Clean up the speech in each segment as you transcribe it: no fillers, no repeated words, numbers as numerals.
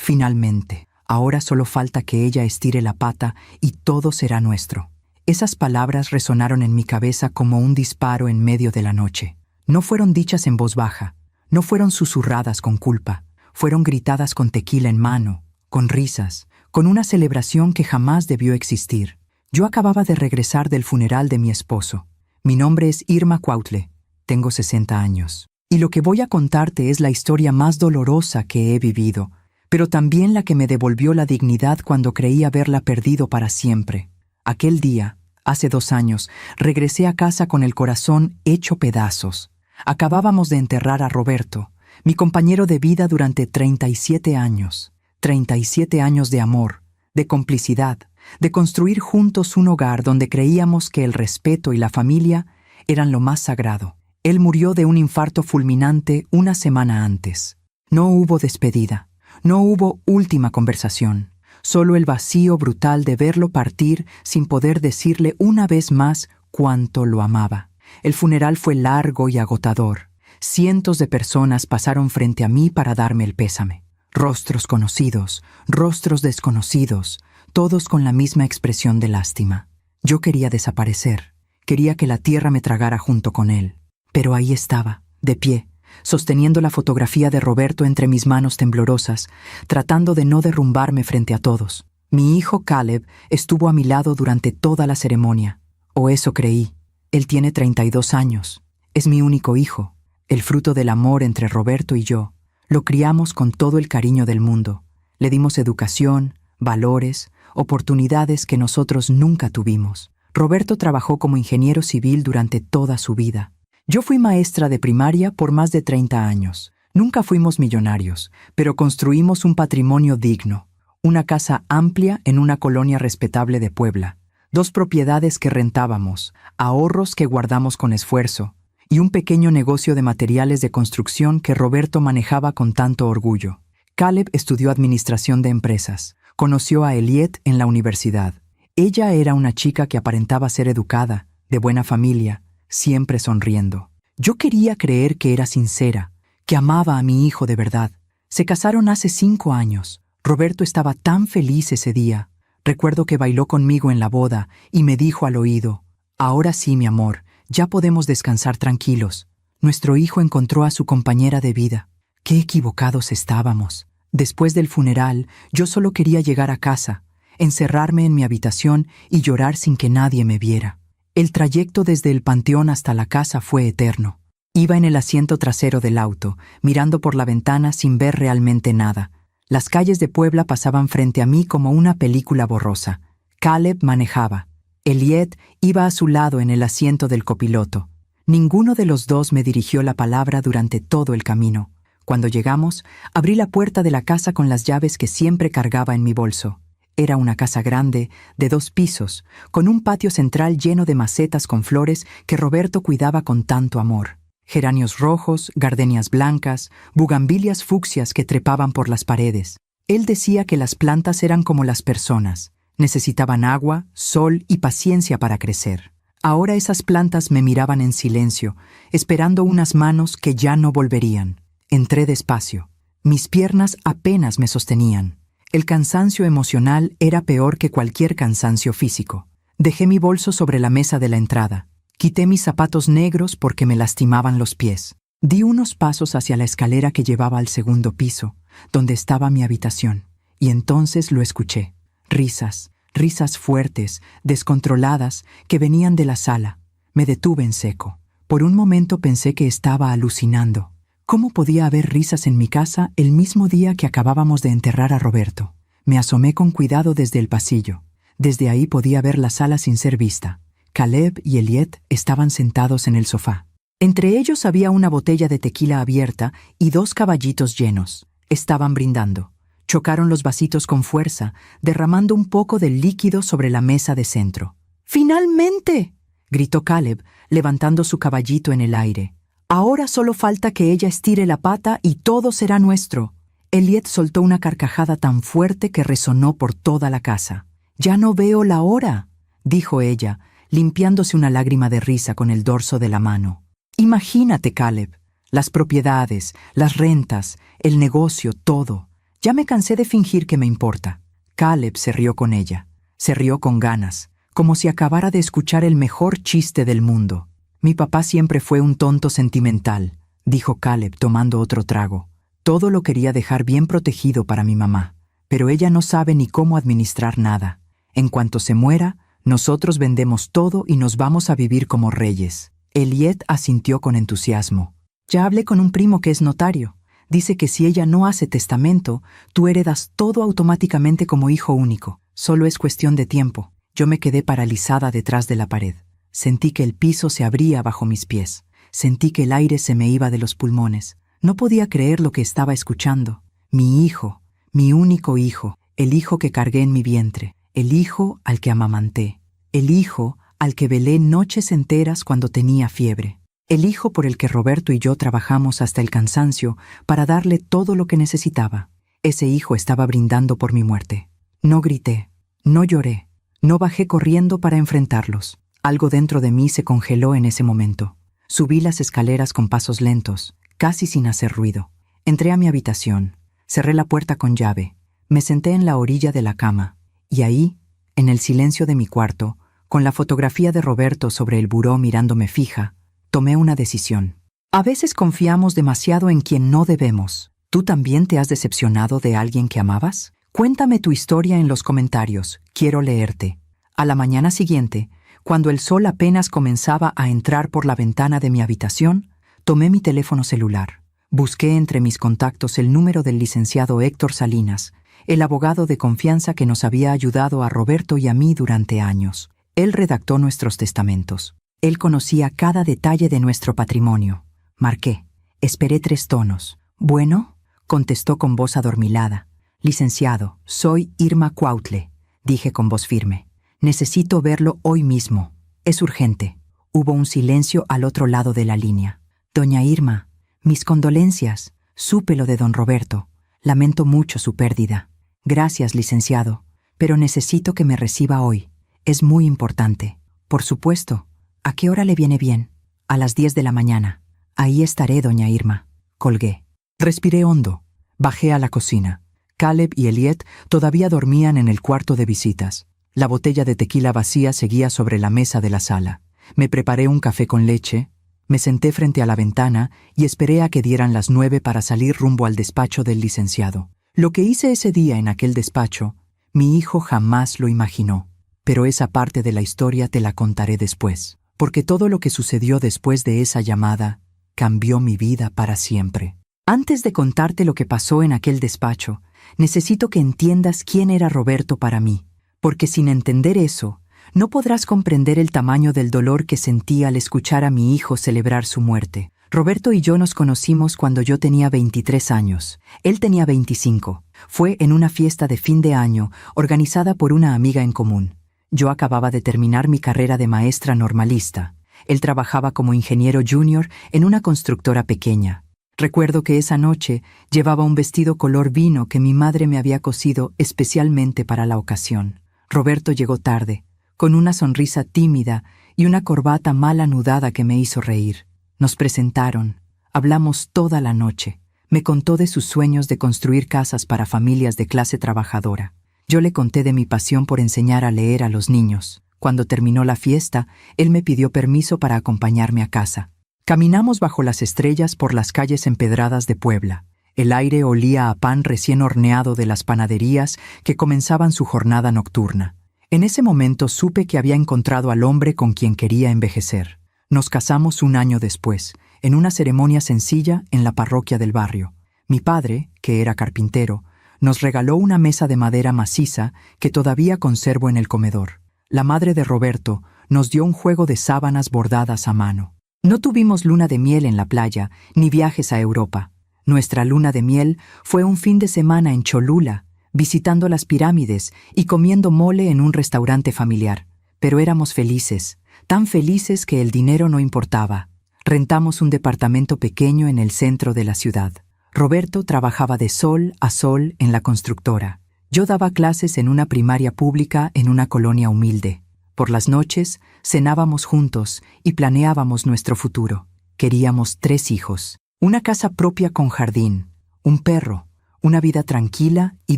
Finalmente, ahora solo falta que ella estire la pata y todo será nuestro. Esas palabras resonaron en mi cabeza como un disparo en medio de la noche. No fueron dichas en voz baja, no fueron susurradas con culpa, fueron gritadas con tequila en mano, con risas, con una celebración que jamás debió existir. Yo acababa de regresar del funeral de mi esposo. Mi nombre es Irma Cuautle, tengo 60 años. Y lo que voy a contarte es la historia más dolorosa que he vivido, pero también la que me devolvió la dignidad cuando creí haberla perdido para siempre. Aquel día, hace 2 años, regresé a casa con el corazón hecho pedazos. Acabábamos de enterrar a Roberto, mi compañero de vida durante 37 años. 37 años de amor, de complicidad, de construir juntos un hogar donde creíamos que el respeto y la familia eran lo más sagrado. Él murió de un infarto fulminante una semana antes. No hubo despedida, no hubo última conversación, solo el vacío brutal de verlo partir sin poder decirle una vez más cuánto lo amaba. El funeral fue largo y agotador. Cientos de personas pasaron frente a mí para darme el pésame. Rostros conocidos, rostros desconocidos, todos con la misma expresión de lástima. Yo quería desaparecer, quería que la tierra me tragara junto con él. Pero ahí estaba, de pie, sosteniendo la fotografía de Roberto entre mis manos temblorosas, tratando de no derrumbarme frente a todos. Mi hijo Caleb estuvo a mi lado durante toda la ceremonia, o eso creí. Él tiene 32 años, es mi único hijo, el fruto del amor entre Roberto y yo. Lo criamos con todo el cariño del mundo. Le dimos educación, valores, oportunidades que nosotros nunca tuvimos. Roberto trabajó como ingeniero civil durante toda su vida. Yo fui maestra de primaria por más de 30 años. Nunca fuimos millonarios, pero construimos un patrimonio digno. Una casa amplia en una colonia respetable de Puebla. 2 propiedades que rentábamos, ahorros que guardamos con esfuerzo, y un pequeño negocio de materiales de construcción que Roberto manejaba con tanto orgullo. Caleb estudió administración de empresas. Conoció a Eliette en la universidad. Ella era una chica que aparentaba ser educada, de buena familia, siempre sonriendo. Yo quería creer que era sincera, que amaba a mi hijo de verdad. Se casaron hace 5 años. Roberto estaba tan feliz ese día. Recuerdo que bailó conmigo en la boda y me dijo al oído: «Ahora sí, mi amor, ya podemos descansar tranquilos. Nuestro hijo encontró a su compañera de vida». Qué equivocados estábamos. Después del funeral, yo solo quería llegar a casa, encerrarme en mi habitación y llorar sin que nadie me viera. El trayecto desde el panteón hasta la casa fue eterno. Iba en el asiento trasero del auto, mirando por la ventana sin ver realmente nada. Las calles de Puebla pasaban frente a mí como una película borrosa. Caleb manejaba. Eliette iba a su lado en el asiento del copiloto. Ninguno de los dos me dirigió la palabra durante todo el camino. Cuando llegamos, abrí la puerta de la casa con las llaves que siempre cargaba en mi bolso. Era una casa grande, de 2 pisos, con un patio central lleno de macetas con flores que Roberto cuidaba con tanto amor. Geranios rojos, gardenias blancas, bugambilias fucsias que trepaban por las paredes. Él decía que las plantas eran como las personas. Necesitaban agua, sol y paciencia para crecer. Ahora esas plantas me miraban en silencio, esperando unas manos que ya no volverían. Entré despacio. Mis piernas apenas me sostenían. El cansancio emocional era peor que cualquier cansancio físico. Dejé mi bolso sobre la mesa de la entrada. Quité mis zapatos negros porque me lastimaban los pies. Di unos pasos hacia la escalera que llevaba al 2.º piso, donde estaba mi habitación. Y entonces lo escuché. Risas, risas fuertes, descontroladas, que venían de la sala. Me detuve en seco. Por un momento pensé que estaba alucinando. ¿Cómo podía haber risas en mi casa el mismo día que acabábamos de enterrar a Roberto? Me asomé con cuidado desde el pasillo. Desde ahí podía ver la sala sin ser vista. Caleb y Eliette estaban sentados en el sofá. Entre ellos había una botella de tequila abierta y 2 caballitos llenos. Estaban brindando. Chocaron los vasitos con fuerza, derramando un poco del líquido sobre la mesa de centro. ¡Finalmente!, gritó Caleb, levantando su caballito en el aire. «Ahora solo falta que ella estire la pata y todo será nuestro». Eliette soltó una carcajada tan fuerte que resonó por toda la casa. «Ya no veo la hora», dijo ella, limpiándose una lágrima de risa con el dorso de la mano. «Imagínate, Caleb, las propiedades, las rentas, el negocio, todo. Ya me cansé de fingir que me importa. Caleb se rió con ella. Se rió con ganas, como si acabara de escuchar el mejor chiste del mundo. Mi papá siempre fue un tonto sentimental, dijo Caleb tomando otro trago. Todo lo quería dejar bien protegido para mi mamá, pero ella no sabe ni cómo administrar nada. En cuanto se muera, nosotros vendemos todo y nos vamos a vivir como reyes. Elliot asintió con entusiasmo. Ya hablé con un primo que es notario. Dice que si ella no hace testamento, tú heredas todo automáticamente como hijo único. Solo es cuestión de tiempo. Yo me quedé paralizada detrás de la pared. Sentí que el piso se abría bajo mis pies. Sentí que el aire se me iba de los pulmones. No podía creer lo que estaba escuchando. Mi hijo, mi único hijo, el hijo que cargué en mi vientre, el hijo al que amamanté, el hijo al que velé noches enteras cuando tenía fiebre, el hijo por el que Roberto y yo trabajamos hasta el cansancio para darle todo lo que necesitaba. Ese hijo estaba brindando por mi muerte. No grité, no lloré, no bajé corriendo para enfrentarlos. Algo dentro de mí se congeló en ese momento. Subí las escaleras con pasos lentos, casi sin hacer ruido. Entré a mi habitación, cerré la puerta con llave, me senté en la orilla de la cama, y ahí, en el silencio de mi cuarto, con la fotografía de Roberto sobre el buró mirándome fija, tomé una decisión. A veces confiamos demasiado en quien no debemos. ¿Tú también te has decepcionado de alguien que amabas? Cuéntame tu historia en los comentarios, quiero leerte. A la mañana siguiente, cuando el sol apenas comenzaba a entrar por la ventana de mi habitación, tomé mi teléfono celular. Busqué entre mis contactos el número del licenciado Héctor Salinas, el abogado de confianza que nos había ayudado a Roberto y a mí durante años. Él redactó nuestros testamentos. Él conocía cada detalle de nuestro patrimonio. Marqué. Esperé 3 tonos. «Bueno», contestó con voz adormilada. «Licenciado, soy Irma Cuautle», dije con voz firme. «Necesito verlo hoy mismo. Es urgente». Hubo un silencio al otro lado de la línea. «Doña Irma, mis condolencias. Supe lo de don Roberto. Lamento mucho su pérdida». «Gracias, licenciado, pero necesito que me reciba hoy. Es muy importante». «Por supuesto. ¿A qué hora le viene bien?» «A las 10 de la mañana. Ahí estaré, doña Irma». Colgué. Respiré hondo. Bajé a la cocina. Caleb y Elliot todavía dormían en el cuarto de visitas. La botella de tequila vacía seguía sobre la mesa de la sala. Me preparé un café con leche, me senté frente a la ventana y esperé a que dieran las 9 para salir rumbo al despacho del licenciado. Lo que hice ese día en aquel despacho, mi hijo jamás lo imaginó. Pero esa parte de la historia te la contaré después, porque todo lo que sucedió después de esa llamada cambió mi vida para siempre. Antes de contarte lo que pasó en aquel despacho, necesito que entiendas quién era Roberto para mí, porque sin entender eso, no podrás comprender el tamaño del dolor que sentí al escuchar a mi hijo celebrar su muerte. Roberto y yo nos conocimos cuando yo tenía 23 años. Él tenía 25. Fue en una fiesta de fin de año organizada por una amiga en común. Yo acababa de terminar mi carrera de maestra normalista. Él trabajaba como ingeniero junior en una constructora pequeña. Recuerdo que esa noche llevaba un vestido color vino que mi madre me había cosido especialmente para la ocasión. Roberto llegó tarde, con una sonrisa tímida y una corbata mal anudada que me hizo reír. Nos presentaron, hablamos toda la noche. Me contó de sus sueños de construir casas para familias de clase trabajadora. Yo le conté de mi pasión por enseñar a leer a los niños. Cuando terminó la fiesta, él me pidió permiso para acompañarme a casa. Caminamos bajo las estrellas por las calles empedradas de Puebla. El aire olía a pan recién horneado de las panaderías que comenzaban su jornada nocturna. En ese momento supe que había encontrado al hombre con quien quería envejecer. Nos casamos un año después, en una ceremonia sencilla en la parroquia del barrio. Mi padre, que era carpintero, nos regaló una mesa de madera maciza que todavía conservo en el comedor. La madre de Roberto nos dio un juego de sábanas bordadas a mano. No tuvimos luna de miel en la playa, ni viajes a Europa. Nuestra luna de miel fue un fin de semana en Cholula, visitando las pirámides y comiendo mole en un restaurante familiar. Pero éramos felices, tan felices que el dinero no importaba. Rentamos un departamento pequeño en el centro de la ciudad. Roberto trabajaba de sol a sol en la constructora. Yo daba clases en una primaria pública en una colonia humilde. Por las noches, cenábamos juntos y planeábamos nuestro futuro. Queríamos 3 hijos, una casa propia con jardín, un perro, una vida tranquila y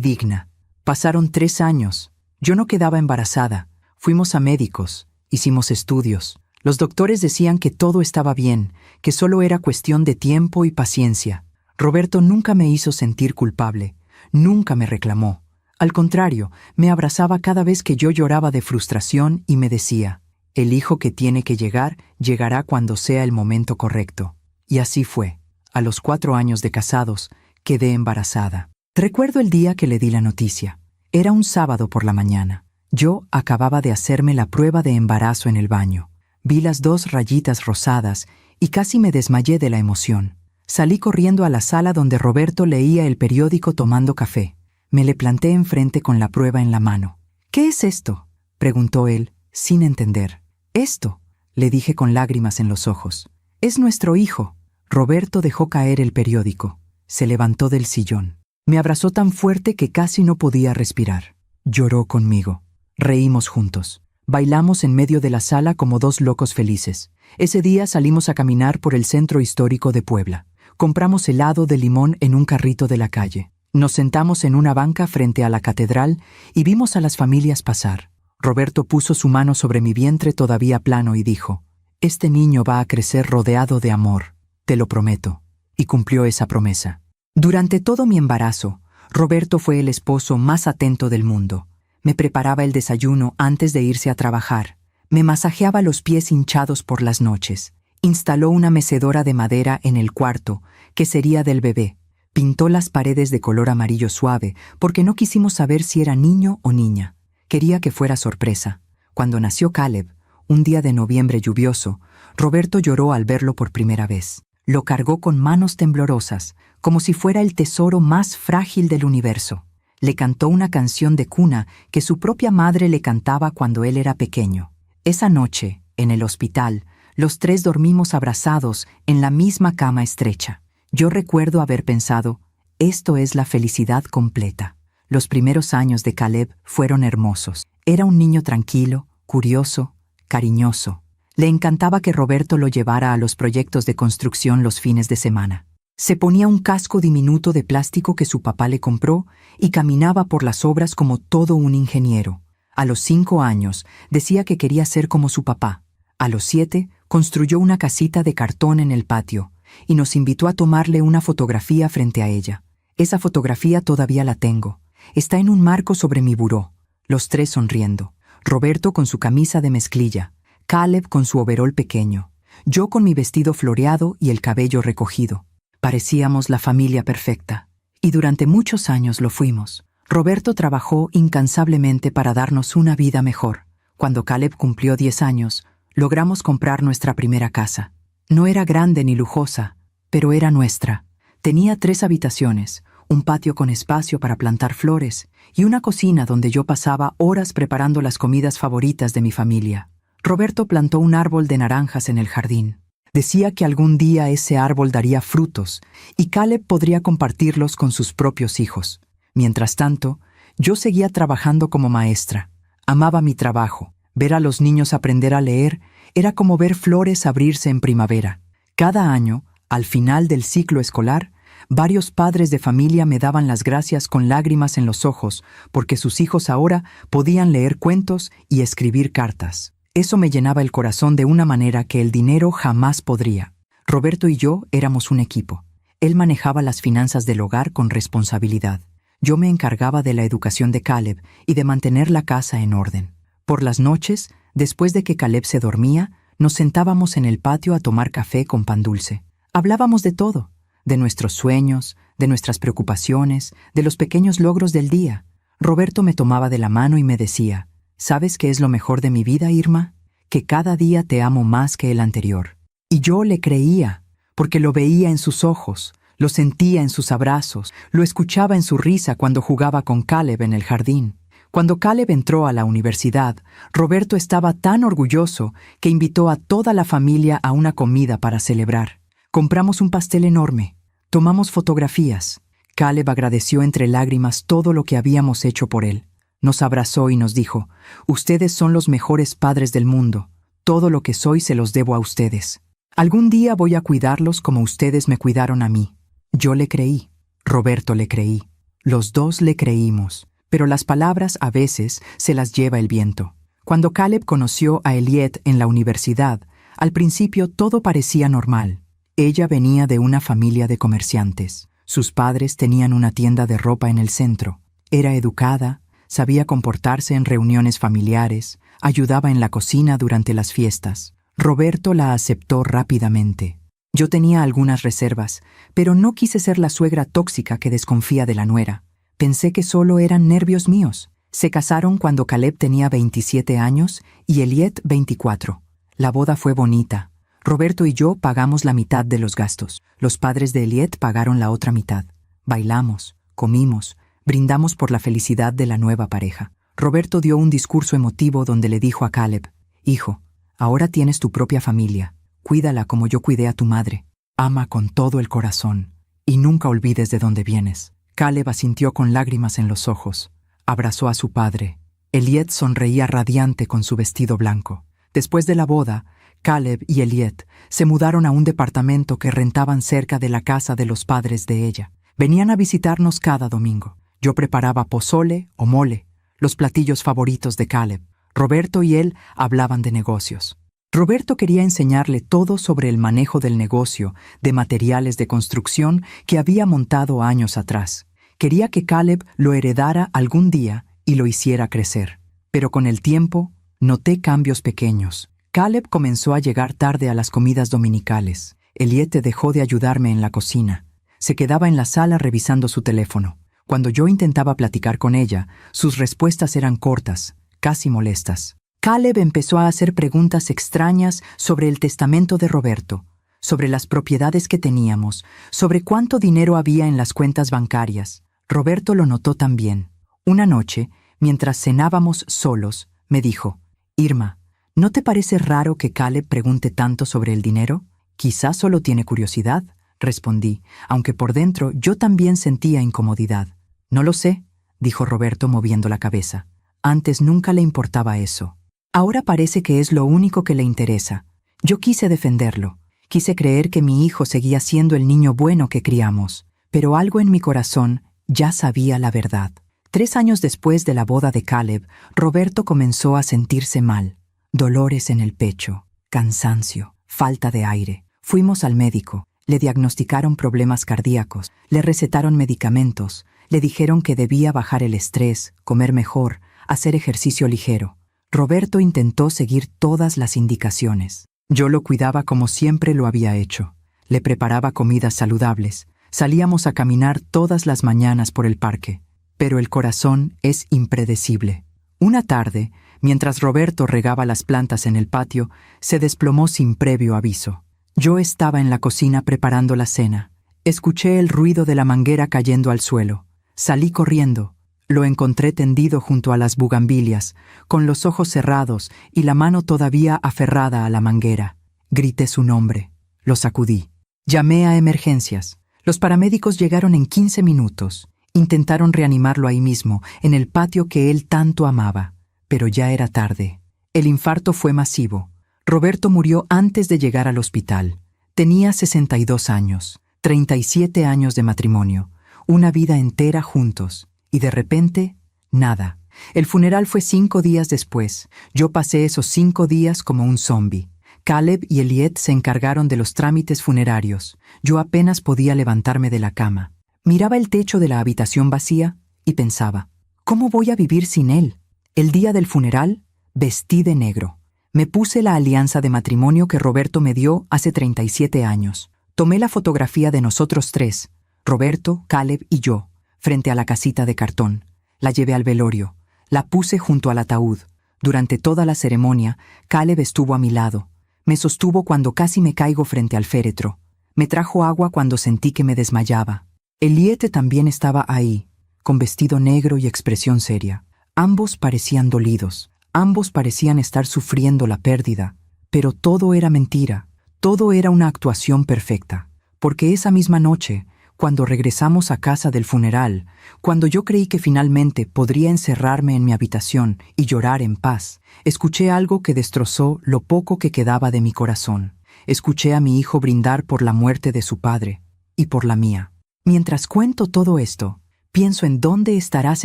digna. Pasaron 3 años. Yo no quedaba embarazada. Fuimos a médicos, hicimos estudios. Los doctores decían que todo estaba bien, que solo era cuestión de tiempo y paciencia. Roberto nunca me hizo sentir culpable, nunca me reclamó. Al contrario, me abrazaba cada vez que yo lloraba de frustración y me decía, el hijo que tiene que llegar, llegará cuando sea el momento correcto. Y así fue. A los 4 años de casados, quedé embarazada. Recuerdo el día que le di la noticia. Era un sábado por la mañana. Yo acababa de hacerme la prueba de embarazo en el baño. Vi las 2 rayitas rosadas y casi me desmayé de la emoción. Salí corriendo a la sala donde Roberto leía el periódico tomando café. Me le planté enfrente con la prueba en la mano. «¿Qué es esto?», preguntó él, sin entender. «Esto», le dije con lágrimas en los ojos. «Es nuestro hijo». Roberto dejó caer el periódico. Se levantó del sillón. Me abrazó tan fuerte que casi no podía respirar. Lloró conmigo. Reímos juntos. Bailamos en medio de la sala como 2 locos felices. Ese día salimos a caminar por el centro histórico de Puebla. Compramos helado de limón en un carrito de la calle. Nos sentamos en una banca frente a la catedral y vimos a las familias pasar. Roberto puso su mano sobre mi vientre todavía plano y dijo, «Este niño va a crecer rodeado de amor, te lo prometo». Y cumplió esa promesa. Durante todo mi embarazo, Roberto fue el esposo más atento del mundo. Me preparaba el desayuno antes de irse a trabajar. Me masajeaba los pies hinchados por las noches. Instaló una mecedora de madera en el cuarto, que sería del bebé. Pintó las paredes de color amarillo suave, porque no quisimos saber si era niño o niña. Quería que fuera sorpresa. Cuando nació Caleb, un día de noviembre lluvioso, Roberto lloró al verlo por primera vez. Lo cargó con manos temblorosas, como si fuera el tesoro más frágil del universo. Le cantó una canción de cuna que su propia madre le cantaba cuando él era pequeño. Esa noche, en el hospital, los 3 dormimos abrazados en la misma cama estrecha. Yo recuerdo haber pensado, esto es la felicidad completa. Los primeros años de Caleb fueron hermosos. Era un niño tranquilo, curioso, cariñoso. Le encantaba que Roberto lo llevara a los proyectos de construcción los fines de semana. Se ponía un casco diminuto de plástico que su papá le compró y caminaba por las obras como todo un ingeniero. A los 5 años decía que quería ser como su papá. A los 7 construyó una casita de cartón en el patio y nos invitó a tomarle una fotografía frente a ella. Esa fotografía todavía la tengo. Está en un marco sobre mi buró. Los 3 sonriendo. Roberto con su camisa de mezclilla, Caleb con su overol pequeño, yo con mi vestido floreado y el cabello recogido. Parecíamos la familia perfecta. Y durante muchos años lo fuimos. Roberto trabajó incansablemente para darnos una vida mejor. Cuando Caleb cumplió 10 años, logramos comprar nuestra primera casa. No era grande ni lujosa, pero era nuestra. Tenía 3 habitaciones, un patio con espacio para plantar flores y una cocina donde yo pasaba horas preparando las comidas favoritas de mi familia. Roberto plantó un árbol de naranjas en el jardín. Decía que algún día ese árbol daría frutos y Caleb podría compartirlos con sus propios hijos. Mientras tanto, yo seguía trabajando como maestra. Amaba mi trabajo. Ver a los niños aprender a leer era como ver flores abrirse en primavera. Cada año, al final del ciclo escolar, varios padres de familia me daban las gracias con lágrimas en los ojos porque sus hijos ahora podían leer cuentos y escribir cartas. Eso me llenaba el corazón de una manera que el dinero jamás podría. Roberto y yo éramos un equipo. Él manejaba las finanzas del hogar con responsabilidad. Yo me encargaba de la educación de Caleb y de mantener la casa en orden. Por las noches, después de que Caleb se dormía, nos sentábamos en el patio a tomar café con pan dulce. Hablábamos de todo, de nuestros sueños, de nuestras preocupaciones, de los pequeños logros del día. Roberto me tomaba de la mano y me decía, ¿sabes qué es lo mejor de mi vida, Irma? Que cada día te amo más que el anterior. Y yo le creía, porque lo veía en sus ojos, lo sentía en sus abrazos, lo escuchaba en su risa cuando jugaba con Caleb en el jardín. Cuando Caleb entró a la universidad, Roberto estaba tan orgulloso que invitó a toda la familia a una comida para celebrar. Compramos un pastel enorme, tomamos fotografías. Caleb agradeció entre lágrimas todo lo que habíamos hecho por él. Nos abrazó y nos dijo, «Ustedes son los mejores padres del mundo. Todo lo que soy se los debo a ustedes. Algún día voy a cuidarlos como ustedes me cuidaron a mí». Yo le creí. Roberto le creí. Los dos le creímos, pero las palabras a veces se las lleva el viento. Cuando Caleb conoció a Elliot en la universidad, al principio todo parecía normal. Ella venía de una familia de comerciantes. Sus padres tenían una tienda de ropa en el centro. Era educada, sabía comportarse en reuniones familiares, ayudaba en la cocina durante las fiestas. Roberto la aceptó rápidamente. Yo tenía algunas reservas, pero no quise ser la suegra tóxica que desconfía de la nuera. Pensé que solo eran nervios míos. Se casaron cuando Caleb tenía 27 años y Elliot 24. La boda fue bonita. Roberto y yo pagamos la mitad de los gastos. Los padres de Elliot pagaron la otra mitad. Bailamos, comimos, brindamos por la felicidad de la nueva pareja. Roberto dio un discurso emotivo donde le dijo a Caleb: «Hijo, ahora tienes tu propia familia. Cuídala como yo cuidé a tu madre. Ama con todo el corazón y nunca olvides de dónde vienes». Caleb asintió con lágrimas en los ojos. Abrazó a su padre. Elliot sonreía radiante con su vestido blanco. Después de la boda, Caleb y Elliot se mudaron a un departamento que rentaban cerca de la casa de los padres de ella. Venían a visitarnos cada domingo. Yo preparaba pozole o mole, los platillos favoritos de Caleb. Roberto y él hablaban de negocios. Roberto quería enseñarle todo sobre el manejo del negocio de materiales de construcción que había montado años atrás. Quería que Caleb lo heredara algún día y lo hiciera crecer. Pero con el tiempo, noté cambios pequeños. Caleb comenzó a llegar tarde a las comidas dominicales. Elliot dejó de ayudarme en la cocina. Se quedaba en la sala revisando su teléfono. Cuando yo intentaba platicar con ella, sus respuestas eran cortas, casi molestas. Caleb empezó a hacer preguntas extrañas sobre el testamento de Roberto, sobre las propiedades que teníamos, sobre cuánto dinero había en las cuentas bancarias. Roberto lo notó también. Una noche, mientras cenábamos solos, me dijo: «Irma, ¿no te parece raro que Caleb pregunte tanto sobre el dinero? Quizás solo tiene curiosidad», respondí, aunque por dentro yo también sentía incomodidad. «No lo sé», dijo Roberto moviendo la cabeza. «Antes nunca le importaba eso. Ahora parece que es lo único que le interesa». Yo quise defenderlo. Quise creer que mi hijo seguía siendo el niño bueno que criamos, pero algo en mi corazón ya sabía la verdad. 3 años después de la boda de Caleb, Roberto comenzó a sentirse mal. Dolores en el pecho, cansancio, falta de aire. Fuimos al médico, le diagnosticaron problemas cardíacos, le recetaron medicamentos, le dijeron que debía bajar el estrés, comer mejor, hacer ejercicio ligero. Roberto intentó seguir todas las indicaciones. Yo lo cuidaba como siempre lo había hecho. Le preparaba comidas saludables. Salíamos a caminar todas las mañanas por el parque. Pero el corazón es impredecible. Una tarde, mientras Roberto regaba las plantas en el patio, se desplomó sin previo aviso. Yo estaba en la cocina preparando la cena. Escuché el ruido de la manguera cayendo al suelo. Salí corriendo. Lo encontré tendido junto a las bugambilias, con los ojos cerrados y la mano todavía aferrada a la manguera. Grité su nombre. Lo sacudí. Llamé a emergencias. Los paramédicos llegaron en 15 minutos. Intentaron reanimarlo ahí mismo, en el patio que él tanto amaba. Pero ya era tarde. El infarto fue masivo. Roberto murió antes de llegar al hospital. Tenía 62 años, 37 años de matrimonio, una vida entera juntos. Y de repente, nada. El funeral fue 5 días después. Yo pasé esos 5 días como un zombi. Caleb y Elliot se encargaron de los trámites funerarios. Yo apenas podía levantarme de la cama. Miraba el techo de la habitación vacía y pensaba: ¿cómo voy a vivir sin él? El día del funeral, vestí de negro. Me puse la alianza de matrimonio que Roberto me dio hace 37 años. Tomé la fotografía de nosotros 3, Roberto, Caleb y yo, frente a la casita de cartón. La llevé al velorio. La puse junto al ataúd. Durante toda la ceremonia, Caleb estuvo a mi lado. Me sostuvo cuando casi me caigo frente al féretro. Me trajo agua cuando sentí que me desmayaba. Elliot también estaba ahí, con vestido negro y expresión seria. Ambos parecían dolidos. Ambos parecían estar sufriendo la pérdida. Pero todo era mentira. Todo era una actuación perfecta. Porque esa misma noche, cuando regresamos a casa del funeral, cuando yo creí que finalmente podría encerrarme en mi habitación y llorar en paz, escuché algo que destrozó lo poco que quedaba de mi corazón. Escuché a mi hijo brindar por la muerte de su padre y por la mía. Mientras cuento todo esto, Pienso en dónde estarás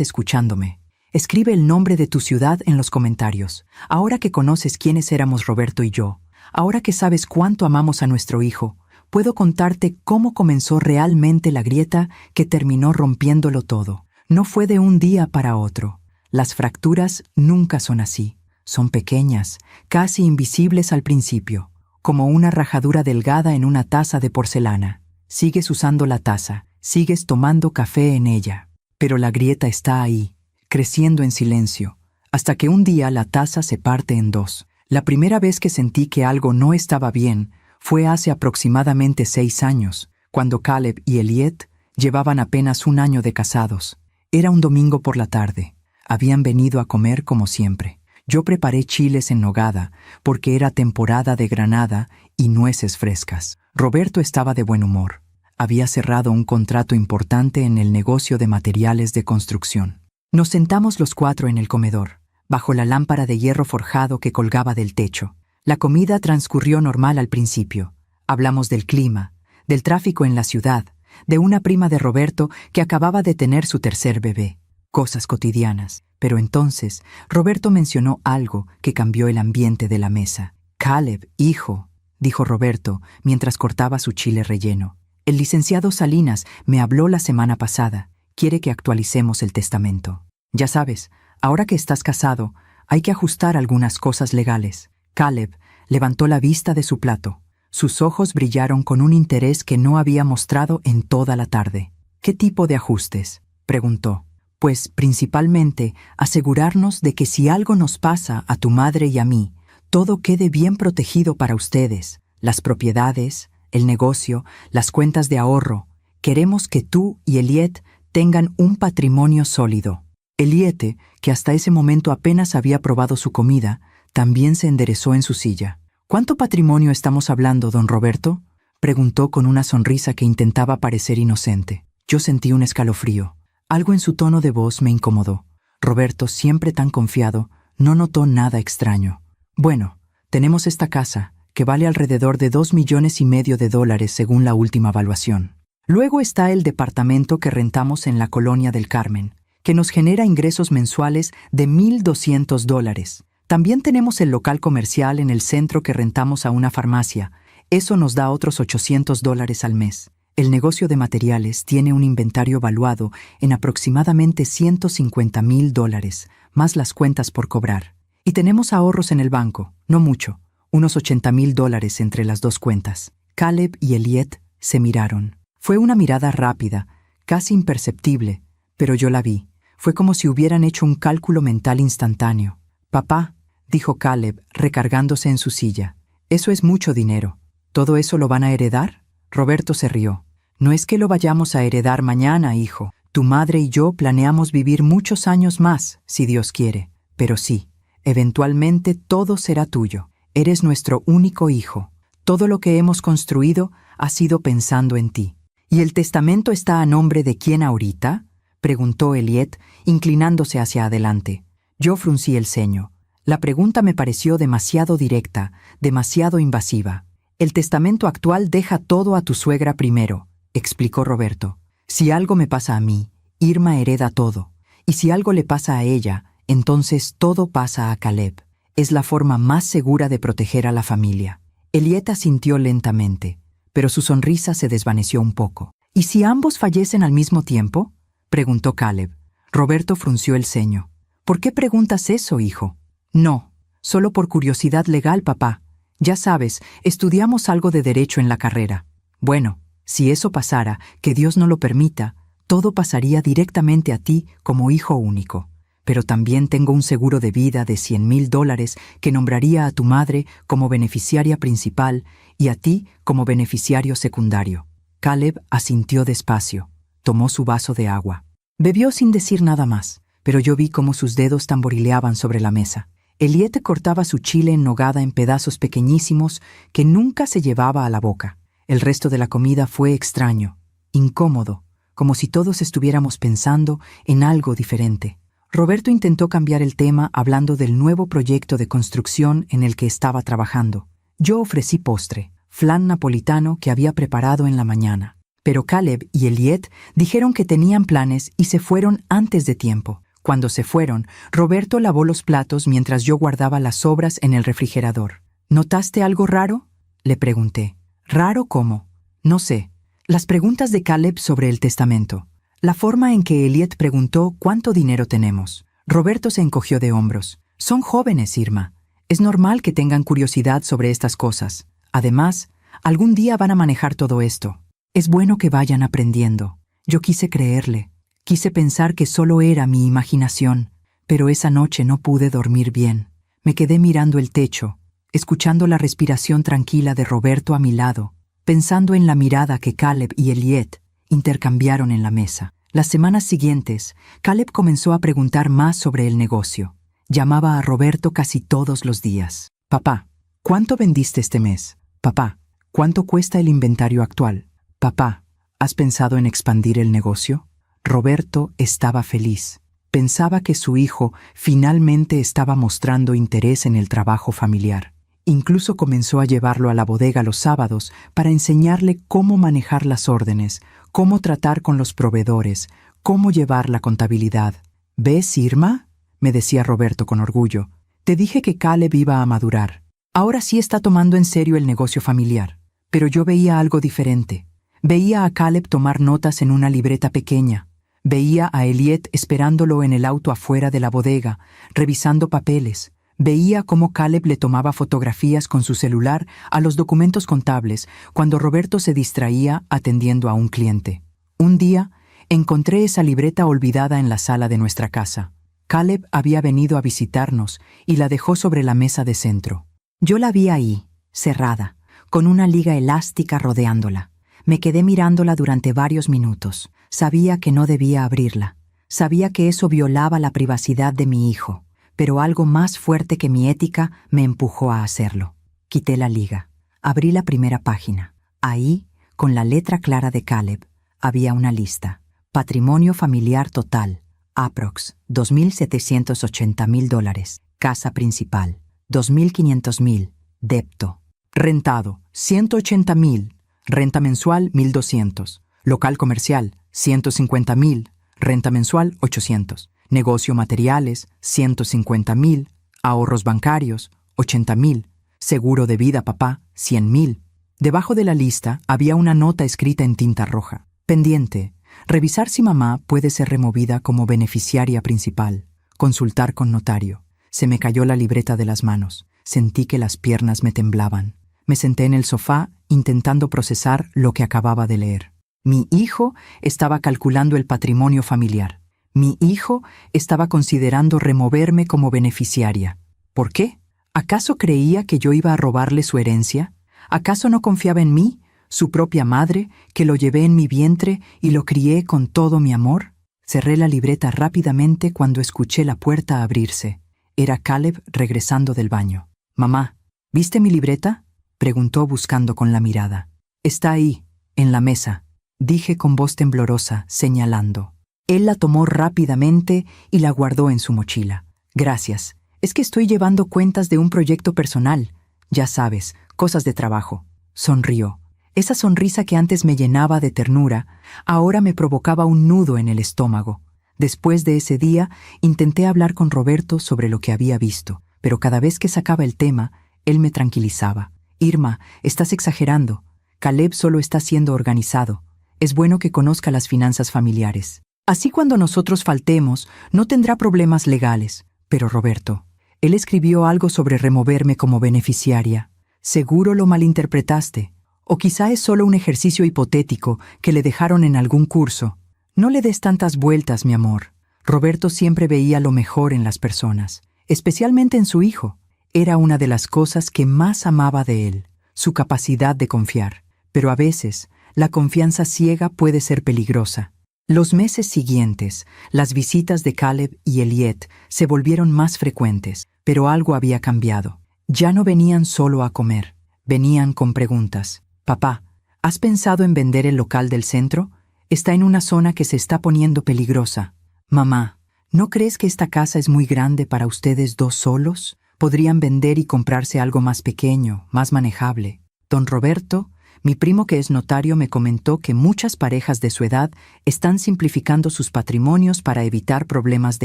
escuchándome. Escribe el nombre de tu ciudad en los comentarios. Ahora que conoces quiénes éramos Roberto y yo, ahora que sabes cuánto amamos a nuestro hijo, puedo contarte cómo comenzó realmente la grieta que terminó rompiéndolo todo. No fue de un día para otro. Las fracturas nunca son así. Son pequeñas, casi invisibles al principio, como una rajadura delgada en una taza de porcelana. Sigues usando la taza, sigues tomando café en ella, pero la grieta está ahí, creciendo en silencio, hasta que un día la taza se parte en dos. La primera vez que sentí que algo no estaba bien fue hace aproximadamente 6 años, cuando Caleb y Elliot llevaban apenas un año de casados. Era un domingo por la tarde. Habían venido a comer como siempre. Yo preparé chiles en nogada, porque era temporada de granada y nueces frescas. Roberto estaba de buen humor. Había cerrado un contrato importante en el negocio de materiales de construcción. Nos sentamos los 4 en el comedor, bajo la lámpara de hierro forjado que colgaba del techo. La comida transcurrió normal al principio. Hablamos del clima, del tráfico en la ciudad, de una prima de Roberto que acababa de tener su tercer bebé. Cosas cotidianas. Pero entonces, Roberto mencionó algo que cambió el ambiente de la mesa. «Caleb, hijo», dijo Roberto mientras cortaba su chile relleno. «El licenciado Salinas me habló la semana pasada. Quiere que actualicemos el testamento. Ya sabes, ahora que estás casado, hay que ajustar algunas cosas legales». Caleb levantó la vista de su plato. Sus ojos brillaron con un interés que no había mostrado en toda la tarde. «¿Qué tipo de ajustes?», preguntó. «Pues principalmente asegurarnos de que si algo nos pasa a tu madre y a mí, todo quede bien protegido para ustedes. Las propiedades, el negocio, las cuentas de ahorro. Queremos que tú y Elliot tengan un patrimonio sólido». Elliot, que hasta ese momento apenas había probado su comida, también se enderezó en su silla. «¿Cuánto patrimonio estamos hablando, don Roberto?», preguntó con una sonrisa que intentaba parecer inocente. Yo sentí un escalofrío. Algo en su tono de voz me incomodó. Roberto, siempre tan confiado, no notó nada extraño. «Bueno, tenemos esta casa, que vale alrededor de $2,5 millones según la última evaluación. Luego está el departamento que rentamos en la Colonia del Carmen, que nos genera ingresos mensuales de $1,200. También tenemos el local comercial en el centro que rentamos a una farmacia. Eso nos da otros $800 al mes. El negocio de materiales tiene un inventario valuado en aproximadamente $150,000, más las cuentas por cobrar. Y tenemos ahorros en el banco, no mucho, unos $80,000 entre las dos cuentas». Caleb y Elliot se miraron. Fue una mirada rápida, casi imperceptible, pero yo la vi. Fue como si hubieran hecho un cálculo mental instantáneo. «Papá», dijo Caleb, recargándose en su silla, «eso es mucho dinero. ¿Todo eso lo van a heredar?». Roberto se rió. «No es que lo vayamos a heredar mañana, hijo. Tu madre y yo planeamos vivir muchos años más, si Dios quiere. Pero sí, eventualmente todo será tuyo. Eres nuestro único hijo. Todo lo que hemos construido ha sido pensando en ti». «¿Y el testamento está a nombre de quién ahorita?», preguntó Elliot, inclinándose hacia adelante. Yo fruncí el ceño. La pregunta me pareció demasiado directa, demasiado invasiva. «El testamento actual deja todo a tu suegra primero», explicó Roberto. «Si algo me pasa a mí, Irma hereda todo. Y si algo le pasa a ella, entonces todo pasa a Caleb. Es la forma más segura de proteger a la familia». Elliot asintió lentamente, pero su sonrisa se desvaneció un poco. «¿Y si ambos fallecen al mismo tiempo?», preguntó Caleb. Roberto frunció el ceño. «¿Por qué preguntas eso, hijo?». «No, solo por curiosidad legal, papá. Ya sabes, estudiamos algo de derecho en la carrera. Bueno, si eso pasara, que Dios no lo permita, todo pasaría directamente a ti como hijo único. Pero también tengo un seguro de vida de $100,000 que nombraría a tu madre como beneficiaria principal y a ti como beneficiario secundario». Caleb asintió despacio. Tomó su vaso de agua. Bebió sin decir nada más, pero yo vi cómo sus dedos tamborileaban sobre la mesa. Elliot cortaba su chile en nogada en pedazos pequeñísimos que nunca se llevaba a la boca. El resto de la comida fue extraño, incómodo, como si todos estuviéramos pensando en algo diferente. Roberto intentó cambiar el tema hablando del nuevo proyecto de construcción en el que estaba trabajando. Yo ofrecí postre, flan napolitano que había preparado en la mañana. Pero Caleb y Elliot dijeron que tenían planes y se fueron antes de tiempo. Cuando se fueron, Roberto lavó los platos mientras yo guardaba las sobras en el refrigerador. ¿Notaste algo raro?, le pregunté. ¿Raro cómo? No sé. Las preguntas de Caleb sobre el testamento. La forma en que Elliot preguntó cuánto dinero tenemos. Roberto se encogió de hombros. Son jóvenes, Irma. Es normal que tengan curiosidad sobre estas cosas. Además, algún día van a manejar todo esto. Es bueno que vayan aprendiendo. Yo quise creerle. Quise pensar que solo era mi imaginación. Pero esa noche no pude dormir bien. Me quedé mirando el techo, escuchando la respiración tranquila de Roberto a mi lado, pensando en la mirada que Caleb y Elliot intercambiaron en la mesa. Las semanas siguientes, Caleb comenzó a preguntar más sobre el negocio. Llamaba a Roberto casi todos los días. Papá, ¿cuánto vendiste este mes? Papá, ¿cuánto cuesta el inventario actual? Papá, ¿has pensado en expandir el negocio? Roberto estaba feliz. Pensaba que su hijo finalmente estaba mostrando interés en el trabajo familiar. Incluso comenzó a llevarlo a la bodega los sábados para enseñarle cómo manejar las órdenes, cómo tratar con los proveedores, cómo llevar la contabilidad. ¿Ves, Irma?, me decía Roberto con orgullo. Te dije que Caleb iba a madurar. Ahora sí está tomando en serio el negocio familiar. Pero yo veía algo diferente. Veía a Caleb tomar notas en una libreta pequeña. Veía a Elliot esperándolo en el auto afuera de la bodega, revisando papeles. Veía cómo Caleb le tomaba fotografías con su celular a los documentos contables cuando Roberto se distraía atendiendo a un cliente. Un día, encontré esa libreta olvidada en la sala de nuestra casa. Caleb había venido a visitarnos y la dejó sobre la mesa de centro. Yo la vi ahí, cerrada, con una liga elástica rodeándola. Me quedé mirándola durante varios minutos. Sabía que no debía abrirla. Sabía que eso violaba la privacidad de mi hijo. Pero algo más fuerte que mi ética me empujó a hacerlo. Quité la liga. Abrí la primera página. Ahí, con la letra clara de Caleb, había una lista. Patrimonio familiar total. Aprox. $2,780,000. Casa principal. $2,500,000. Depto. Rentado. $180,000. Renta mensual. $1,200. Local comercial. $150,000. Renta mensual. $800. Negocio materiales, $150,000, ahorros bancarios, $80,000, seguro de vida papá, $100,000. Debajo de la lista había una nota escrita en tinta roja. Pendiente, revisar si mamá puede ser removida como beneficiaria principal, consultar con notario. Se me cayó la libreta de las manos, sentí que las piernas me temblaban. Me senté en el sofá intentando procesar lo que acababa de leer. Mi hijo estaba calculando el patrimonio familiar. Mi hijo estaba considerando removerme como beneficiaria. ¿Por qué? ¿Acaso creía que yo iba a robarle su herencia? ¿Acaso no confiaba en mí, su propia madre, que lo llevé en mi vientre y lo crié con todo mi amor? Cerré la libreta rápidamente cuando escuché la puerta abrirse. Era Caleb regresando del baño. «Mamá, ¿viste mi libreta?», preguntó buscando con la mirada. «Está ahí, en la mesa», dije con voz temblorosa, señalando. Él la tomó rápidamente y la guardó en su mochila. «Gracias. Es que estoy llevando cuentas de un proyecto personal. Ya sabes, cosas de trabajo». Sonrió. Esa sonrisa que antes me llenaba de ternura, ahora me provocaba un nudo en el estómago. Después de ese día, intenté hablar con Roberto sobre lo que había visto, pero cada vez que sacaba el tema, él me tranquilizaba. «Irma, estás exagerando. Caleb solo está siendo organizado. Es bueno que conozca las finanzas familiares. Así cuando nosotros faltemos, no tendrá problemas legales». Pero Roberto, él escribió algo sobre removerme como beneficiaria. Seguro lo malinterpretaste. O quizá es solo un ejercicio hipotético que le dejaron en algún curso. No le des tantas vueltas, mi amor. Roberto siempre veía lo mejor en las personas, especialmente en su hijo. Era una de las cosas que más amaba de él, su capacidad de confiar. Pero a veces, la confianza ciega puede ser peligrosa. Los meses siguientes, las visitas de Caleb y Elliot se volvieron más frecuentes, pero algo había cambiado. Ya no venían solo a comer, venían con preguntas. «Papá, ¿has pensado en vender el local del centro? Está en una zona que se está poniendo peligrosa». «Mamá, ¿no crees que esta casa es muy grande para ustedes dos solos? Podrían vender y comprarse algo más pequeño, más manejable». Don Roberto Mi primo, que es notario, me comentó que muchas parejas de su edad están simplificando sus patrimonios para evitar problemas de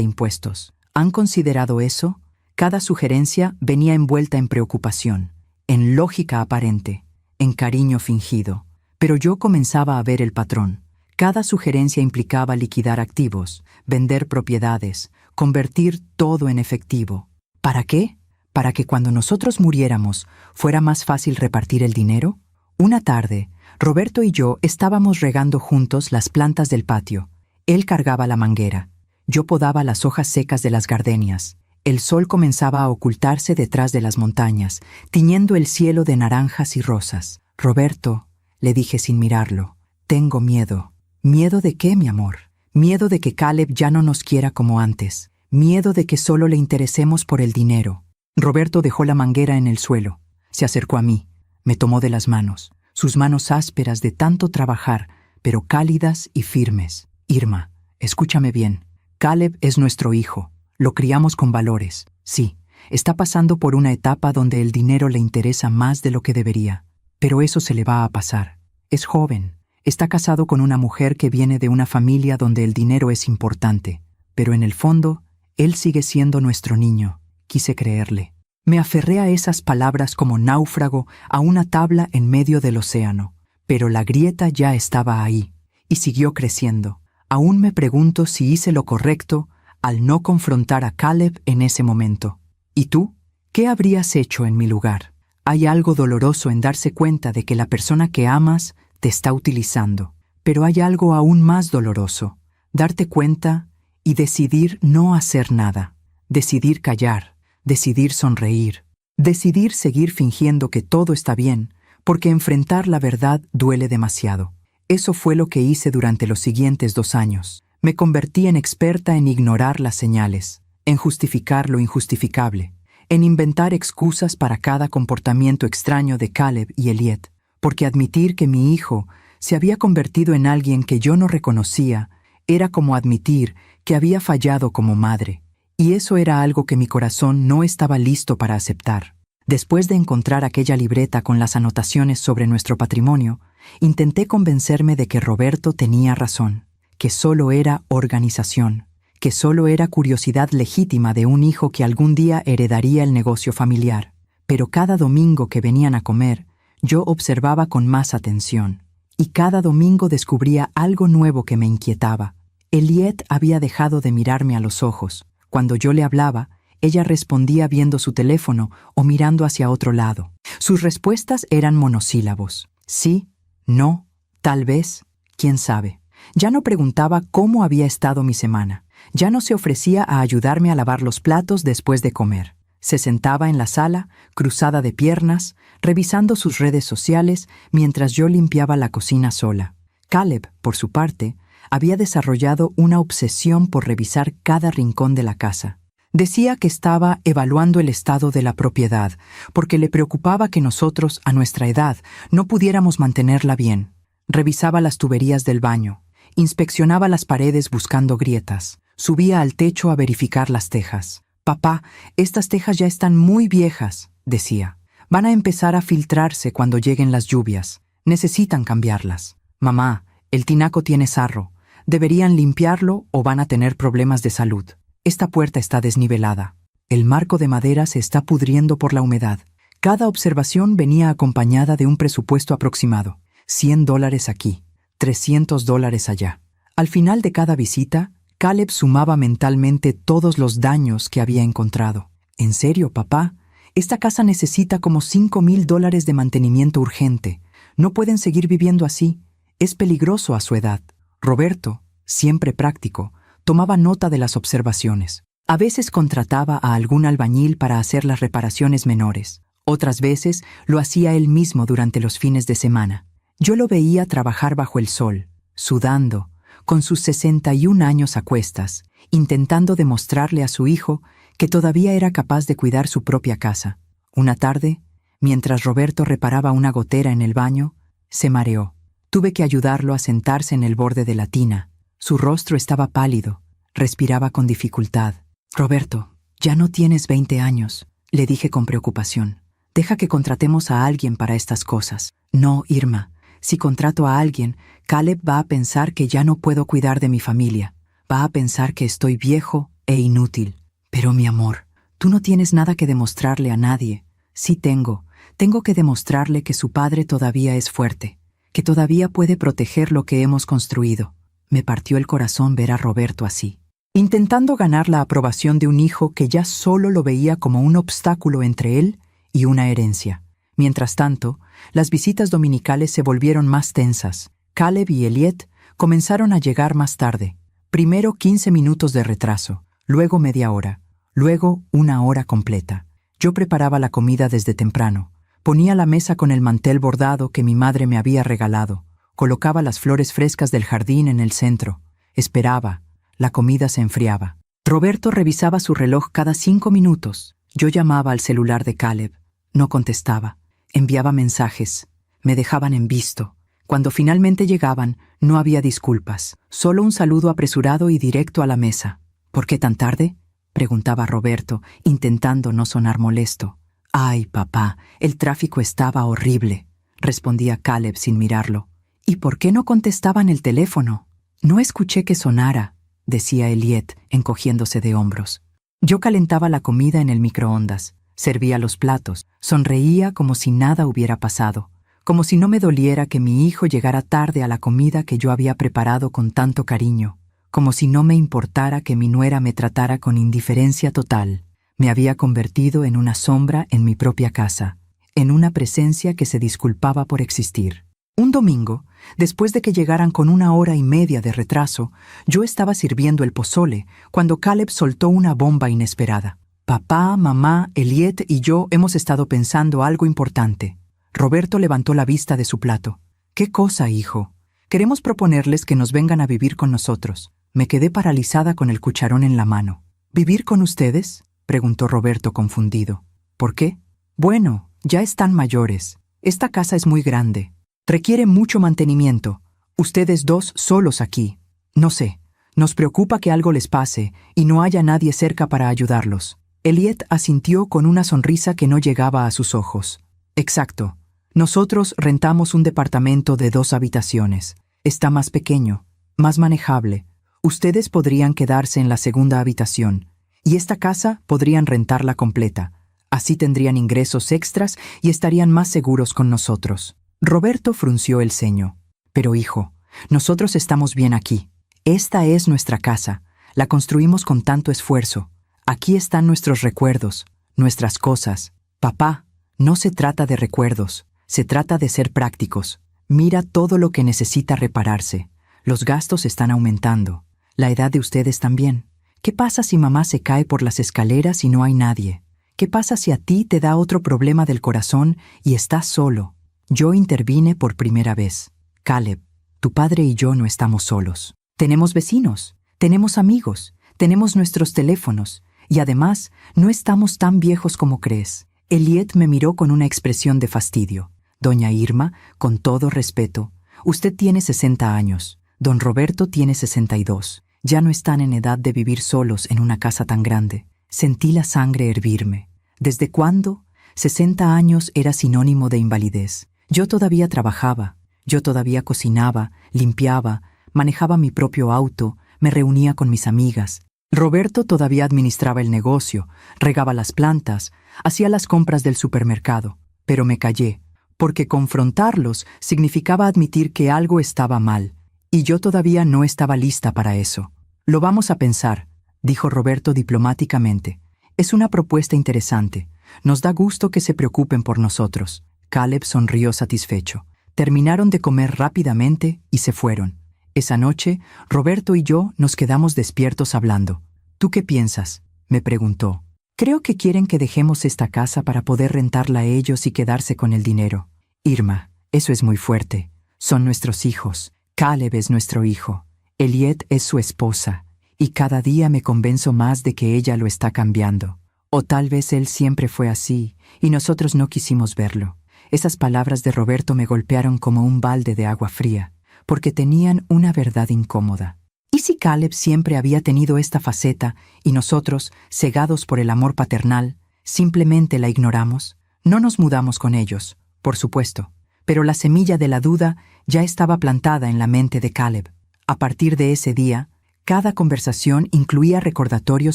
impuestos. ¿Han considerado eso? Cada sugerencia venía envuelta en preocupación, en lógica aparente, en cariño fingido. Pero yo comenzaba a ver el patrón. Cada sugerencia implicaba liquidar activos, vender propiedades, convertir todo en efectivo. ¿Para qué? ¿Para que cuando nosotros muriéramos fuera más fácil repartir el dinero? Una tarde, Roberto y yo estábamos regando juntos las plantas del patio. Él cargaba la manguera. Yo podaba las hojas secas de las gardenias. El sol comenzaba a ocultarse detrás de las montañas, tiñendo el cielo de naranjas y rosas. Roberto, le dije sin mirarlo, tengo miedo. ¿Miedo de qué, mi amor? Miedo de que Caleb ya no nos quiera como antes. Miedo de que solo le interesemos por el dinero. Roberto dejó la manguera en el suelo. Se acercó a mí. Me tomó de las manos. Sus manos ásperas de tanto trabajar, pero cálidas y firmes. Irma, escúchame bien. Caleb es nuestro hijo. Lo criamos con valores. Sí, está pasando por una etapa donde el dinero le interesa más de lo que debería. Pero eso se le va a pasar. Es joven. Está casado con una mujer que viene de una familia donde el dinero es importante. Pero en el fondo, él sigue siendo nuestro niño. Quise creerle. Me aferré a esas palabras como náufrago a una tabla en medio del océano. Pero la grieta ya estaba ahí, y siguió creciendo. Aún me pregunto si hice lo correcto al no confrontar a Caleb en ese momento. ¿Y tú? ¿Qué habrías hecho en mi lugar? Hay algo doloroso en darse cuenta de que la persona que amas te está utilizando. Pero hay algo aún más doloroso. Darte cuenta y decidir no hacer nada. Decidir callar. Decidir sonreír. Decidir seguir fingiendo que todo está bien, porque enfrentar la verdad duele demasiado. Eso fue lo que hice durante los siguientes 2 años. Me convertí en experta en ignorar las señales, en justificar lo injustificable, en inventar excusas para cada comportamiento extraño de Caleb y Elliot, porque admitir que mi hijo se había convertido en alguien que yo no reconocía era como admitir que había fallado como madre. Y eso era algo que mi corazón no estaba listo para aceptar. Después de encontrar aquella libreta con las anotaciones sobre nuestro patrimonio, intenté convencerme de que Roberto tenía razón, que solo era organización, que solo era curiosidad legítima de un hijo que algún día heredaría el negocio familiar. Pero cada domingo que venían a comer, yo observaba con más atención. Y cada domingo descubría algo nuevo que me inquietaba. Elliot había dejado de mirarme a los ojos. Cuando yo le hablaba, ella respondía viendo su teléfono o mirando hacia otro lado. Sus respuestas eran monosílabos. Sí, no, tal vez, quién sabe. Ya no preguntaba cómo había estado mi semana. Ya no se ofrecía a ayudarme a lavar los platos después de comer. Se sentaba en la sala, cruzada de piernas, revisando sus redes sociales mientras yo limpiaba la cocina sola. Caleb, por su parte, había desarrollado una obsesión por revisar cada rincón de la casa. Decía que estaba evaluando el estado de la propiedad, porque le preocupaba que nosotros, a nuestra edad, no pudiéramos mantenerla bien. Revisaba las tuberías del baño, inspeccionaba las paredes buscando grietas, subía al techo a verificar las tejas. «Papá, estas tejas ya están muy viejas», decía. «Van a empezar a filtrarse cuando lleguen las lluvias. Necesitan cambiarlas. Mamá, el tinaco tiene sarro. Deberían limpiarlo o van a tener problemas de salud. Esta puerta está desnivelada. El marco de madera se está pudriendo por la humedad». Cada observación venía acompañada de un presupuesto aproximado. $100 aquí, $300 allá. Al final de cada visita, Caleb sumaba mentalmente todos los daños que había encontrado. «En serio, papá, esta casa necesita como $5,000 de mantenimiento urgente. No pueden seguir viviendo así. Es peligroso a su edad». Roberto, siempre práctico, tomaba nota de las observaciones. A veces contrataba a algún albañil para hacer las reparaciones menores. Otras veces lo hacía él mismo durante los fines de semana. Yo lo veía trabajar bajo el sol, sudando, con sus 61 años a cuestas, intentando demostrarle a su hijo que todavía era capaz de cuidar su propia casa. Una tarde, mientras Roberto reparaba una gotera en el baño, se mareó. Tuve que ayudarlo a sentarse en el borde de la tina. Su rostro estaba pálido, respiraba con dificultad. «Roberto, ya no tienes 20 años», le dije con preocupación. «Deja que contratemos a alguien para estas cosas. No, Irma. Si contrato a alguien, Caleb va a pensar que ya no puedo cuidar de mi familia. Va a pensar que estoy viejo e inútil. Pero mi amor, tú no tienes nada que demostrarle a nadie. Sí tengo. Tengo que demostrarle que su padre todavía es fuerte, que todavía puede proteger lo que hemos construido. Me partió el corazón ver a Roberto así, intentando ganar la aprobación de un hijo que ya solo lo veía como un obstáculo entre él y una herencia. Mientras tanto, las visitas dominicales se volvieron más tensas. Caleb y Elliot comenzaron a llegar más tarde. Primero 15 minutos de retraso, luego media hora, luego una hora completa. Yo preparaba la comida desde temprano. Ponía la mesa con el mantel bordado que mi madre me había regalado. Colocaba las flores frescas del jardín en el centro. Esperaba. La comida se enfriaba. Roberto revisaba su reloj cada 5 minutos. Yo llamaba al celular de Caleb. No contestaba. Enviaba mensajes. Me dejaban en visto. Cuando finalmente llegaban, no había disculpas. Solo un saludo apresurado y directo a la mesa. ¿Por qué tan tarde?, preguntaba Roberto, intentando no sonar molesto. «Ay, papá, el tráfico estaba horrible», respondía Caleb sin mirarlo. «¿Y por qué no contestaban el teléfono?» «No escuché que sonara», decía Elliot, encogiéndose de hombros. Yo calentaba la comida en el microondas, servía los platos, sonreía como si nada hubiera pasado, como si no me doliera que mi hijo llegara tarde a la comida que yo había preparado con tanto cariño, como si no me importara que mi nuera me tratara con indiferencia total. Me había convertido en una sombra en mi propia casa, en una presencia que se disculpaba por existir. Un domingo, después de que llegaran con 1 hora y media de retraso, yo estaba sirviendo el pozole cuando Caleb soltó una bomba inesperada. «Papá, mamá, Elliot y yo hemos estado pensando algo importante». Roberto levantó la vista de su plato. «¿Qué cosa, hijo?» «Queremos proponerles que nos vengan a vivir con nosotros». Me quedé paralizada con el cucharón en la mano. «¿Vivir con ustedes?», preguntó Roberto confundido. «¿Por qué?». «Bueno, ya están mayores. Esta casa es muy grande. Requiere mucho mantenimiento. Ustedes dos solos aquí. No sé, nos preocupa que algo les pase y no haya nadie cerca para ayudarlos». Elliot asintió con una sonrisa que no llegaba a sus ojos. «Exacto. Nosotros rentamos un departamento de 2 habitaciones. Está más pequeño, más manejable. Ustedes podrían quedarse en la segunda habitación, y esta casa podrían rentarla completa. Así tendrían ingresos extras y estarían más seguros con nosotros». Roberto frunció el ceño. «Pero hijo, nosotros estamos bien aquí. Esta es nuestra casa. La construimos con tanto esfuerzo. Aquí están nuestros recuerdos, nuestras cosas. Papá, no se trata de recuerdos, se trata de ser prácticos. Mira todo lo que necesita repararse. Los gastos están aumentando. La edad de ustedes también. ¿Qué pasa si mamá se cae por las escaleras y no hay nadie? ¿Qué pasa si a ti te da otro problema del corazón y estás solo?» Yo intervine por primera vez. «Caleb, tu padre y yo no estamos solos. Tenemos vecinos, tenemos amigos, tenemos nuestros teléfonos, y además no estamos tan viejos como crees». Elliot me miró con una expresión de fastidio. «Doña Irma, con todo respeto, usted tiene 60 años. Don Roberto tiene 62. Ya no están en edad de vivir solos en una casa tan grande». Sentí la sangre hervirme. ¿Desde cuándo? 60 años era sinónimo de invalidez. Yo todavía trabajaba, yo todavía cocinaba, limpiaba, manejaba mi propio auto, me reunía con mis amigas. Roberto todavía administraba el negocio, regaba las plantas, hacía las compras del supermercado. Pero me callé, porque confrontarlos significaba admitir que algo estaba mal. Y yo todavía no estaba lista para eso. «Lo vamos a pensar», dijo Roberto diplomáticamente. «Es una propuesta interesante. Nos da gusto que se preocupen por nosotros». Caleb sonrió satisfecho. Terminaron de comer rápidamente y se fueron. Esa noche, Roberto y yo nos quedamos despiertos hablando. «¿Tú qué piensas?», me preguntó. «Creo que quieren que dejemos esta casa para poder rentarla a ellos y quedarse con el dinero». «Irma, eso es muy fuerte. Son nuestros hijos. Caleb es nuestro hijo. Elliot es su esposa. Y cada día me convenzo más de que ella lo está cambiando. O tal vez él siempre fue así, y nosotros no quisimos verlo». Esas palabras de Roberto me golpearon como un balde de agua fría, porque tenían una verdad incómoda. ¿Y si Caleb siempre había tenido esta faceta y nosotros, cegados por el amor paternal, simplemente la ignoramos? No nos mudamos con ellos, por supuesto, Pero la semilla de la duda ya estaba plantada en la mente de Caleb. A partir de ese día, cada conversación incluía recordatorios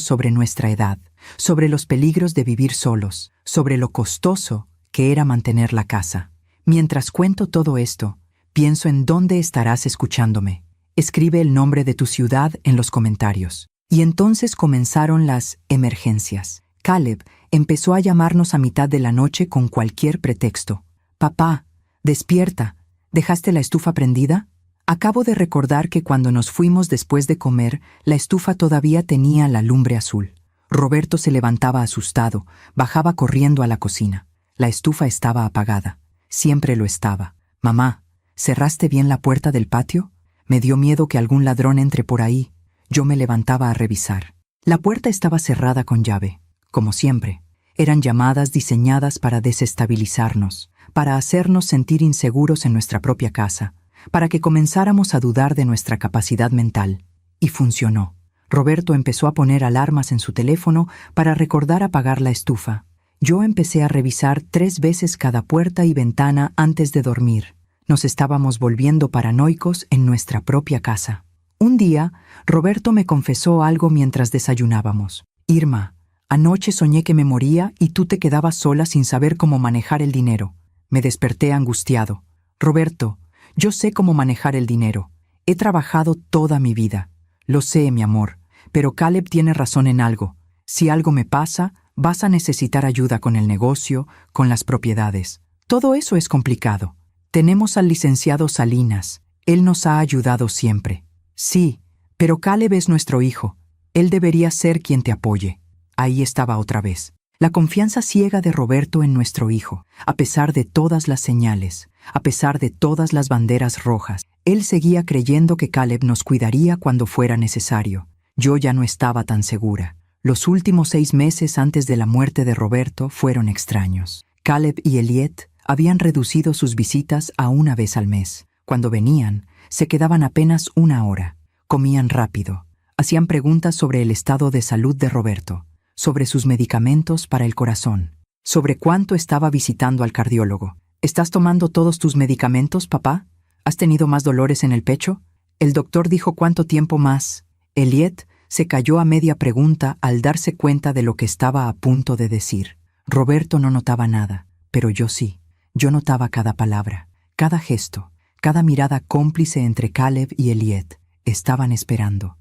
sobre nuestra edad, sobre los peligros de vivir solos, sobre lo costoso que era mantener la casa. Mientras cuento todo esto, pienso en dónde estarás escuchándome. Escribe el nombre de tu ciudad en los comentarios. Y entonces comenzaron las emergencias. Caleb empezó a llamarnos a mitad de la noche con cualquier pretexto. «Papá, despierta. ¿Dejaste la estufa prendida?» Acabo de recordar que cuando nos fuimos después de comer, la estufa todavía tenía la lumbre azul. Roberto se levantaba asustado, bajaba corriendo a la cocina. La estufa estaba apagada. Siempre lo estaba. «Mamá, ¿cerraste bien la puerta del patio? Me dio miedo que algún ladrón entre por ahí». Yo me levantaba a revisar. La puerta estaba cerrada con llave, como siempre. Eran llamadas diseñadas para desestabilizarnos, para hacernos sentir inseguros en nuestra propia casa, para que comenzáramos a dudar de nuestra capacidad mental. Y funcionó. Roberto empezó a poner alarmas en su teléfono para recordar apagar la estufa. Yo empecé a revisar 3 veces cada puerta y ventana antes de dormir. Nos estábamos volviendo paranoicos en nuestra propia casa. Un día, Roberto me confesó algo mientras desayunábamos. «Irma, anoche soñé que me moría y tú te quedabas sola sin saber cómo manejar el dinero». Me desperté angustiado. «Roberto, yo sé cómo manejar el dinero. He trabajado toda mi vida. Lo sé, mi amor, pero Caleb tiene razón en algo. Si algo me pasa, vas a necesitar ayuda con el negocio, con las propiedades. Todo eso es complicado. Tenemos al licenciado Salinas. Él nos ha ayudado siempre». «Sí, pero Caleb es nuestro hijo. Él debería ser quien te apoye». Ahí estaba otra vez. La confianza ciega de Roberto en nuestro hijo. A pesar de todas las señales, a pesar de todas las banderas rojas, él seguía creyendo que Caleb nos cuidaría cuando fuera necesario. Yo ya no estaba tan segura. Los últimos 6 meses antes de la muerte de Roberto fueron extraños. Caleb y Elliot habían reducido sus visitas a 1 vez al mes. Cuando venían, se quedaban apenas 1 hora. Comían rápido. Hacían preguntas sobre el estado de salud de Roberto, sobre sus medicamentos para el corazón, sobre cuánto estaba visitando al cardiólogo. «¿Estás tomando todos tus medicamentos, papá? ¿Has tenido más dolores en el pecho? El doctor dijo cuánto tiempo más». Elliot se calló a media pregunta al darse cuenta de lo que estaba a punto de decir. Roberto no notaba nada, pero yo sí. Yo notaba cada palabra, cada gesto, cada mirada cómplice entre Caleb y Elliot. Estaban esperando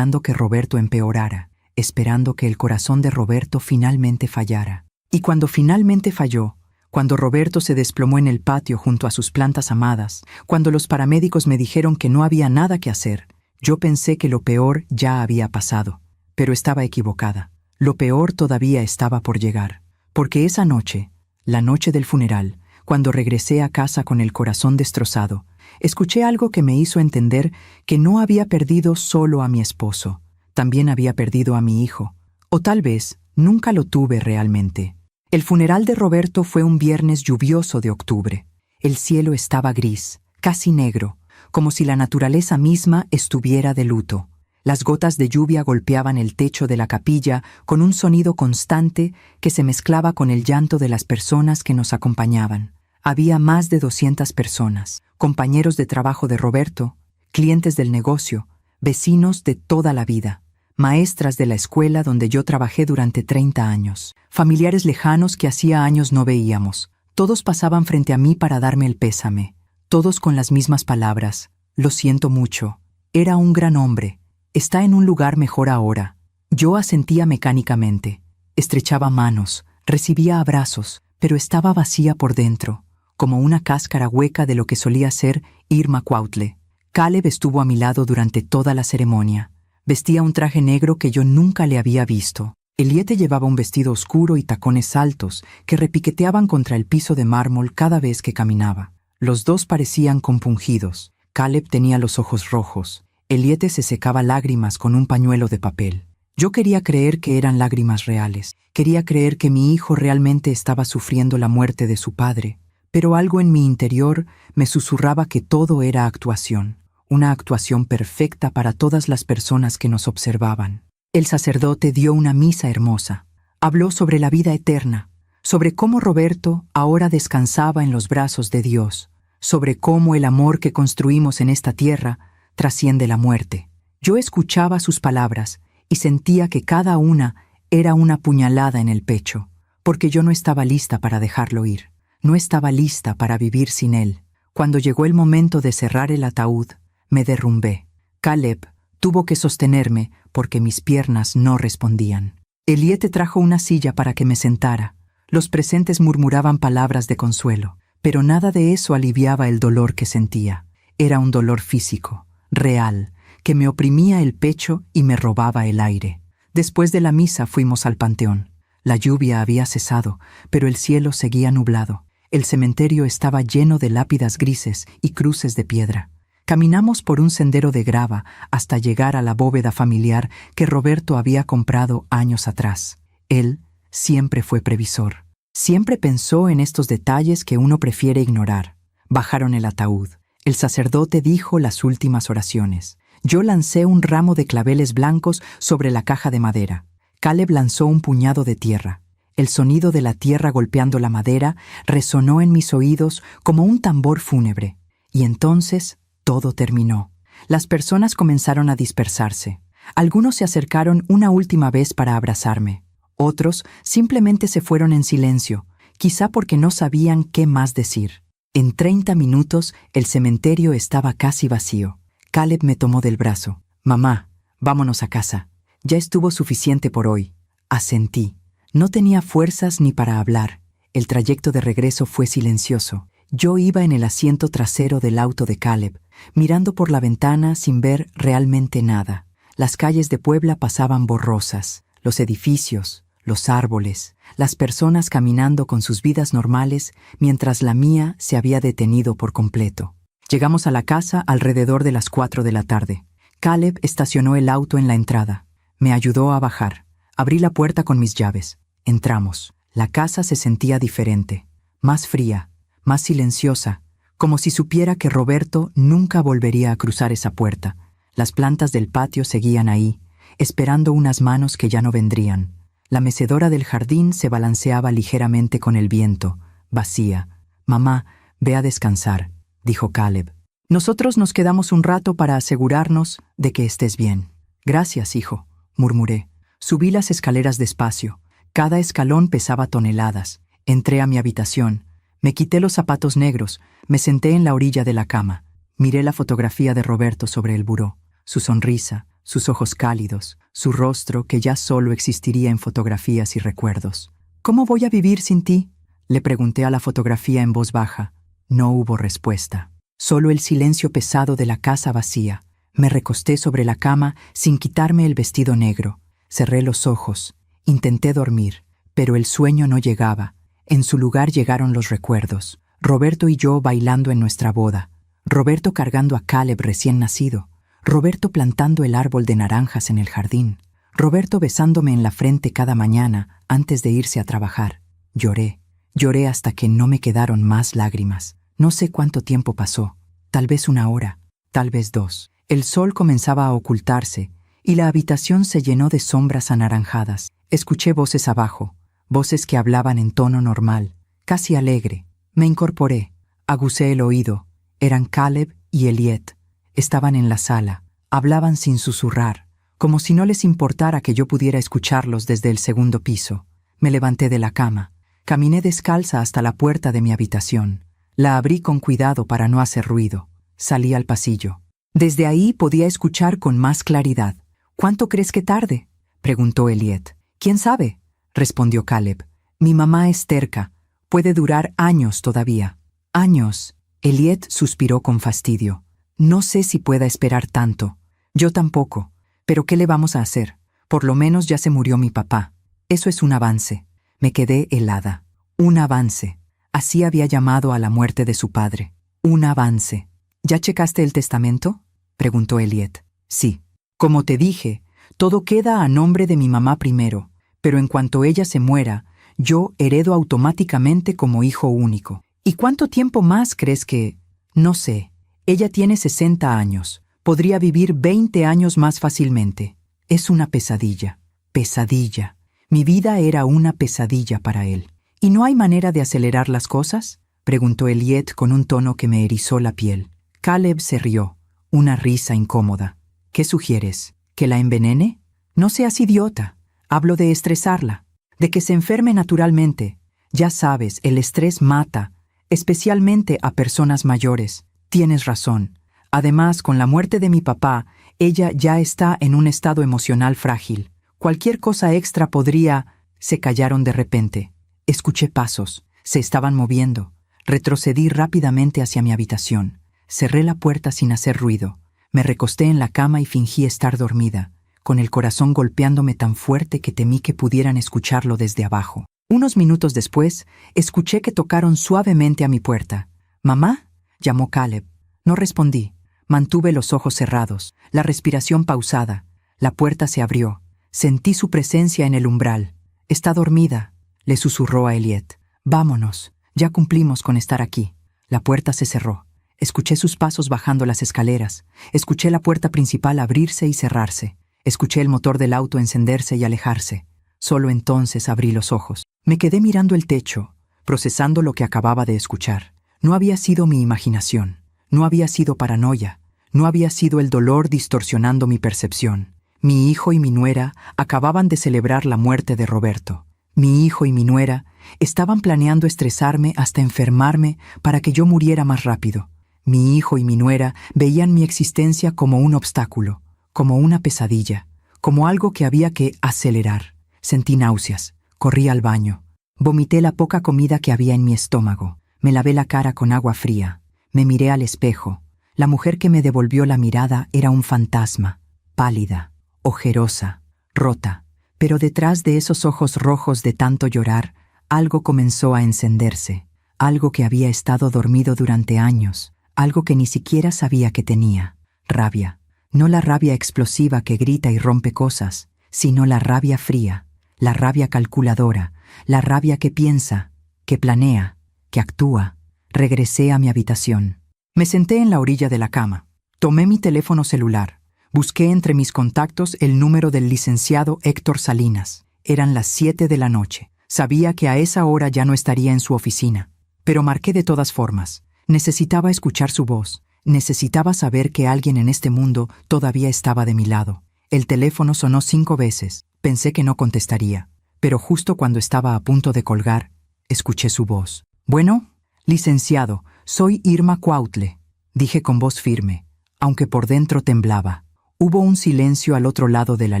que Roberto empeorara, esperando que el corazón de Roberto finalmente fallara. Y cuando finalmente falló, cuando Roberto se desplomó en el patio junto a sus plantas amadas, cuando los paramédicos me dijeron que no había nada que hacer, yo pensé que lo peor ya había pasado. Pero estaba equivocada. Lo peor todavía estaba por llegar. Porque esa noche, la noche del funeral, cuando regresé a casa con el corazón destrozado, escuché algo que me hizo entender que no había perdido solo a mi esposo, también había perdido a mi hijo. O tal vez nunca lo tuve realmente. El funeral de Roberto fue un viernes lluvioso de octubre. El cielo estaba gris, casi negro, como si la naturaleza misma estuviera de luto. Las gotas de lluvia golpeaban el techo de la capilla con un sonido constante que se mezclaba con el llanto de las personas que nos acompañaban. Había más de 200 personas, compañeros de trabajo de Roberto, clientes del negocio, vecinos de toda la vida, maestras de la escuela donde yo trabajé durante 30 años, familiares lejanos que hacía años no veíamos. Todos pasaban frente a mí para darme el pésame, todos con las mismas palabras. «Lo siento mucho. Era un gran hombre. Está en un lugar mejor ahora». Yo asentía mecánicamente. Estrechaba manos, recibía abrazos, pero estaba vacía por dentro, como una cáscara hueca de lo que solía ser Irma Cuautle. Caleb estuvo a mi lado durante toda la ceremonia. Vestía un traje negro que yo nunca le había visto. Elliot llevaba un vestido oscuro y tacones altos que repiqueteaban contra el piso de mármol cada vez que caminaba. Los dos parecían compungidos. Caleb tenía los ojos rojos. Elliot se secaba lágrimas con un pañuelo de papel. Yo quería creer que eran lágrimas reales. Quería creer que mi hijo realmente estaba sufriendo la muerte de su padre. Pero algo en mi interior me susurraba que todo era actuación, una actuación perfecta para todas las personas que nos observaban. El sacerdote dio una misa hermosa. Habló sobre la vida eterna, sobre cómo Roberto ahora descansaba en los brazos de Dios, sobre cómo el amor que construimos en esta tierra trasciende la muerte. Yo escuchaba sus palabras y sentía que cada una era una puñalada en el pecho, porque yo no estaba lista para dejarlo ir. No estaba lista para vivir sin él. Cuando llegó el momento de cerrar el ataúd, me derrumbé. Caleb tuvo que sostenerme porque mis piernas no respondían. Elliot trajo una silla para que me sentara. Los presentes murmuraban palabras de consuelo, pero nada de eso aliviaba el dolor que sentía. Era un dolor físico, real, que me oprimía el pecho y me robaba el aire. Después de la misa fuimos al panteón. La lluvia había cesado, pero el cielo seguía nublado. El cementerio estaba lleno de lápidas grises y cruces de piedra. Caminamos por un sendero de grava hasta llegar a la bóveda familiar que Roberto había comprado años atrás. Él siempre fue previsor. Siempre pensó en estos detalles que uno prefiere ignorar. Bajaron el ataúd. El sacerdote dijo las últimas oraciones. Yo lancé un ramo de claveles blancos sobre la caja de madera. Caleb lanzó un puñado de tierra. El sonido de la tierra golpeando la madera resonó en mis oídos como un tambor fúnebre. Y entonces todo terminó. Las personas comenzaron a dispersarse. Algunos se acercaron una última vez para abrazarme. Otros simplemente se fueron en silencio, quizá porque no sabían qué más decir. En 30 minutos el cementerio estaba casi vacío. Caleb me tomó del brazo. «Mamá, vámonos a casa. Ya estuvo suficiente por hoy». Asentí. No tenía fuerzas ni para hablar. El trayecto de regreso fue silencioso. Yo iba en el asiento trasero del auto de Caleb, mirando por la ventana sin ver realmente nada. Las calles de Puebla pasaban borrosas. Los edificios, los árboles, las personas caminando con sus vidas normales, mientras la mía se había detenido por completo. Llegamos a la casa alrededor de las 4 de la tarde. Caleb estacionó el auto en la entrada. Me ayudó a bajar. Abrí la puerta con mis llaves. Entramos. La casa se sentía diferente, más fría, más silenciosa, como si supiera que Roberto nunca volvería a cruzar esa puerta. Las plantas del patio seguían ahí, esperando unas manos que ya no vendrían. La mecedora del jardín se balanceaba ligeramente con el viento, vacía. «Mamá, ve a descansar», dijo Caleb. «Nosotros nos quedamos un rato para asegurarnos de que estés bien». «Gracias, hijo», murmuré. Subí las escaleras despacio. Cada escalón pesaba toneladas. Entré a mi habitación. Me quité los zapatos negros. Me senté en la orilla de la cama. Miré la fotografía de Roberto sobre el buró. Su sonrisa, sus ojos cálidos, su rostro que ya solo existiría en fotografías y recuerdos. «¿Cómo voy a vivir sin ti?», le pregunté a la fotografía en voz baja. No hubo respuesta. Solo el silencio pesado de la casa vacía. Me recosté sobre la cama sin quitarme el vestido negro. Cerré los ojos. Intenté dormir, pero el sueño no llegaba. En su lugar llegaron los recuerdos. Roberto y yo bailando en nuestra boda. Roberto cargando a Caleb recién nacido. Roberto plantando el árbol de naranjas en el jardín. Roberto besándome en la frente cada mañana antes de irse a trabajar. Lloré. Lloré hasta que no me quedaron más lágrimas. No sé cuánto tiempo pasó. Tal vez 1 hora. Tal vez 2. El sol comenzaba a ocultarse y la habitación se llenó de sombras anaranjadas. Escuché voces abajo, voces que hablaban en tono normal, casi alegre. Me incorporé, agucé el oído. Eran Caleb y Elliot. Estaban en la sala, hablaban sin susurrar, como si no les importara que yo pudiera escucharlos desde el 2.º piso. Me levanté de la cama, caminé descalza hasta la puerta de mi habitación. La abrí con cuidado para no hacer ruido. Salí al pasillo. Desde ahí podía escuchar con más claridad. «¿Cuánto crees que tarde?», preguntó Elliot. «¿Quién sabe?», respondió Caleb. «Mi mamá es terca. Puede durar años todavía». «Años». Elliot suspiró con fastidio. «No sé si pueda esperar tanto». «Yo tampoco. Pero ¿qué le vamos a hacer? Por lo menos ya se murió mi papá. Eso es un avance». Me quedé helada. Un avance. Así había llamado a la muerte de su padre. Un avance. «¿Ya checaste el testamento?», preguntó Elliot. «Sí. Como te dije, todo queda a nombre de mi mamá primero, pero en cuanto ella se muera, yo heredo automáticamente como hijo único». «¿Y cuánto tiempo más crees que...?» «No sé. Ella tiene 60 años. Podría vivir 20 años más fácilmente. Es una pesadilla. Pesadilla. Mi vida era una pesadilla para él. ¿Y no hay manera de acelerar las cosas?, preguntó Elliot con un tono que me erizó la piel. Caleb se rió, una risa incómoda. ¿Qué sugieres? ¿Que la envenene? No seas idiota. Hablo de estresarla, de que se enferme naturalmente. Ya sabes, el estrés mata, especialmente a personas mayores. Tienes razón. Además, con la muerte de mi papá, ella ya está en un estado emocional frágil. Cualquier cosa extra podría... Se callaron de repente. Escuché pasos. Se estaban moviendo. Retrocedí rápidamente hacia mi habitación. Cerré la puerta sin hacer ruido. Me recosté en la cama y fingí estar dormida, con el corazón golpeándome tan fuerte que temí que pudieran escucharlo desde abajo. Unos minutos después, escuché que tocaron suavemente a mi puerta. «¿Mamá?», llamó Caleb. No respondí. Mantuve los ojos cerrados, la respiración pausada. La puerta se abrió. Sentí su presencia en el umbral. «Está dormida», le susurró a Elliot. «Vámonos. Ya cumplimos con estar aquí». La puerta se cerró. Escuché sus pasos bajando las escaleras. Escuché la puerta principal abrirse y cerrarse. Escuché el motor del auto encenderse y alejarse. Solo entonces abrí los ojos. Me quedé mirando el techo, procesando lo que acababa de escuchar. No había sido mi imaginación. No había sido paranoia. No había sido el dolor distorsionando mi percepción. Mi hijo y mi nuera acababan de celebrar la muerte de Roberto. Mi hijo y mi nuera estaban planeando estresarme hasta enfermarme para que yo muriera más rápido. Mi hijo y mi nuera veían mi existencia como un obstáculo, como una pesadilla, como algo que había que acelerar. Sentí náuseas. Corrí al baño. Vomité la poca comida que había en mi estómago. Me lavé la cara con agua fría. Me miré al espejo. La mujer que me devolvió la mirada era un fantasma, pálida, ojerosa, rota. Pero detrás de esos ojos rojos de tanto llorar, algo comenzó a encenderse, algo que había estado dormido durante años, algo que ni siquiera sabía que tenía. Rabia. No la rabia explosiva que grita y rompe cosas, sino la rabia fría, la rabia calculadora, la rabia que piensa, que planea, que actúa. Regresé a mi habitación. Me senté en la orilla de la cama. Tomé mi teléfono celular. Busqué entre mis contactos el número del licenciado Héctor Salinas. Eran las 7 de la noche. Sabía que a esa hora ya no estaría en su oficina. Pero marqué de todas formas. Necesitaba escuchar su voz. Necesitaba saber que alguien en este mundo todavía estaba de mi lado. El teléfono sonó 5 veces. Pensé que no contestaría. Pero justo cuando estaba a punto de colgar, escuché su voz. «Bueno, licenciado, soy Irma Cuautle», dije con voz firme, aunque por dentro temblaba. Hubo un silencio al otro lado de la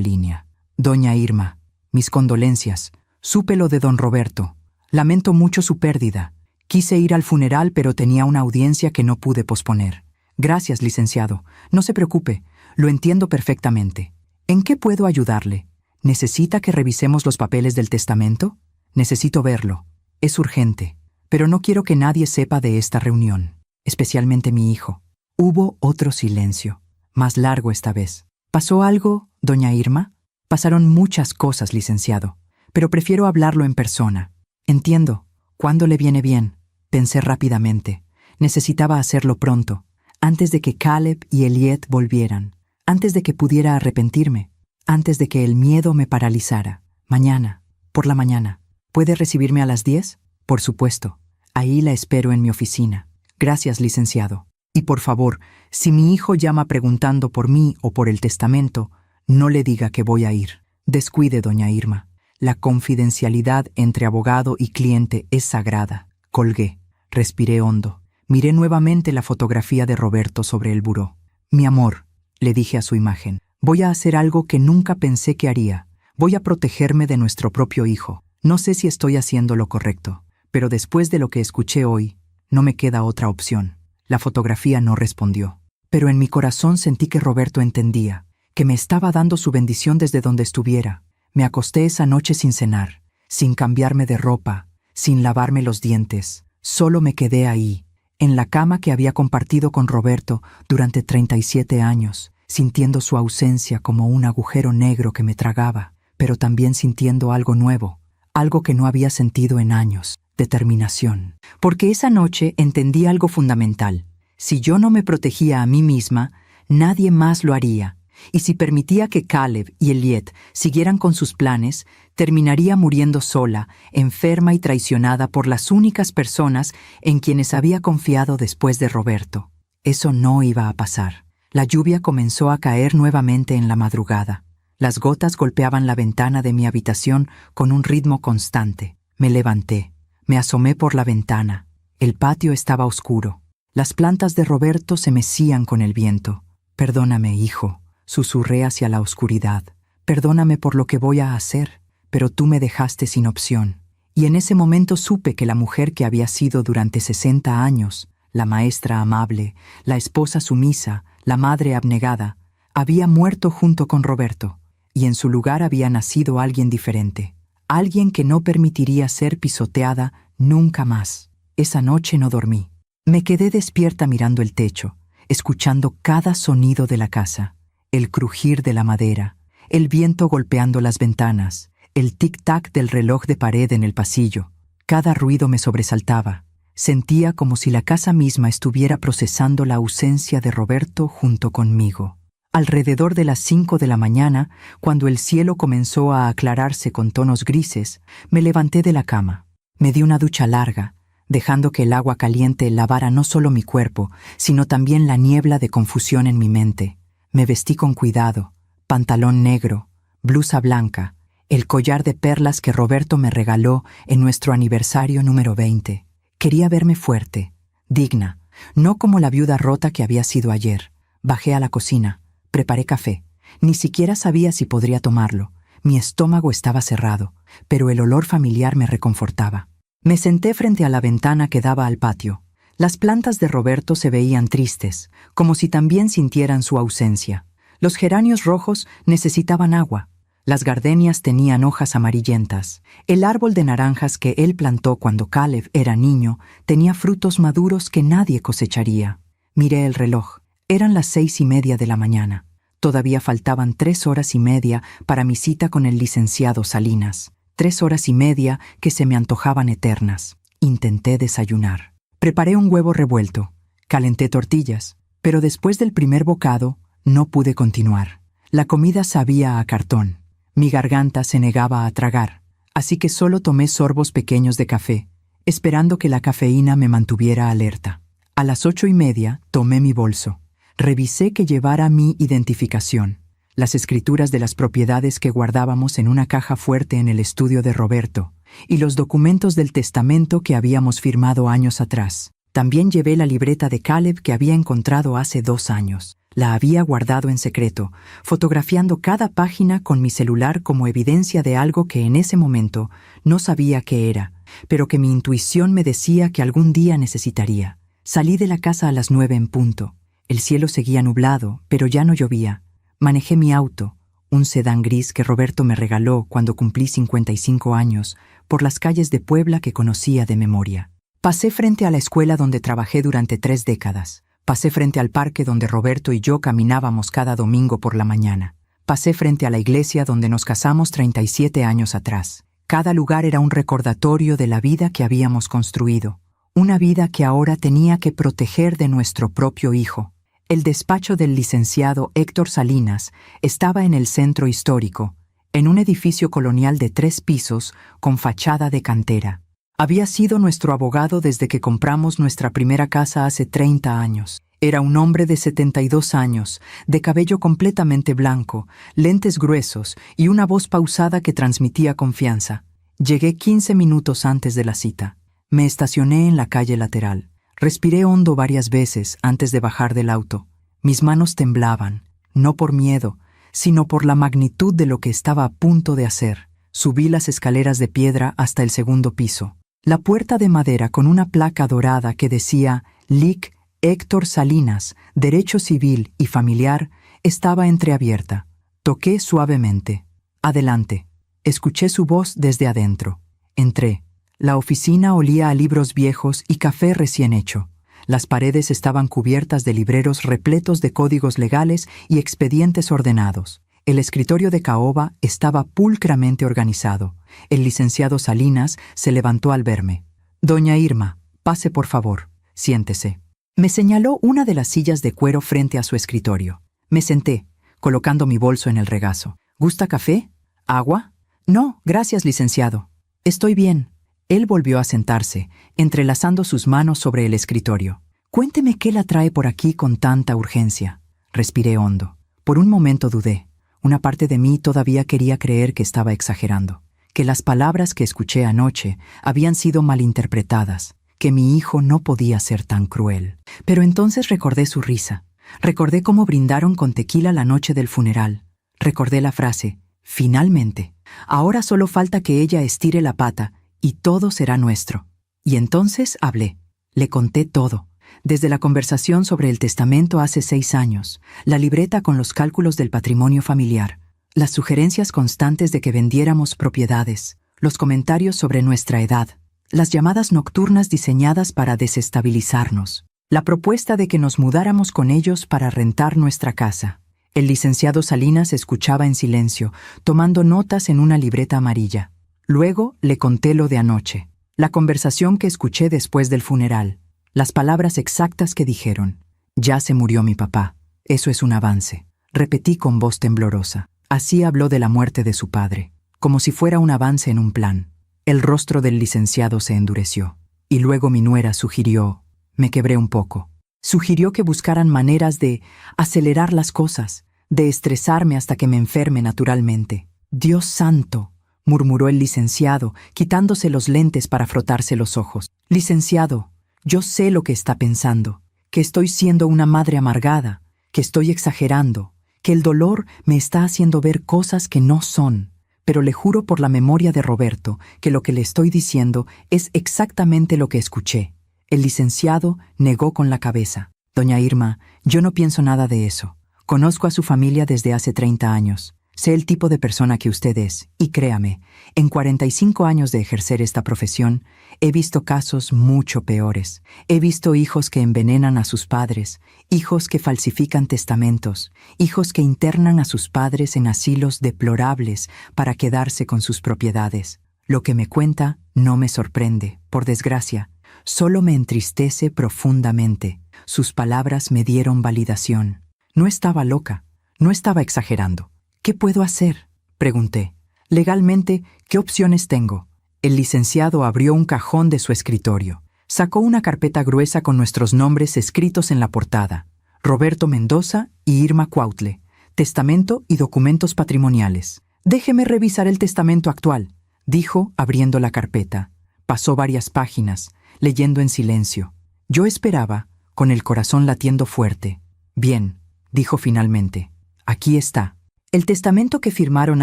línea. «Doña Irma, mis condolencias. Supe lo de don Roberto. Lamento mucho su pérdida. Quise ir al funeral, pero tenía una audiencia que no pude posponer». «Gracias, licenciado. No se preocupe. Lo entiendo perfectamente. ¿En qué puedo ayudarle? ¿Necesita que revisemos los papeles del testamento? Necesito verlo. Es urgente. Pero no quiero que nadie sepa de esta reunión, especialmente mi hijo». Hubo otro silencio, más largo esta vez. «¿Pasó algo, doña Irma?» «Pasaron muchas cosas, licenciado, pero prefiero hablarlo en persona». «Entiendo. ¿Cuándo le viene bien?», pensé rápidamente. Necesitaba hacerlo pronto, antes de que Caleb y Elliot volvieran, antes de que pudiera arrepentirme, antes de que el miedo me paralizara. «Mañana, por la mañana. ¿Puede recibirme a las 10? «Por supuesto. Ahí la espero en mi oficina». «Gracias, licenciado. Y por favor, si mi hijo llama preguntando por mí o por el testamento, no le diga que voy a ir». «Descuide, doña Irma. La confidencialidad entre abogado y cliente es sagrada». Colgué. Respiré hondo. Miré nuevamente la fotografía de Roberto sobre el buró. «Mi amor», le dije a su imagen, «voy a hacer algo que nunca pensé que haría. Voy a protegerme de nuestro propio hijo. No sé si estoy haciendo lo correcto, pero después de lo que escuché hoy, no me queda otra opción». La fotografía no respondió, pero en mi corazón sentí que Roberto entendía, que me estaba dando su bendición desde donde estuviera. Me acosté esa noche sin cenar, sin cambiarme de ropa, sin lavarme los dientes. Solo me quedé ahí, en la cama que había compartido con Roberto durante 37 años, sintiendo su ausencia como un agujero negro que me tragaba, pero también sintiendo algo nuevo, algo que no había sentido en años: determinación. Porque esa noche entendí algo fundamental. Si yo no me protegía a mí misma, nadie más lo haría. Y si permitía que Caleb y Elliot siguieran con sus planes, terminaría muriendo sola, enferma y traicionada por las únicas personas en quienes había confiado después de Roberto. Eso no iba a pasar. La lluvia comenzó a caer nuevamente en la madrugada. Las gotas golpeaban la ventana de mi habitación con un ritmo constante. Me levanté. Me asomé por la ventana. El patio estaba oscuro. Las plantas de Roberto se mecían con el viento. «Perdóname, hijo», susurré hacia la oscuridad. «Perdóname por lo que voy a hacer, pero tú me dejaste sin opción». Y en ese momento supe que la mujer que había sido durante 60 años, la maestra amable, la esposa sumisa, la madre abnegada, había muerto junto con Roberto, y en su lugar había nacido alguien diferente, alguien que no permitiría ser pisoteada nunca más. Esa noche no dormí. Me quedé despierta mirando el techo, escuchando cada sonido de la casa, el crujir de la madera, el viento golpeando las ventanas, el tic-tac del reloj de pared en el pasillo. Cada ruido me sobresaltaba. Sentía como si la casa misma estuviera procesando la ausencia de Roberto junto conmigo. Alrededor de las 5 de la mañana, cuando el cielo comenzó a aclararse con tonos grises, me levanté de la cama. Me di una ducha larga, dejando que el agua caliente lavara no solo mi cuerpo, sino también la niebla de confusión en mi mente. Me vestí con cuidado, pantalón negro, blusa blanca, el collar de perlas que Roberto me regaló en nuestro aniversario número 20. Quería verme fuerte, digna, no como la viuda rota que había sido ayer. Bajé a la cocina, preparé café. Ni siquiera sabía si podría tomarlo. Mi estómago estaba cerrado, pero el olor familiar me reconfortaba. Me senté frente a la ventana que daba al patio. Las plantas de Roberto se veían tristes, como si también sintieran su ausencia. Los geranios rojos necesitaban agua. Las gardenias tenían hojas amarillentas. El árbol de naranjas que él plantó cuando Caleb era niño tenía frutos maduros que nadie cosecharía. Miré el reloj. Eran las 6:30 de la mañana. Todavía faltaban 3 horas y media para mi cita con el licenciado Salinas. 3 horas y media que se me antojaban eternas. Intenté desayunar. Preparé un huevo revuelto. Calenté tortillas. Pero después del primer bocado, no pude continuar. La comida sabía a cartón. Mi garganta se negaba a tragar, así que solo tomé sorbos pequeños de café, esperando que la cafeína me mantuviera alerta. A las 8:30 tomé mi bolso. Revisé que llevara mi identificación, las escrituras de las propiedades que guardábamos en una caja fuerte en el estudio de Roberto, y los documentos del testamento que habíamos firmado años atrás. También llevé la libreta de Caleb que había encontrado hace 2 años. La había guardado en secreto, fotografiando cada página con mi celular como evidencia de algo que en ese momento no sabía qué era, pero que mi intuición me decía que algún día necesitaría. Salí de la casa a las 9 en punto. El cielo seguía nublado, pero ya no llovía. Manejé mi auto, un sedán gris que Roberto me regaló cuando cumplí 55 años, por las calles de Puebla que conocía de memoria. Pasé frente a la escuela donde trabajé durante 3 décadas. Pasé frente al parque donde Roberto y yo caminábamos cada domingo por la mañana. Pasé frente a la iglesia donde nos casamos 37 años atrás. Cada lugar era un recordatorio de la vida que habíamos construido, una vida que ahora tenía que proteger de nuestro propio hijo. El despacho del licenciado Héctor Salinas estaba en el centro histórico, en un edificio colonial de 3 pisos con fachada de cantera. Había sido nuestro abogado desde que compramos nuestra primera casa hace 30 años. Era un hombre de 72 años, de cabello completamente blanco, lentes gruesos y una voz pausada que transmitía confianza. Llegué 15 minutos antes de la cita. Me estacioné en la calle lateral. Respiré hondo varias veces antes de bajar del auto. Mis manos temblaban, no por miedo, sino por la magnitud de lo que estaba a punto de hacer. Subí las escaleras de piedra hasta el 2.º piso. La puerta de madera con una placa dorada que decía Lic. Héctor Salinas, Derecho Civil y Familiar, estaba entreabierta. Toqué suavemente. Adelante. Escuché su voz desde adentro. Entré. La oficina olía a libros viejos y café recién hecho. Las paredes estaban cubiertas de libreros repletos de códigos legales y expedientes ordenados. El escritorio de caoba estaba pulcramente organizado. El licenciado Salinas se levantó al verme. «Doña Irma, pase por favor. Siéntese». Me señaló una de las sillas de cuero frente a su escritorio. Me senté, colocando mi bolso en el regazo. ¿Gusta café? ¿Agua? No, gracias, licenciado. Estoy bien. Él volvió a sentarse, entrelazando sus manos sobre el escritorio. Cuénteme qué la trae por aquí con tanta urgencia. Respiré hondo. Por un momento dudé. Una parte de mí todavía quería creer que estaba exagerando, que las palabras que escuché anoche habían sido malinterpretadas, que mi hijo no podía ser tan cruel. Pero entonces recordé su risa. Recordé cómo brindaron con tequila la noche del funeral. Recordé la frase, finalmente. Ahora solo falta que ella estire la pata y todo será nuestro. Y entonces hablé. Le conté todo. Desde la conversación sobre el testamento hace 6 años, la libreta con los cálculos del patrimonio familiar, las sugerencias constantes de que vendiéramos propiedades, los comentarios sobre nuestra edad, las llamadas nocturnas diseñadas para desestabilizarnos, la propuesta de que nos mudáramos con ellos para rentar nuestra casa. El licenciado Salinas escuchaba en silencio, tomando notas en una libreta amarilla. Luego le conté lo de anoche, la conversación que escuché después del funeral, las palabras exactas que dijeron. Ya se murió mi papá. Eso es un avance. Repetí con voz temblorosa. Así habló de la muerte de su padre, como si fuera un avance en un plan. El rostro del licenciado se endureció. Y luego mi nuera sugirió. Me quebré un poco. Sugirió que buscaran maneras de acelerar las cosas, de estresarme hasta que me enferme naturalmente. Dios santo, murmuró el licenciado, quitándose los lentes para frotarse los ojos. Licenciado, yo sé lo que está pensando, que estoy siendo una madre amargada, que estoy exagerando, que el dolor me está haciendo ver cosas que no son, pero le juro por la memoria de Roberto que lo que le estoy diciendo es exactamente lo que escuché. El licenciado negó con la cabeza. Doña Irma, yo no pienso nada de eso. Conozco a su familia desde hace 30 años. Sé el tipo de persona que usted es, y créame, en 45 años de ejercer esta profesión, he visto casos mucho peores. He visto hijos que envenenan a sus padres, hijos que falsifican testamentos, hijos que internan a sus padres en asilos deplorables para quedarse con sus propiedades. Lo que me cuenta no me sorprende, por desgracia, solo me entristece profundamente. Sus palabras me dieron validación. No estaba loca, no estaba exagerando. ¿Qué puedo hacer?, pregunté. Legalmente, ¿qué opciones tengo? El licenciado abrió un cajón de su escritorio. Sacó una carpeta gruesa con nuestros nombres escritos en la portada. Roberto Mendoza y Irma Cuautle. Testamento y documentos patrimoniales. Déjeme revisar el testamento actual, dijo abriendo la carpeta. Pasó varias páginas, leyendo en silencio. Yo esperaba, con el corazón latiendo fuerte. Bien, dijo finalmente. Aquí está. El testamento que firmaron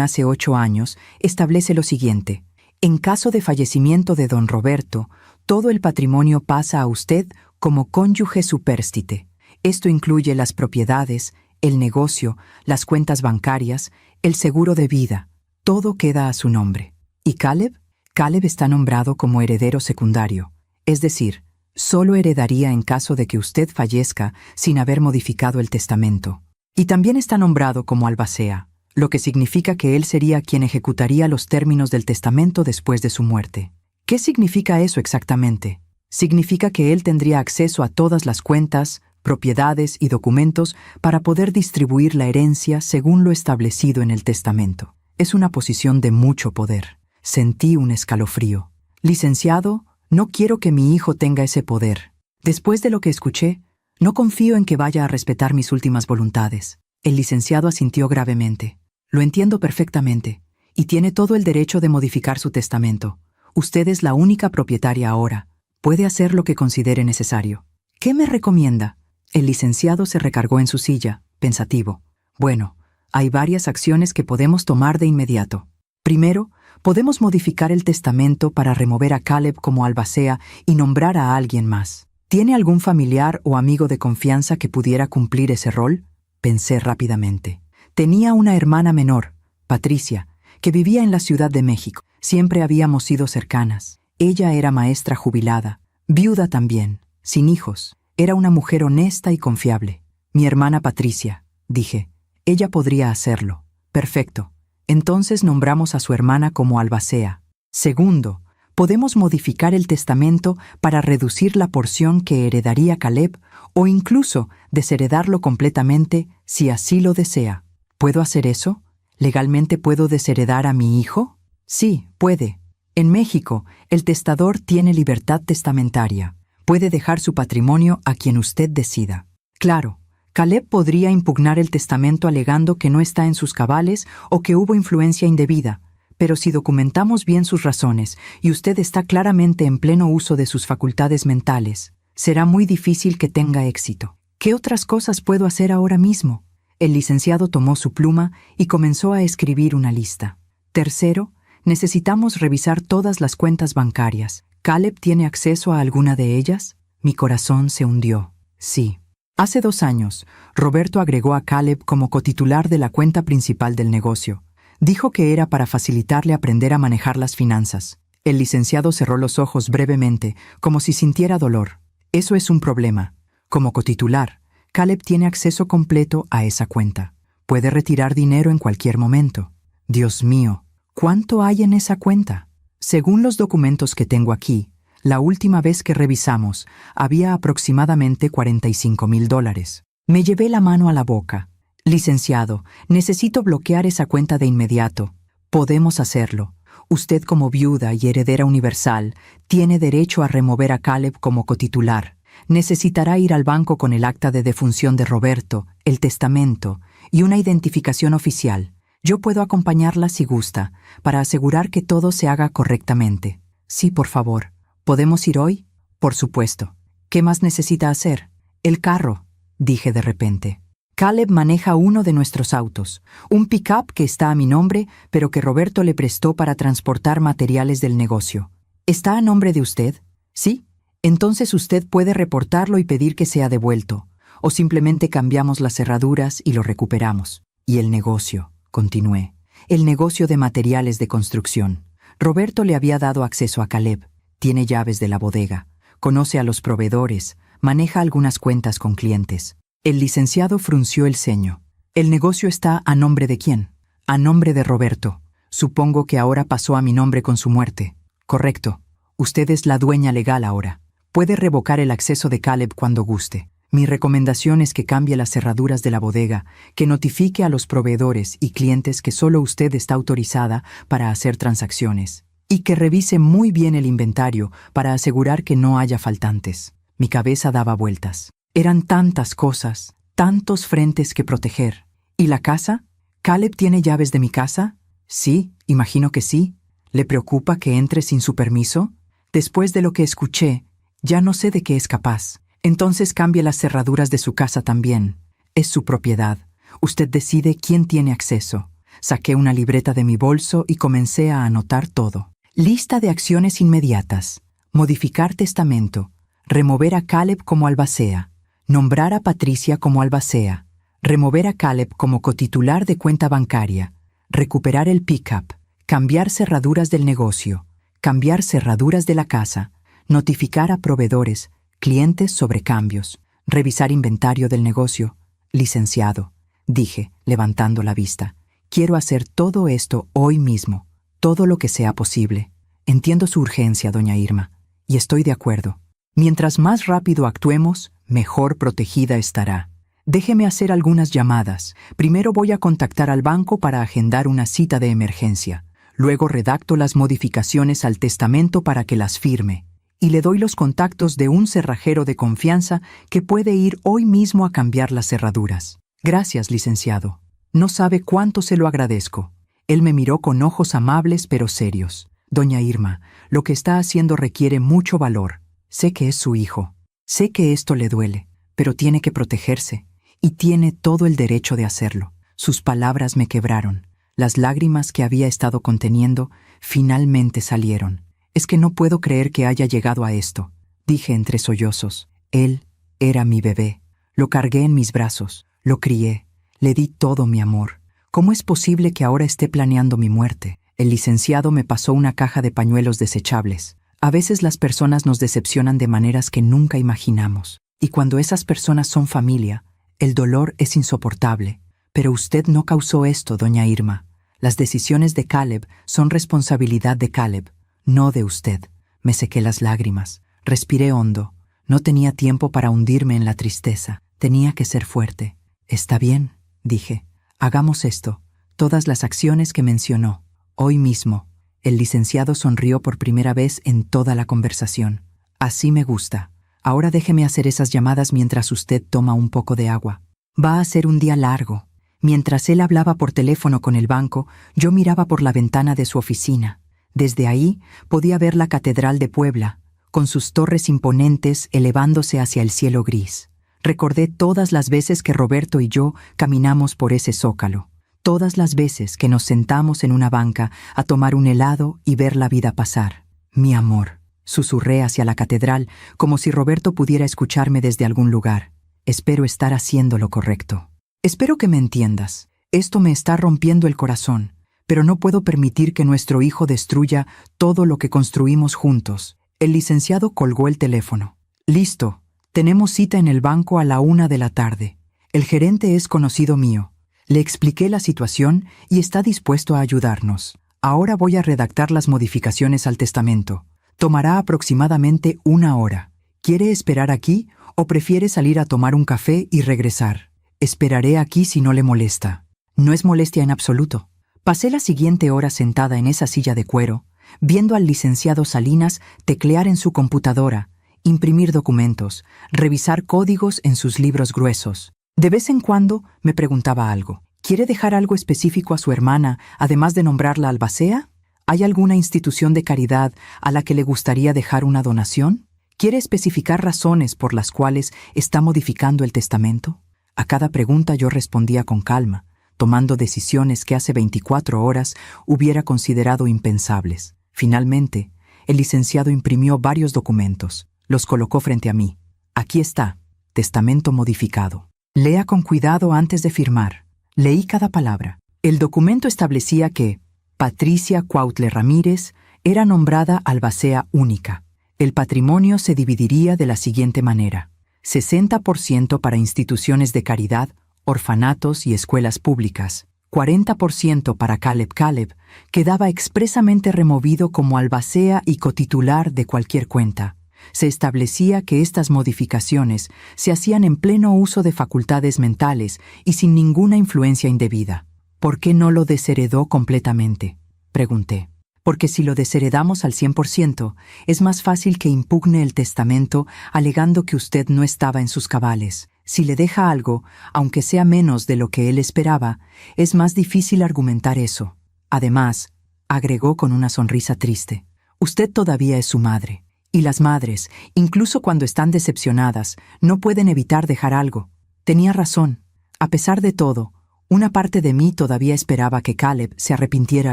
hace 8 años establece lo siguiente. En caso de fallecimiento de don Roberto, todo el patrimonio pasa a usted como cónyuge supérstite. Esto incluye las propiedades, el negocio, las cuentas bancarias, el seguro de vida. Todo queda a su nombre. ¿Y Caleb? Caleb está nombrado como heredero secundario. Es decir, solo heredaría en caso de que usted fallezca sin haber modificado el testamento. Y también está nombrado como albacea, lo que significa que él sería quien ejecutaría los términos del testamento después de su muerte. ¿Qué significa eso exactamente? Significa que él tendría acceso a todas las cuentas, propiedades y documentos para poder distribuir la herencia según lo establecido en el testamento. Es una posición de mucho poder. Sentí un escalofrío. Licenciado, no quiero que mi hijo tenga ese poder. Después de lo que escuché, no confío en que vaya a respetar mis últimas voluntades. El licenciado asintió gravemente. Lo entiendo perfectamente, y tiene todo el derecho de modificar su testamento. Usted es la única propietaria ahora. Puede hacer lo que considere necesario. ¿Qué me recomienda? El licenciado se recargó en su silla, pensativo. Bueno, hay varias acciones que podemos tomar de inmediato. Primero, podemos modificar el testamento para remover a Caleb como albacea y nombrar a alguien más. ¿Tiene algún familiar o amigo de confianza que pudiera cumplir ese rol? Pensé rápidamente. Tenía una hermana menor, Patricia, que vivía en la Ciudad de México. Siempre habíamos sido cercanas. Ella era maestra jubilada, viuda también, sin hijos. Era una mujer honesta y confiable. Mi hermana Patricia, dije. Ella podría hacerlo. Perfecto. Entonces nombramos a su hermana como albacea. Segundo, podemos modificar el testamento para reducir la porción que heredaría Caleb o incluso desheredarlo completamente si así lo desea. ¿Puedo hacer eso? ¿Legalmente puedo desheredar a mi hijo? Sí, puede. En México, el testador tiene libertad testamentaria. Puede dejar su patrimonio a quien usted decida. Claro, Caleb podría impugnar el testamento alegando que no está en sus cabales o que hubo influencia indebida, pero si documentamos bien sus razones y usted está claramente en pleno uso de sus facultades mentales, será muy difícil que tenga éxito. ¿Qué otras cosas puedo hacer ahora mismo? El licenciado tomó su pluma y comenzó a escribir una lista. Tercero, necesitamos revisar todas las cuentas bancarias. ¿Caleb tiene acceso a alguna de ellas? Mi corazón se hundió. Sí. Hace 2 años, Roberto agregó a Caleb como cotitular de la cuenta principal del negocio. Dijo que era para facilitarle aprender a manejar las finanzas. El licenciado cerró los ojos brevemente, como si sintiera dolor. Eso es un problema. Como cotitular, Caleb tiene acceso completo a esa cuenta. Puede retirar dinero en cualquier momento. Dios mío, ¿cuánto hay en esa cuenta? Según los documentos que tengo aquí, la última vez que revisamos, había aproximadamente $45,000. Me llevé la mano a la boca. Licenciado, necesito bloquear esa cuenta de inmediato. Podemos hacerlo. Usted como viuda y heredera universal, tiene derecho a remover a Caleb como cotitular. Necesitará ir al banco con el acta de defunción de Roberto, el testamento y una identificación oficial. Yo puedo acompañarla si gusta, para asegurar que todo se haga correctamente. Sí, por favor. ¿Podemos ir hoy? Por supuesto. ¿Qué más necesita hacer? El carro, dije de repente. Caleb maneja uno de nuestros autos, un pick-up que está a mi nombre, pero que Roberto le prestó para transportar materiales del negocio. ¿Está a nombre de usted? Sí. Entonces usted puede reportarlo y pedir que sea devuelto, o simplemente cambiamos las cerraduras y lo recuperamos. Y el negocio, continué, el negocio de materiales de construcción. Roberto le había dado acceso a Caleb, tiene llaves de la bodega, conoce a los proveedores, maneja algunas cuentas con clientes. El licenciado frunció el ceño. ¿El negocio está a nombre de quién? A nombre de Roberto. Supongo que ahora pasó a mi nombre con su muerte. Correcto. Usted es la dueña legal ahora. Puede revocar el acceso de Caleb cuando guste. Mi recomendación es que cambie las cerraduras de la bodega, que notifique a los proveedores y clientes que solo usted está autorizada para hacer transacciones, y que revise muy bien el inventario para asegurar que no haya faltantes. Mi cabeza daba vueltas. Eran tantas cosas, tantos frentes que proteger. ¿Y la casa? ¿Caleb tiene llaves de mi casa? Sí, imagino que sí. ¿Le preocupa que entre sin su permiso? Después de lo que escuché, ya no sé de qué es capaz. Entonces cambie las cerraduras de su casa también. Es su propiedad. Usted decide quién tiene acceso. Saqué una libreta de mi bolso y comencé a anotar todo. Lista de acciones inmediatas. Modificar testamento. Remover a Caleb como albacea. Nombrar a Patricia como albacea. Remover a Caleb como cotitular de cuenta bancaria. Recuperar el pick-up. Cambiar cerraduras del negocio. Cambiar cerraduras de la casa. Notificar a proveedores, clientes sobre cambios. Revisar inventario del negocio. Licenciado, dije, levantando la vista. Quiero hacer todo esto hoy mismo. Todo lo que sea posible. Entiendo su urgencia, doña Irma, y estoy de acuerdo. Mientras más rápido actuemos, mejor protegida estará. Déjeme hacer algunas llamadas. Primero voy a contactar al banco para agendar una cita de emergencia. Luego redacto las modificaciones al testamento para que las firme. Y le doy los contactos de un cerrajero de confianza que puede ir hoy mismo a cambiar las cerraduras. Gracias, licenciado. No sabe cuánto se lo agradezco. Él me miró con ojos amables pero serios. Doña Irma, lo que está haciendo requiere mucho valor. Sé que es su hijo. Sé que esto le duele, pero tiene que protegerse. Y tiene todo el derecho de hacerlo. Sus palabras me quebraron. Las lágrimas que había estado conteniendo finalmente salieron. Es que no puedo creer que haya llegado a esto, dije entre sollozos. Él era mi bebé. Lo cargué en mis brazos, lo crié, le di todo mi amor. ¿Cómo es posible que ahora esté planeando mi muerte? El licenciado me pasó una caja de pañuelos desechables. A veces las personas nos decepcionan de maneras que nunca imaginamos. Y cuando esas personas son familia, el dolor es insoportable. Pero usted no causó esto, doña Irma. Las decisiones de Caleb son responsabilidad de Caleb. No de usted. Me sequé las lágrimas. Respiré hondo. No tenía tiempo para hundirme en la tristeza. Tenía que ser fuerte. Está bien, dije. Hagamos esto, todas las acciones que mencionó, hoy mismo. El licenciado sonrió por primera vez en toda la conversación. Así me gusta. Ahora déjeme hacer esas llamadas mientras usted toma un poco de agua. Va a ser un día largo. Mientras él hablaba por teléfono con el banco, yo miraba por la ventana de su oficina. Desde ahí podía ver la Catedral de Puebla, con sus torres imponentes elevándose hacia el cielo gris. Recordé todas las veces que Roberto y yo caminamos por ese zócalo, todas las veces que nos sentamos en una banca a tomar un helado y ver la vida pasar. Mi amor, susurré hacia la catedral como si Roberto pudiera escucharme desde algún lugar. Espero estar haciendo lo correcto. Espero que me entiendas. Esto me está rompiendo el corazón, pero no puedo permitir que nuestro hijo destruya todo lo que construimos juntos. El licenciado colgó el teléfono. Listo. Tenemos cita en el banco a la 1 de la tarde. El gerente es conocido mío. Le expliqué la situación y está dispuesto a ayudarnos. Ahora voy a redactar las modificaciones al testamento. Tomará aproximadamente 1 hora. ¿Quiere esperar aquí o prefiere salir a tomar un café y regresar? Esperaré aquí si no le molesta. No es molestia en absoluto. Pasé la siguiente hora sentada en esa silla de cuero, viendo al licenciado Salinas teclear en su computadora, imprimir documentos, revisar códigos en sus libros gruesos. De vez en cuando me preguntaba algo. ¿Quiere dejar algo específico a su hermana, además de nombrarla albacea? ¿Hay alguna institución de caridad a la que le gustaría dejar una donación? ¿Quiere especificar razones por las cuales está modificando el testamento? A cada pregunta yo respondía con calma, tomando decisiones que hace 24 horas hubiera considerado impensables. Finalmente, el licenciado imprimió varios documentos. Los colocó frente a mí. Aquí está, testamento modificado. Lea con cuidado antes de firmar. Leí cada palabra. El documento establecía que Patricia Cuautle Ramírez era nombrada albacea única. El patrimonio se dividiría de la siguiente manera: 60% para instituciones de caridad, orfanatos y escuelas públicas, 40% para Caleb, quedaba expresamente removido como albacea y cotitular de cualquier cuenta. Se establecía que estas modificaciones se hacían en pleno uso de facultades mentales y sin ninguna influencia indebida. ¿Por qué no lo desheredó completamente?, pregunté. Porque si lo desheredamos al 100%, es más fácil que impugne el testamento alegando que usted no estaba en sus cabales. Si le deja algo, aunque sea menos de lo que él esperaba, es más difícil argumentar eso. Además, agregó con una sonrisa triste, usted todavía es su madre. Y las madres, incluso cuando están decepcionadas, no pueden evitar dejar algo. Tenía razón. A pesar de todo, una parte de mí todavía esperaba que Caleb se arrepintiera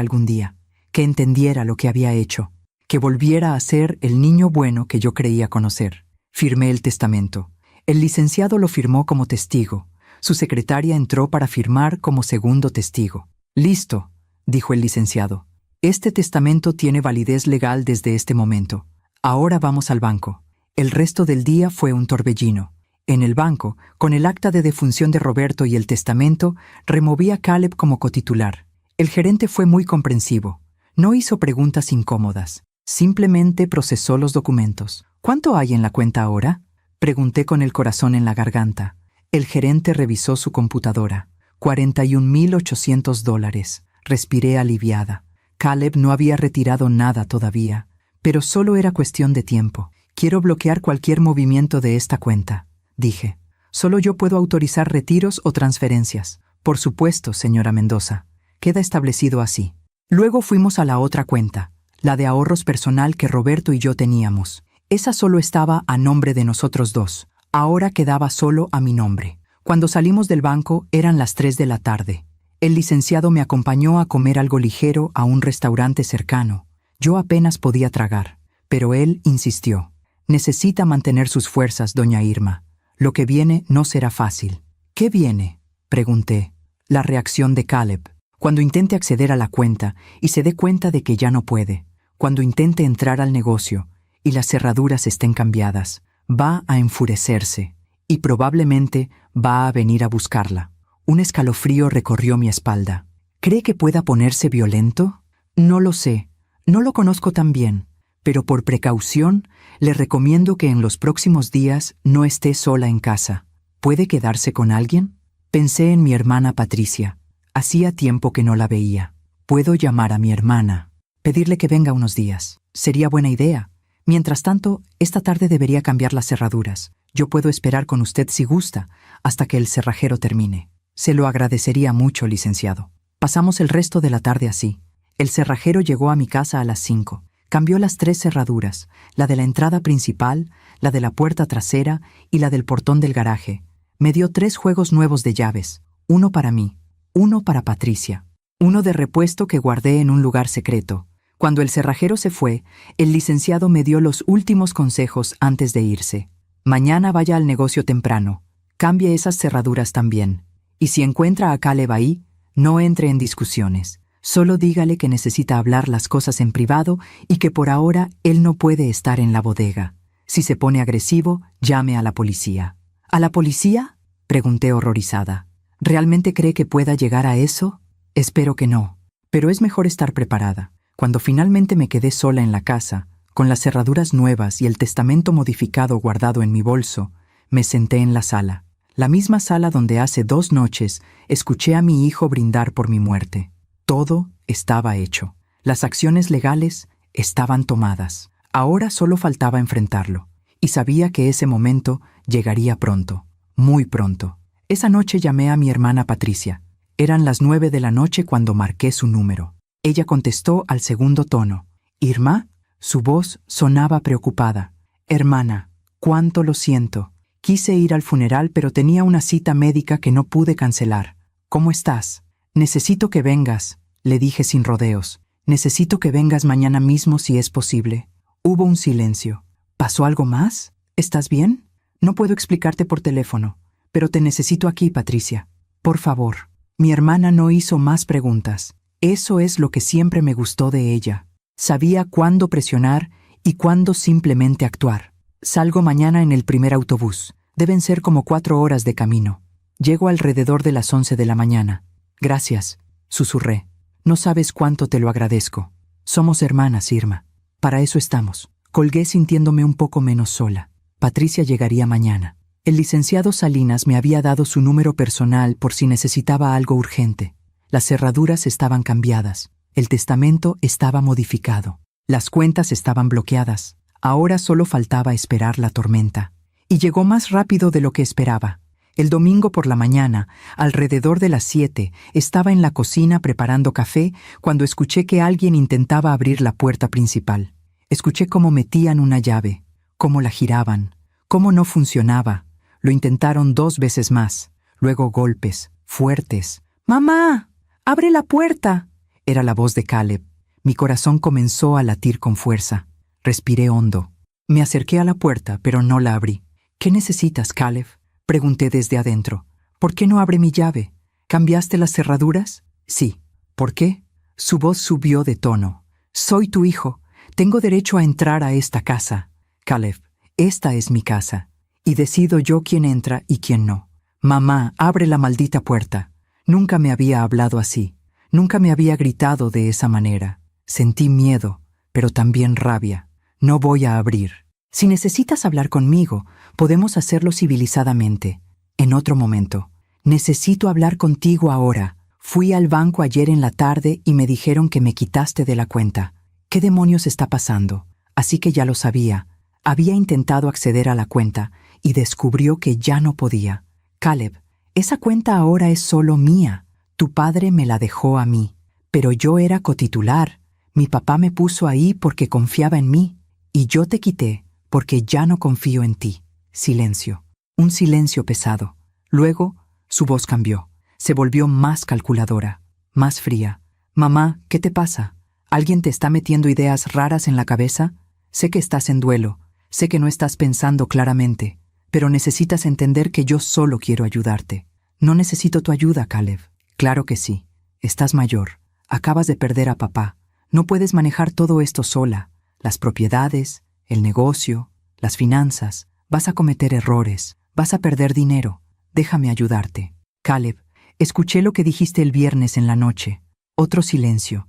algún día, que entendiera lo que había hecho, que volviera a ser el niño bueno que yo creía conocer. Firmé el testamento. El licenciado lo firmó como testigo. Su secretaria entró para firmar como segundo testigo. Listo, dijo el licenciado. Este testamento tiene validez legal desde este momento. Ahora vamos al banco. El resto del día fue un torbellino. En el banco, con el acta de defunción de Roberto y el testamento, removí a Caleb como cotitular. El gerente fue muy comprensivo. No hizo preguntas incómodas. Simplemente procesó los documentos. ¿Cuánto hay en la cuenta ahora?, pregunté con el corazón en la garganta. El gerente revisó su computadora. $41,800. Respiré aliviada. Caleb no había retirado nada todavía. Pero solo era cuestión de tiempo. Quiero bloquear cualquier movimiento de esta cuenta, dije. Solo yo puedo autorizar retiros o transferencias. Por supuesto, señora Mendoza. Queda establecido así. Luego fuimos a la otra cuenta, la de ahorros personal que Roberto y yo teníamos. Esa solo estaba a nombre de nosotros dos. Ahora quedaba solo a mi nombre. Cuando salimos del banco eran las 3 de la tarde. El licenciado me acompañó a comer algo ligero a un restaurante cercano. Yo apenas podía tragar, pero él insistió. Necesita mantener sus fuerzas, doña Irma. Lo que viene no será fácil. ¿Qué viene?, pregunté. La reacción de Caleb. Cuando intente acceder a la cuenta y se dé cuenta de que ya no puede. Cuando intente entrar al negocio y las cerraduras estén cambiadas, va a enfurecerse y probablemente va a venir a buscarla. Un escalofrío recorrió mi espalda. ¿Cree que pueda ponerse violento? No lo sé. No lo conozco tan bien, pero por precaución le recomiendo que en los próximos días no esté sola en casa. ¿Puede quedarse con alguien? Pensé en mi hermana Patricia. Hacía tiempo que no la veía. Puedo llamar a mi hermana. Pedirle que venga unos días. Sería buena idea. Mientras tanto, esta tarde debería cambiar las cerraduras. Yo puedo esperar con usted si gusta, hasta que el cerrajero termine. Se lo agradecería mucho, licenciado. Pasamos el resto de la tarde así. El cerrajero llegó a mi casa a las 5. Cambió las 3 cerraduras, la de la entrada principal, la de la puerta trasera y la del portón del garaje. Me dio 3 juegos nuevos de llaves, uno para mí, uno para Patricia, uno de repuesto que guardé en un lugar secreto. Cuando el cerrajero se fue, el licenciado me dio los últimos consejos antes de irse. Mañana vaya al negocio temprano, cambie esas cerraduras también. Y si encuentra a Caleb ahí, no entre en discusiones. Solo dígale que necesita hablar las cosas en privado y que por ahora él no puede estar en la bodega. Si se pone agresivo, llame a la policía. ¿A la policía?, pregunté horrorizada. ¿Realmente cree que pueda llegar a eso? Espero que no, pero es mejor estar preparada. Cuando finalmente me quedé sola en la casa, con las cerraduras nuevas y el testamento modificado guardado en mi bolso, me senté en la sala. La misma sala donde hace 2 noches escuché a mi hijo brindar por mi muerte. Todo estaba hecho. Las acciones legales estaban tomadas. Ahora solo faltaba enfrentarlo. Y sabía que ese momento llegaría pronto, muy pronto. Esa noche llamé a mi hermana Patricia. Eran las 9 de la noche cuando marqué su número. Ella contestó al segundo tono. «¿Irma?» Su voz sonaba preocupada. «Hermana, cuánto lo siento. Quise ir al funeral, pero tenía una cita médica que no pude cancelar. ¿Cómo estás? Necesito que vengas», le dije sin rodeos. «Necesito que vengas mañana mismo si es posible». Hubo un silencio. ¿Pasó algo más? ¿Estás bien? No puedo explicarte por teléfono, pero te necesito aquí, Patricia. Por favor. Mi hermana no hizo más preguntas. Eso es lo que siempre me gustó de ella. Sabía cuándo presionar y cuándo simplemente actuar. Salgo mañana en el primer autobús. Deben ser como 4 horas de camino. Llego alrededor de las 11 de la mañana. «Gracias», susurré. «No sabes cuánto te lo agradezco. Somos hermanas, Irma. Para eso estamos». Colgué sintiéndome un poco menos sola. Patricia llegaría mañana. El licenciado Salinas me había dado su número personal por si necesitaba algo urgente. Las cerraduras estaban cambiadas. El testamento estaba modificado. Las cuentas estaban bloqueadas. Ahora solo faltaba esperar la tormenta. Y llegó más rápido de lo que esperaba. El domingo por la mañana, alrededor de las 7, estaba en la cocina preparando café cuando escuché que alguien intentaba abrir la puerta principal. Escuché cómo metían una llave, cómo la giraban, cómo no funcionaba. Lo intentaron 2 veces más. Luego golpes, fuertes. «¡Mamá! ¡Abre la puerta!» Era la voz de Caleb. Mi corazón comenzó a latir con fuerza. Respiré hondo. Me acerqué a la puerta, pero no la abrí. «¿Qué necesitas, Caleb?», pregunté desde adentro. «¿Por qué no abre mi llave? ¿Cambiaste las cerraduras?» «Sí». «¿Por qué?». Su voz subió de tono. «Soy tu hijo. Tengo derecho a entrar a esta casa. Caleb, esta es mi casa. Y decido yo quién entra y quién no. Mamá, abre la maldita puerta». Nunca me había hablado así. Nunca me había gritado de esa manera. Sentí miedo, pero también rabia. «No voy a abrir. Si necesitas hablar conmigo, podemos hacerlo civilizadamente. En otro momento. Necesito hablar contigo ahora. Fui al banco ayer en la tarde y me dijeron que me quitaste de la cuenta. ¿Qué demonios está pasando?». Así que ya lo sabía. Había intentado acceder a la cuenta y descubrió que ya no podía. «Caleb, esa cuenta ahora es solo mía. Tu padre me la dejó a mí. Pero yo era cotitular. Mi papá me puso ahí porque confiaba en mí. Y yo te quité porque ya no confío en ti». Silencio. Un silencio pesado. Luego, su voz cambió. Se volvió más calculadora, más fría. «Mamá, ¿qué te pasa? ¿Alguien te está metiendo ideas raras en la cabeza? Sé que estás en duelo. Sé que no estás pensando claramente. Pero necesitas entender que yo solo quiero ayudarte. No necesito tu ayuda, Caleb». «Claro que sí. Estás mayor. Acabas de perder a papá. No puedes manejar todo esto sola. Las propiedades, el negocio, las finanzas. Vas a cometer errores. Vas a perder dinero. Déjame ayudarte». «Caleb, escuché lo que dijiste el viernes en la noche». Otro silencio.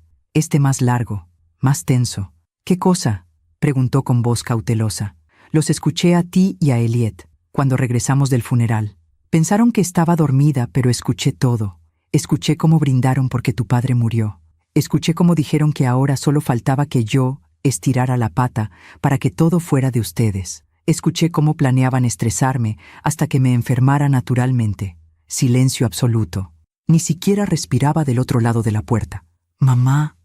Más largo, más tenso. «¿Qué cosa?», preguntó con voz cautelosa. «Los escuché a ti y a Elliot cuando regresamos del funeral. Pensaron que estaba dormida, pero escuché todo. Escuché cómo brindaron porque tu padre murió. Escuché cómo dijeron que ahora solo faltaba que yo estirara la pata para que todo fuera de ustedes. Escuché cómo planeaban estresarme hasta que me enfermara naturalmente. Silencio absoluto. Ni siquiera respiraba del otro lado de la puerta. Mamá,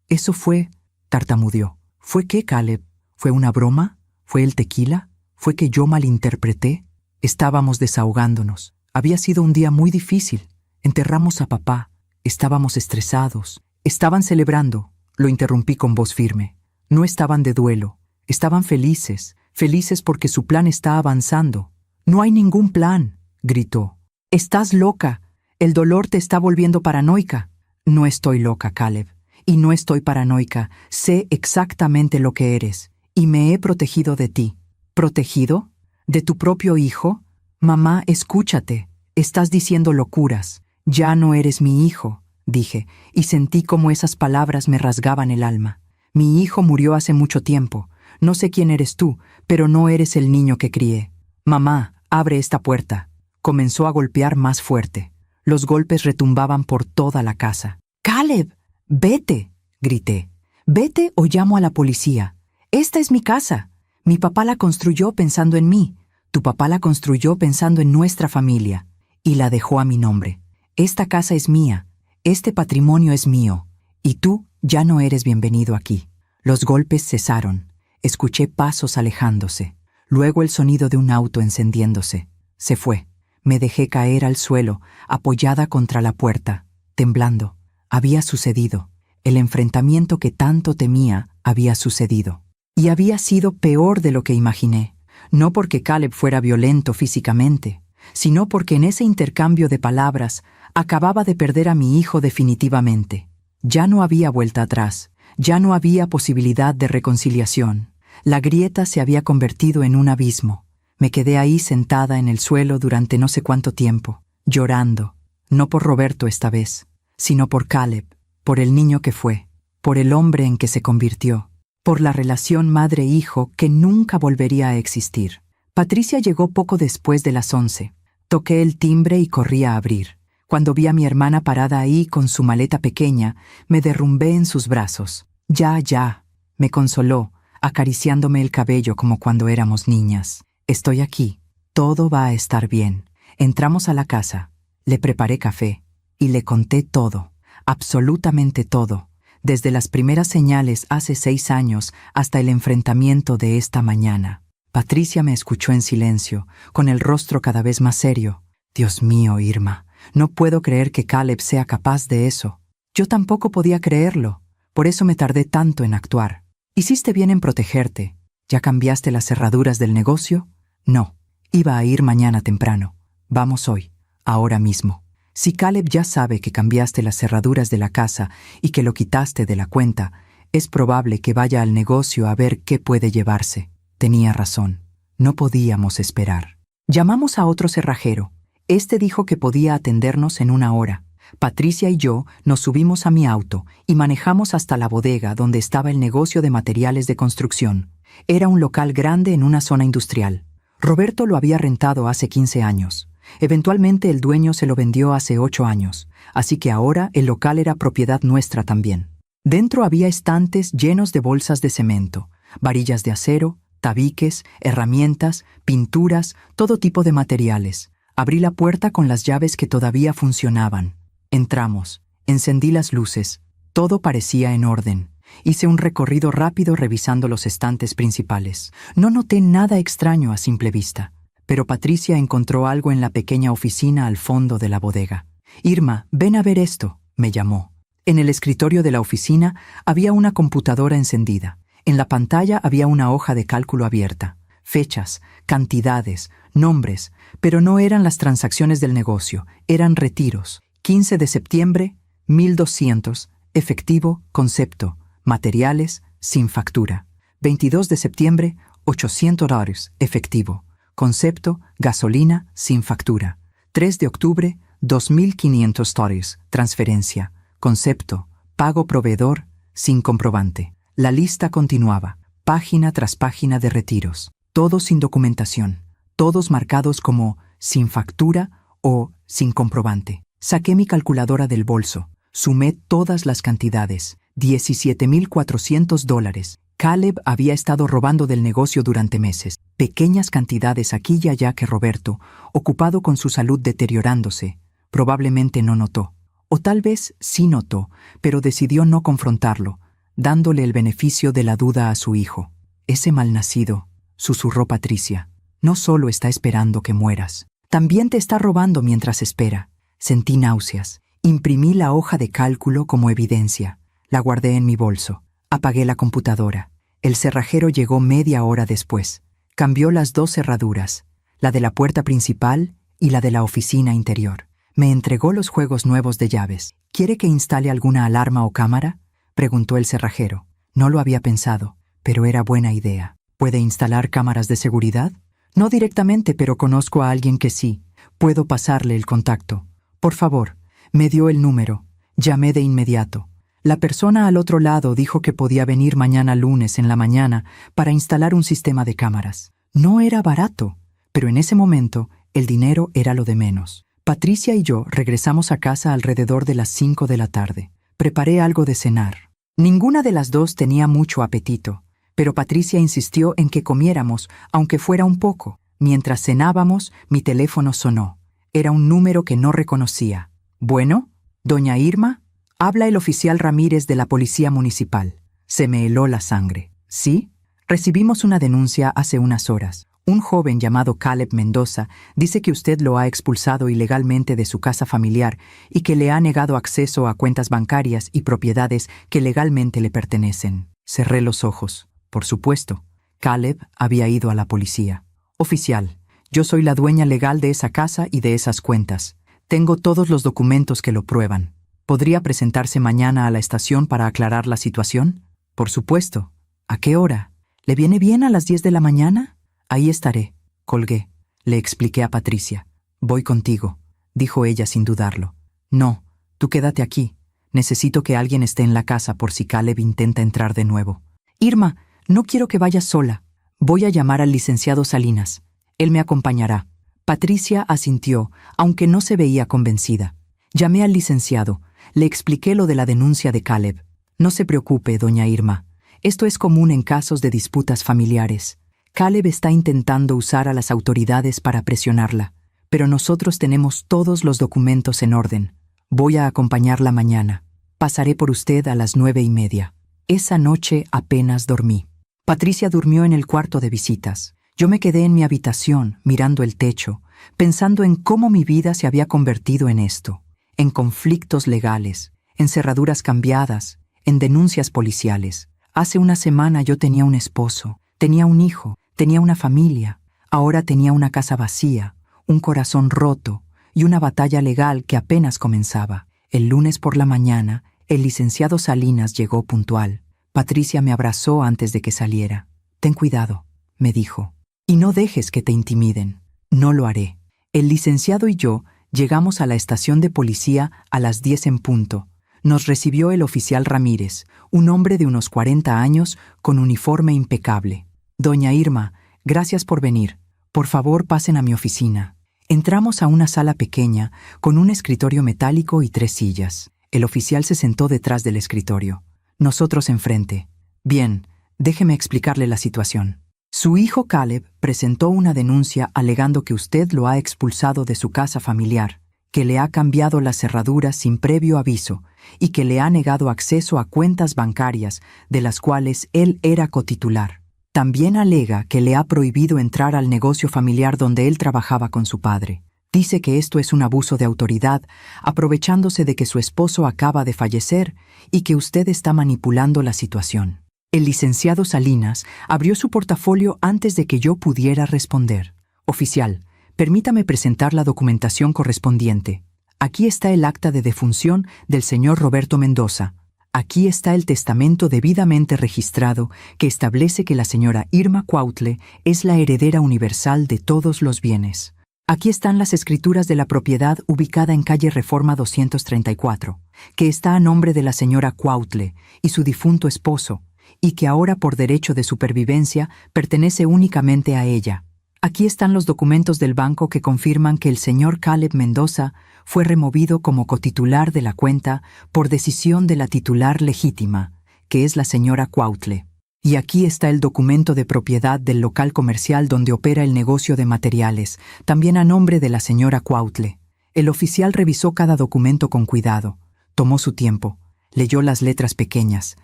eso fue, tartamudeó. ¿Fue qué, Caleb? ¿Fue una broma? ¿Fue el tequila? ¿Fue que yo malinterpreté? Estábamos desahogándonos. Había sido un día muy difícil. Enterramos a papá. Estábamos estresados. Estaban celebrando. Lo interrumpí con voz firme. No estaban de duelo. Estaban felices. Felices porque su plan está avanzando. No hay ningún plan, gritó. Estás loca. El dolor te está volviendo paranoica. No estoy loca, Caleb. Y no estoy paranoica. Sé exactamente lo que eres. Y me he protegido de ti. ¿Protegido? ¿De tu propio hijo? Mamá, escúchate. Estás diciendo locuras. Ya no eres mi hijo, dije, y sentí como esas palabras me rasgaban el alma. Mi hijo murió hace mucho tiempo. No sé quién eres tú, pero no eres el niño que crié. Mamá, abre esta puerta. Comenzó a golpear más fuerte. Los golpes retumbaban por toda la casa. ¡Caleb! ¡Vete!, grité. «Vete o llamo a la policía. Esta es mi casa. Mi papá la construyó pensando en mí. Tu papá la construyó pensando en nuestra familia. Y la dejó a mi nombre. Esta casa es mía. Este patrimonio es mío. Y tú ya no eres bienvenido aquí». Los golpes cesaron. Escuché pasos alejándose. Luego el sonido de un auto encendiéndose. Se fue. Me dejé caer al suelo, apoyada contra la puerta, temblando. Había sucedido. El enfrentamiento que tanto temía había sucedido. Y había sido peor de lo que imaginé. No porque Caleb fuera violento físicamente, sino porque en ese intercambio de palabras acababa de perder a mi hijo definitivamente. Ya no había vuelta atrás. Ya no había posibilidad de reconciliación. La grieta se había convertido en un abismo. Me quedé ahí sentada en el suelo durante no sé cuánto tiempo, llorando, no por Roberto esta vez, sino por Caleb, por el niño que fue, por el hombre en que se convirtió, por la relación madre-hijo que nunca volvería a existir. Patricia llegó poco después de las 11. Toqué el timbre y corrí a abrir. Cuando vi a mi hermana parada ahí con su maleta pequeña, me derrumbé en sus brazos. Ya, me consoló, acariciándome el cabello como cuando éramos niñas. Estoy aquí. Todo va a estar bien. Entramos a la casa. Le preparé café y le conté todo, absolutamente todo, desde las primeras señales hace 6 años hasta el enfrentamiento de esta mañana. Patricia me escuchó en silencio, con el rostro cada vez más serio. Dios mío, Irma, no puedo creer que Caleb sea capaz de eso. Yo tampoco podía creerlo, por eso me tardé tanto en actuar. Hiciste bien en protegerte. ¿Ya cambiaste las cerraduras del negocio? No, iba a ir mañana temprano. Vamos hoy, ahora mismo. Si Caleb ya sabe que cambiaste las cerraduras de la casa y que lo quitaste de la cuenta, es probable que vaya al negocio a ver qué puede llevarse. Tenía razón. No podíamos esperar. Llamamos a otro cerrajero. Este dijo que podía atendernos en 1 hora. Patricia y yo nos subimos a mi auto y manejamos hasta la bodega donde estaba el negocio de materiales de construcción. Era un local grande en una zona industrial. Roberto lo había rentado hace 15 años. Eventualmente el dueño se lo vendió hace 8 años, así que ahora el local era propiedad nuestra también. Dentro había estantes llenos de bolsas de cemento, varillas de acero, tabiques, herramientas, pinturas, todo tipo de materiales. Abrí la puerta con las llaves que todavía funcionaban. Entramos, encendí las luces, todo parecía en orden. Hice un recorrido rápido revisando los estantes principales. No noté nada extraño a simple vista, pero Patricia encontró algo en la pequeña oficina al fondo de la bodega. «Irma, ven a ver esto», me llamó. En el escritorio de la oficina había una computadora encendida. En la pantalla había una hoja de cálculo abierta. Fechas, cantidades, nombres, pero no eran las transacciones del negocio, eran retiros. 15 de septiembre, 1,200, efectivo, concepto. Materiales, sin factura. 22 de septiembre, $800, efectivo. Concepto, gasolina, sin factura. 3 de octubre, $2,500, transferencia. Concepto, pago proveedor, sin comprobante. La lista continuaba, página tras página de retiros. Todos sin documentación. Todos marcados como sin factura o sin comprobante. Saqué mi calculadora del bolso. Sumé todas las cantidades. $17,400. Caleb había estado robando del negocio durante meses. Pequeñas cantidades aquí y allá que Roberto, ocupado con su salud deteriorándose, probablemente no notó. O tal vez sí notó, pero decidió no confrontarlo, dándole el beneficio de la duda a su hijo. Ese malnacido, susurró Patricia, no solo está esperando que mueras, también te está robando mientras espera. Sentí náuseas. Imprimí la hoja de cálculo como evidencia. La guardé en mi bolso. Apagué la computadora. El cerrajero llegó media hora después. Cambió las 2 cerraduras, la de la puerta principal y la de la oficina interior. Me entregó los juegos nuevos de llaves. ¿Quiere que instale alguna alarma o cámara?, preguntó el cerrajero. No lo había pensado, pero era buena idea. ¿Puede instalar cámaras de seguridad? No directamente, pero conozco a alguien que sí. Puedo pasarle el contacto. Por favor. Me dio el número. Llamé de inmediato. La persona al otro lado dijo que podía venir mañana lunes en la mañana para instalar un sistema de cámaras. No era barato, pero en ese momento el dinero era lo de menos. Patricia y yo regresamos a casa alrededor de las 5 de la tarde. Preparé algo de cenar. Ninguna de las dos tenía mucho apetito, pero Patricia insistió en que comiéramos, aunque fuera un poco. Mientras cenábamos, mi teléfono sonó. Era un número que no reconocía. «Bueno, doña Irma, habla el oficial Ramírez de la Policía Municipal». Se me heló la sangre. «¿Sí? Recibimos una denuncia hace unas horas. Un joven llamado Caleb Mendoza dice que usted lo ha expulsado ilegalmente de su casa familiar y que le ha negado acceso a cuentas bancarias y propiedades que legalmente le pertenecen». Cerré los ojos. Por supuesto, Caleb había ido a la policía. «Oficial, yo soy la dueña legal de esa casa y de esas cuentas. Tengo todos los documentos que lo prueban. ¿Podría presentarse mañana a la estación para aclarar la situación?» «Por supuesto. ¿A qué hora? ¿Le viene bien a las 10 de la mañana?» «Ahí estaré». Colgué. Le expliqué a Patricia. «Voy contigo», dijo ella sin dudarlo. «No, tú quédate aquí. Necesito que alguien esté en la casa por si Caleb intenta entrar de nuevo». «Irma, no quiero que vayas sola. Voy a llamar al licenciado Salinas. Él me acompañará». Patricia asintió, aunque no se veía convencida. Llamé al licenciado. Le expliqué lo de la denuncia de Caleb. «No se preocupe, doña Irma. Esto es común en casos de disputas familiares. Caleb está intentando usar a las autoridades para presionarla, pero nosotros tenemos todos los documentos en orden. Voy a acompañarla mañana. Pasaré por usted a las 9:30». Esa noche apenas dormí. Patricia durmió en el cuarto de visitas. Yo me quedé en mi habitación, mirando el techo, pensando en cómo mi vida se había convertido en esto, en conflictos legales, en cerraduras cambiadas, en denuncias policiales. Hace una semana yo tenía un esposo, tenía un hijo, tenía una familia. Ahora tenía una casa vacía, un corazón roto y una batalla legal que apenas comenzaba. El lunes por la mañana, el licenciado Salinas llegó puntual. Patricia me abrazó antes de que saliera. «Ten cuidado», me dijo. «Y no dejes que te intimiden». «No lo haré». El licenciado y yo llegamos a la estación de policía a las 10 en punto. Nos recibió el oficial Ramírez, un hombre de unos 40 años con uniforme impecable. «Doña Irma, gracias por venir. Por favor, pasen a mi oficina». Entramos a una sala pequeña con un escritorio metálico y 3 sillas. El oficial se sentó detrás del escritorio. Nosotros enfrente. «Bien, déjeme explicarle la situación. Su hijo Caleb presentó una denuncia alegando que usted lo ha expulsado de su casa familiar, que le ha cambiado las cerraduras sin previo aviso y que le ha negado acceso a cuentas bancarias de las cuales él era cotitular. También alega que le ha prohibido entrar al negocio familiar donde él trabajaba con su padre. Dice que esto es un abuso de autoridad, aprovechándose de que su esposo acaba de fallecer y que usted está manipulando la situación». El licenciado Salinas abrió su portafolio antes de que yo pudiera responder. «Oficial, permítame presentar la documentación correspondiente. Aquí está el acta de defunción del señor Roberto Mendoza. Aquí está el testamento debidamente registrado que establece que la señora Irma Cuautle es la heredera universal de todos los bienes. Aquí están las escrituras de la propiedad ubicada en calle Reforma 234, que está a nombre de la señora Cuautle y su difunto esposo, y que ahora por derecho de supervivencia pertenece únicamente a ella. Aquí están los documentos del banco que confirman que el señor Caleb Mendoza fue removido como cotitular de la cuenta por decisión de la titular legítima, que es la señora Cuautle. Y aquí está el documento de propiedad del local comercial donde opera el negocio de materiales, también a nombre de la señora Cuautle. El oficial revisó cada documento con cuidado, tomó su tiempo, leyó las letras pequeñas,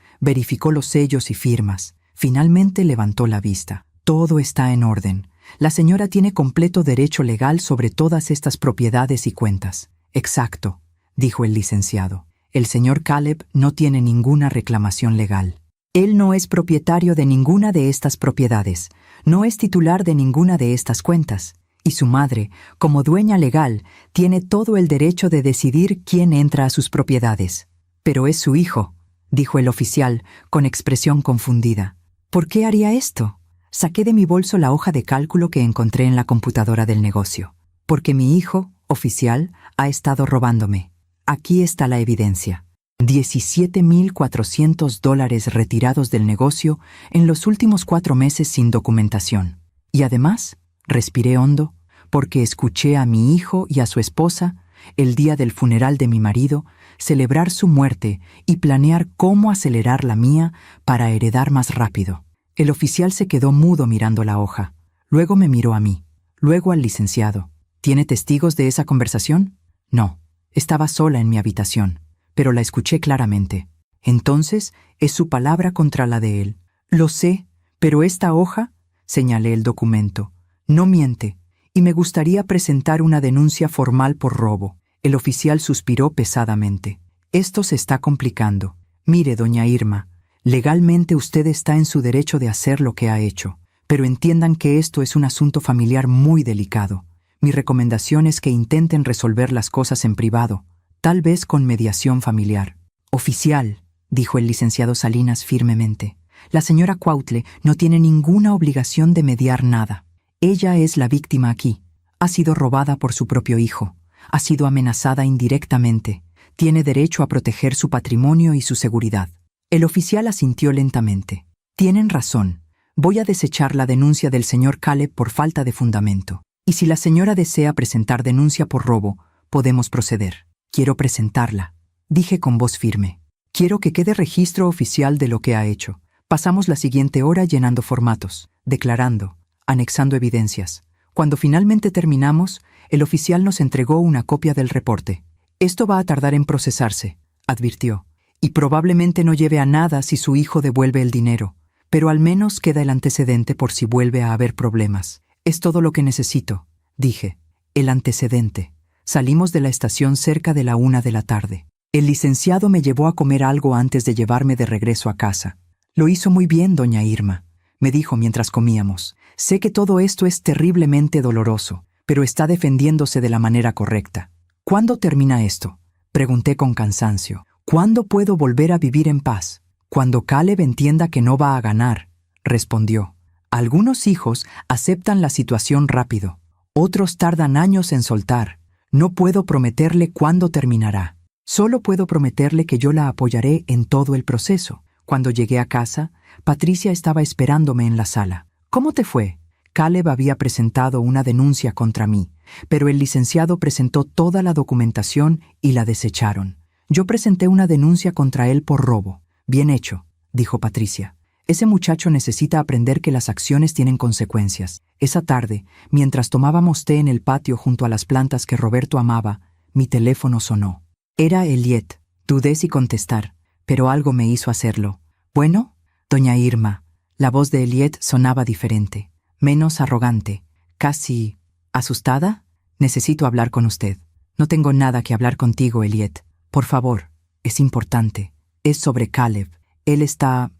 verificó los sellos y firmas. Finalmente levantó la vista. Todo está en orden. La señora tiene completo derecho legal sobre todas estas propiedades y cuentas. Exacto, dijo el licenciado. El señor Caleb no tiene ninguna reclamación legal. Él no es propietario de ninguna de estas propiedades, no es titular de ninguna de estas cuentas, y su madre, como dueña legal, tiene todo el derecho de decidir quién entra a sus propiedades. Pero es su hijo, dijo el oficial, con expresión confundida. ¿Por qué haría esto? Saqué de mi bolso la hoja de cálculo que encontré en la computadora del negocio. Porque mi hijo, oficial, ha estado robándome. Aquí está la evidencia. $17,400 retirados del negocio en los últimos 4 meses sin documentación. Y además, respiré hondo, porque escuché a mi hijo y a su esposa, el día del funeral de mi marido, celebrar su muerte y planear cómo acelerar la mía para heredar más rápido. El oficial se quedó mudo mirando la hoja. Luego me miró a mí, luego al licenciado. ¿Tiene testigos de esa conversación? No, estaba sola en mi habitación, pero la escuché claramente. Entonces, es su palabra contra la de él. Lo sé, pero esta hoja, señalé el documento, no miente, y me gustaría presentar una denuncia formal por robo. El oficial suspiró pesadamente. Esto se está complicando. Mire, doña Irma, legalmente usted está en su derecho de hacer lo que ha hecho, pero entiendan que esto es un asunto familiar muy delicado. Mi recomendación es que intenten resolver las cosas en privado, tal vez con mediación familiar. Oficial, dijo el licenciado Salinas firmemente, la señora Cuautle no tiene ninguna obligación de mediar nada. Ella es la víctima aquí. Ha sido robada por su propio hijo. Ha sido amenazada indirectamente. Tiene derecho a proteger su patrimonio y su seguridad. El oficial asintió lentamente. Tienen razón. Voy a desechar la denuncia del señor Caleb por falta de fundamento. Y si la señora desea presentar denuncia por robo, podemos proceder. Quiero presentarla, dije con voz firme. Quiero que quede registro oficial de lo que ha hecho. Pasamos la siguiente hora llenando formatos, declarando, anexando evidencias. Cuando finalmente terminamos, el oficial nos entregó una copia del reporte. Esto va a tardar en procesarse, advirtió, y probablemente no lleve a nada si su hijo devuelve el dinero, pero al menos queda el antecedente por si vuelve a haber problemas. Es todo lo que necesito, dije, el antecedente. Salimos de la estación cerca de la 1 de la tarde. El licenciado me llevó a comer algo antes de llevarme de regreso a casa. Lo hizo muy bien, doña Irma, me dijo mientras comíamos. Sé que todo esto es terriblemente doloroso, pero está defendiéndose de la manera correcta. ¿Cuándo termina esto? Pregunté con cansancio. ¿Cuándo puedo volver a vivir en paz? Cuando Caleb entienda que no va a ganar, respondió. Algunos hijos aceptan la situación rápido. Otros tardan años en soltar. No puedo prometerle cuándo terminará. Solo puedo prometerle que yo la apoyaré en todo el proceso. Cuando llegué a casa, Patricia estaba esperándome en la sala. ¿Cómo te fue? Caleb había presentado una denuncia contra mí, pero el licenciado presentó toda la documentación y la desecharon. Yo presenté una denuncia contra él por robo. Bien hecho, dijo Patricia. Ese muchacho necesita aprender que las acciones tienen consecuencias. Esa tarde, mientras tomábamos té en el patio junto a las plantas que Roberto amaba, mi teléfono sonó. Era Eliet. Dudé si contestar, pero algo me hizo hacerlo. ¿Bueno? Doña Irma. La voz de Eliet sonaba diferente, menos arrogante, casi asustada. Necesito hablar con usted. No tengo nada que hablar contigo, Eliet. Por favor, es importante. Es sobre Caleb. Él está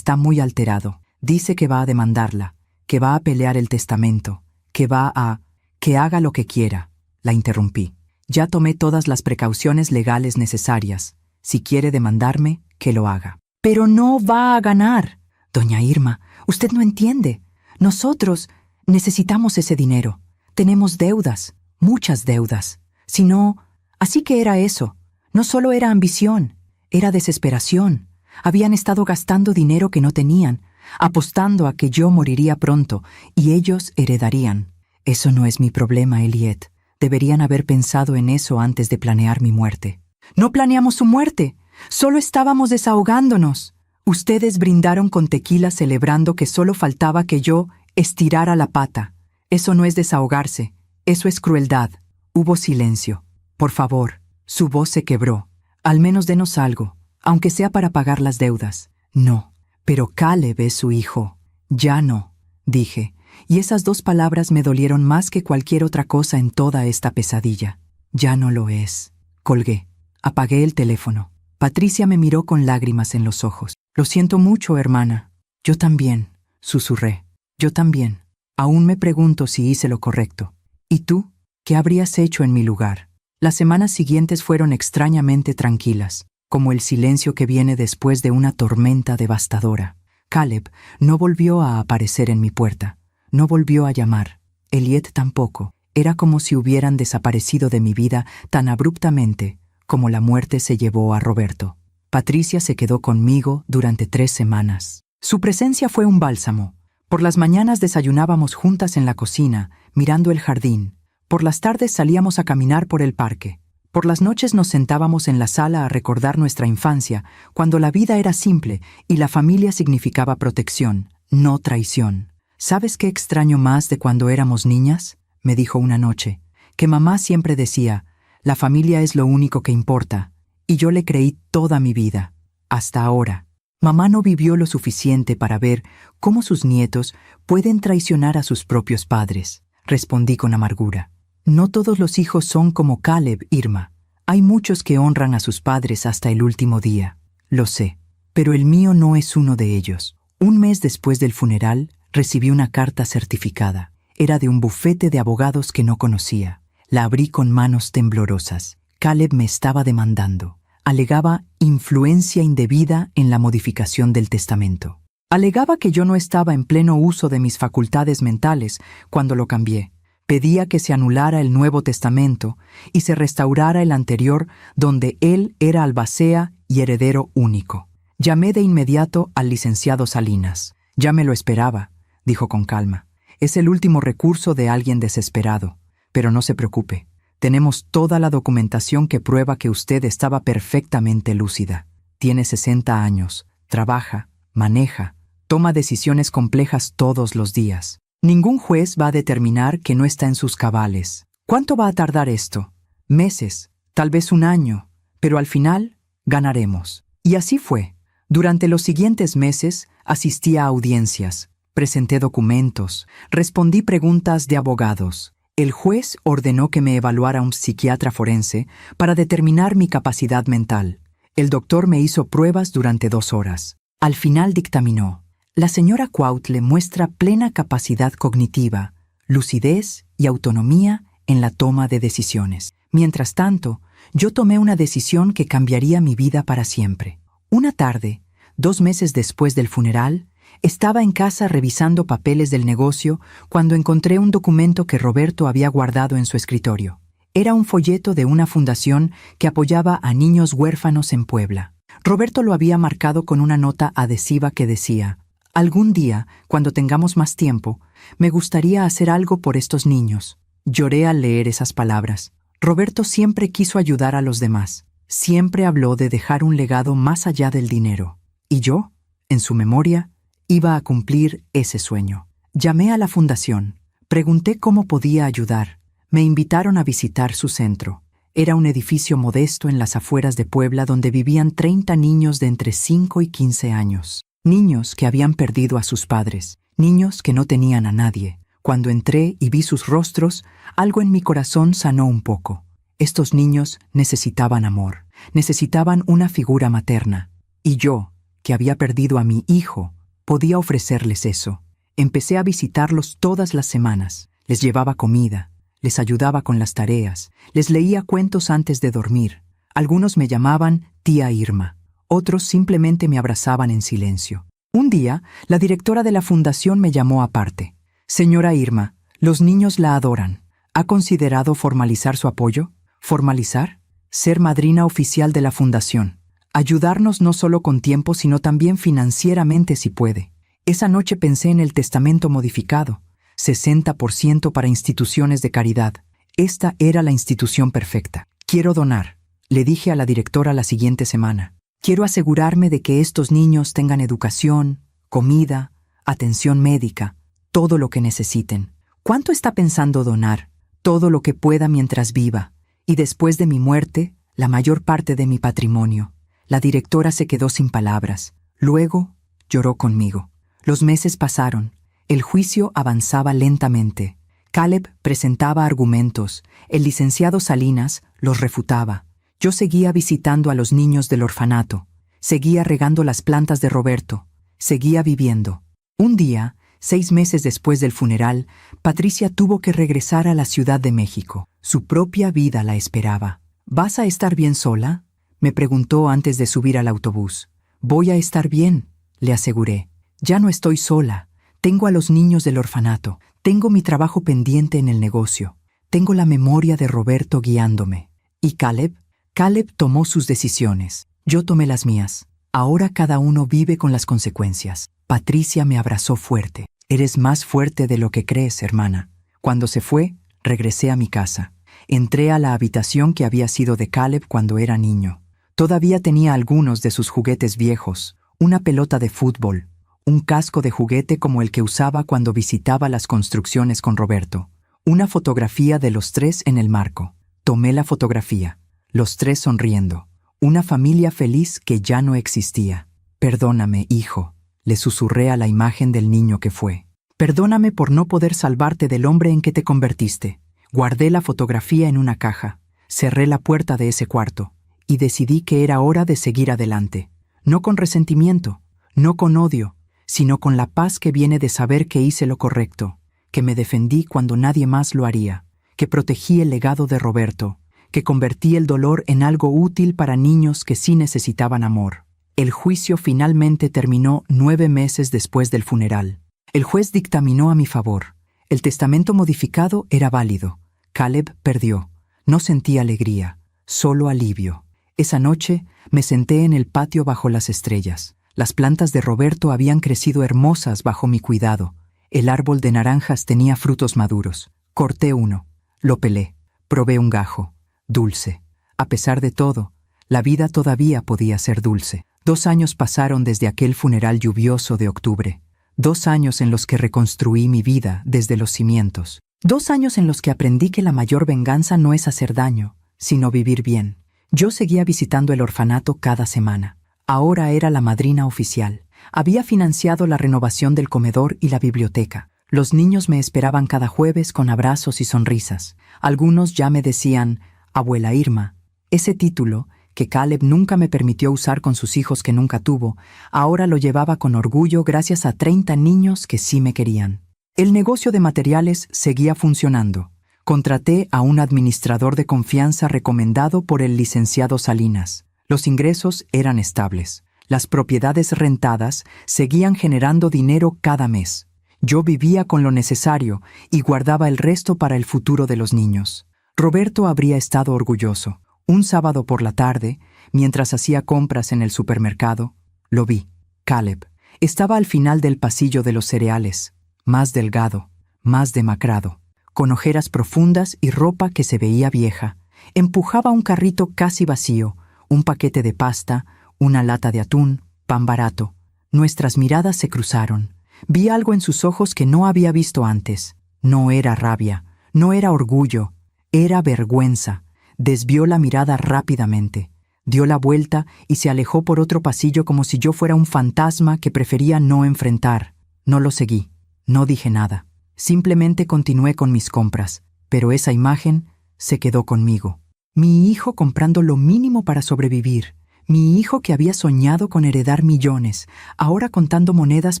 muy alterado. Dice que va a demandarla, que va a pelear el testamento, que haga lo que quiera. La interrumpí. Ya tomé todas las precauciones legales necesarias. Si quiere demandarme, que lo haga. Pero no va a ganar. Doña Irma, usted no entiende. Nosotros necesitamos ese dinero. Tenemos deudas, muchas deudas. Si no, así que era eso. No solo era ambición, era desesperación. Habían estado gastando dinero que no tenían, apostando a que yo moriría pronto y ellos heredarían. Eso no es mi problema, Eliet. Deberían haber pensado en eso antes de planear mi muerte. No planeamos su muerte, solo estábamos desahogándonos. Ustedes brindaron con tequila celebrando que solo faltaba que yo estirara la pata. Eso no es desahogarse, eso es crueldad. Hubo silencio. Por favor, su voz se quebró. Al menos denos algo, aunque sea para pagar las deudas. No, pero Caleb es su hijo. Ya no, dije, y esas dos palabras me dolieron más que cualquier otra cosa en toda esta pesadilla. Ya no lo es. Colgué. Apagué el teléfono. Patricia me miró con lágrimas en los ojos. Lo siento mucho, hermana. Yo también, susurré. Yo también. Aún me pregunto si hice lo correcto. ¿Y tú? ¿Qué habrías hecho en mi lugar? Las semanas siguientes fueron extrañamente tranquilas, como el silencio que viene después de una tormenta devastadora. Caleb no volvió a aparecer en mi puerta. No volvió a llamar. Elliot tampoco. Era como si hubieran desaparecido de mi vida tan abruptamente como la muerte se llevó a Roberto. Patricia se quedó conmigo durante 3 semanas. Su presencia fue un bálsamo. Por las mañanas desayunábamos juntas en la cocina, mirando el jardín. Por las tardes salíamos a caminar por el parque. Por las noches nos sentábamos en la sala a recordar nuestra infancia, cuando la vida era simple y la familia significaba protección, no traición. ¿Sabes qué extraño más de cuando éramos niñas?, me dijo una noche, que mamá siempre decía, la familia es lo único que importa, y yo le creí toda mi vida, hasta ahora. Mamá no vivió lo suficiente para ver cómo sus nietos pueden traicionar a sus propios padres, respondí con amargura. No todos los hijos son como Caleb, Irma. Hay muchos que honran a sus padres hasta el último día. Lo sé, pero el mío no es uno de ellos. Un mes después del funeral, recibí una carta certificada. Era de un bufete de abogados que no conocía. La abrí con manos temblorosas. Caleb me estaba demandando. Alegaba influencia indebida en la modificación del testamento. Alegaba que yo no estaba en pleno uso de mis facultades mentales cuando lo cambié. Pedía que se anulara el Nuevo Testamento y se restaurara el anterior donde él era albacea y heredero único. Llamé de inmediato al licenciado Salinas. Ya me lo esperaba, dijo con calma. Es el último recurso de alguien desesperado. Pero no se preocupe. Tenemos toda la documentación que prueba que usted estaba perfectamente lúcida. Tiene 60 años, trabaja, maneja, toma decisiones complejas todos los días. Ningún juez va a determinar que no está en sus cabales. ¿Cuánto va a tardar esto? Meses, tal vez 1 año, pero al final ganaremos. Y así fue. Durante los siguientes meses asistí a audiencias, presenté documentos, respondí preguntas de abogados. El juez ordenó que me evaluara un psiquiatra forense para determinar mi capacidad mental. El doctor me hizo pruebas durante 2 horas. Al final dictaminó: la señora Cuautle muestra plena capacidad cognitiva, lucidez y autonomía en la toma de decisiones. Mientras tanto, yo tomé una decisión que cambiaría mi vida para siempre. Una tarde, 2 meses después del funeral, estaba en casa revisando papeles del negocio cuando encontré un documento que Roberto había guardado en su escritorio. Era un folleto de una fundación que apoyaba a niños huérfanos en Puebla. Roberto lo había marcado con una nota adhesiva que decía: algún día, cuando tengamos más tiempo, me gustaría hacer algo por estos niños. Lloré al leer esas palabras. Roberto siempre quiso ayudar a los demás. Siempre habló de dejar un legado más allá del dinero. Y yo, en su memoria, iba a cumplir ese sueño. Llamé a la fundación. Pregunté cómo podía ayudar. Me invitaron a visitar su centro. Era un edificio modesto en las afueras de Puebla donde vivían 30 niños de entre 5 y 15 años. Niños que habían perdido a sus padres. Niños que no tenían a nadie. Cuando entré y vi sus rostros, algo en mi corazón sanó un poco. Estos niños necesitaban amor. Necesitaban una figura materna. Y yo, que había perdido a mi hijo, podía ofrecerles eso. Empecé a visitarlos todas las semanas. Les llevaba comida, les ayudaba con las tareas, les leía cuentos antes de dormir. Algunos me llamaban tía Irma, otros simplemente me abrazaban en silencio. Un día, la directora de la fundación me llamó aparte. Señora Irma, los niños la adoran. ¿Ha considerado formalizar su apoyo? ¿Formalizar? Ser madrina oficial de la fundación. Ayudarnos no solo con tiempo, sino también financieramente si puede. Esa noche pensé en el testamento modificado, 60% para instituciones de caridad. Esta era la institución perfecta. Quiero donar, le dije a la directora la siguiente semana. Quiero asegurarme de que estos niños tengan educación, comida, atención médica, todo lo que necesiten. ¿Cuánto está pensando donar? Todo lo que pueda mientras viva. Y después de mi muerte, la mayor parte de mi patrimonio. La directora se quedó sin palabras. Luego, lloró conmigo. Los meses pasaron. El juicio avanzaba lentamente. Caleb presentaba argumentos. El licenciado Salinas los refutaba. Yo seguía visitando a los niños del orfanato. Seguía regando las plantas de Roberto. Seguía viviendo. Un día, 6 meses después del funeral, Patricia tuvo que regresar a la Ciudad de México. Su propia vida la esperaba. ¿Vas a estar bien sola?, me preguntó antes de subir al autobús. Voy a estar bien, le aseguré. Ya no estoy sola. Tengo a los niños del orfanato. Tengo mi trabajo pendiente en el negocio. Tengo la memoria de Roberto guiándome. ¿Y Caleb? Caleb tomó sus decisiones. Yo tomé las mías. Ahora cada uno vive con las consecuencias. Patricia me abrazó fuerte. Eres más fuerte de lo que crees, hermana. Cuando se fue, regresé a mi casa. Entré a la habitación que había sido de Caleb cuando era niño. Todavía tenía algunos de sus juguetes viejos, una pelota de fútbol, un casco de juguete como el que usaba cuando visitaba las construcciones con Roberto, una fotografía de los 3 en el marco. Tomé la fotografía, los 3 sonriendo, una familia feliz que ya no existía. Perdóname, hijo, le susurré a la imagen del niño que fue. Perdóname por no poder salvarte del hombre en que te convertiste. Guardé la fotografía en una caja, cerré la puerta de ese cuarto y decidí que era hora de seguir adelante. No con resentimiento, no con odio, sino con la paz que viene de saber que hice lo correcto, que me defendí cuando nadie más lo haría, que protegí el legado de Roberto, que convertí el dolor en algo útil para niños que sí necesitaban amor. El juicio finalmente terminó 9 meses después del funeral. El juez dictaminó a mi favor. El testamento modificado era válido. Caleb perdió. No sentí alegría, solo alivio. Esa noche me senté en el patio bajo las estrellas. Las plantas de Roberto habían crecido hermosas bajo mi cuidado. El árbol de naranjas tenía frutos maduros. Corté uno. Lo pelé. Probé un gajo. Dulce. A pesar de todo, la vida todavía podía ser dulce. 2 años pasaron desde aquel funeral lluvioso de octubre. 2 años en los que reconstruí mi vida desde los cimientos. 2 años en los que aprendí que la mayor venganza no es hacer daño, sino vivir bien. Yo seguía visitando el orfanato cada semana. Ahora era la madrina oficial. Había financiado la renovación del comedor y la biblioteca. Los niños me esperaban cada jueves con abrazos y sonrisas. Algunos ya me decían, abuela Irma. Ese título, que Caleb nunca me permitió usar con sus hijos que nunca tuvo, ahora lo llevaba con orgullo gracias a 30 niños que sí me querían. El negocio de materiales seguía funcionando. Contraté a un administrador de confianza recomendado por el licenciado Salinas. Los ingresos eran estables. Las propiedades rentadas seguían generando dinero cada mes. Yo vivía con lo necesario y guardaba el resto para el futuro de los niños. Roberto habría estado orgulloso. Un sábado por la tarde, mientras hacía compras en el supermercado, lo vi. Caleb estaba al final del pasillo de los cereales, más delgado, más demacrado, con ojeras profundas y ropa que se veía vieja. Empujaba un carrito casi vacío, un paquete de pasta, una lata de atún, pan barato. Nuestras miradas se cruzaron. Vi algo en sus ojos que no había visto antes. No era rabia, no era orgullo, era vergüenza. Desvió la mirada rápidamente. Dio la vuelta y se alejó por otro pasillo como si yo fuera un fantasma que prefería no enfrentar. No lo seguí. No dije nada. Simplemente continué con mis compras. Pero esa imagen se quedó conmigo. Mi hijo comprando lo mínimo para sobrevivir. Mi hijo que había soñado con heredar millones, ahora contando monedas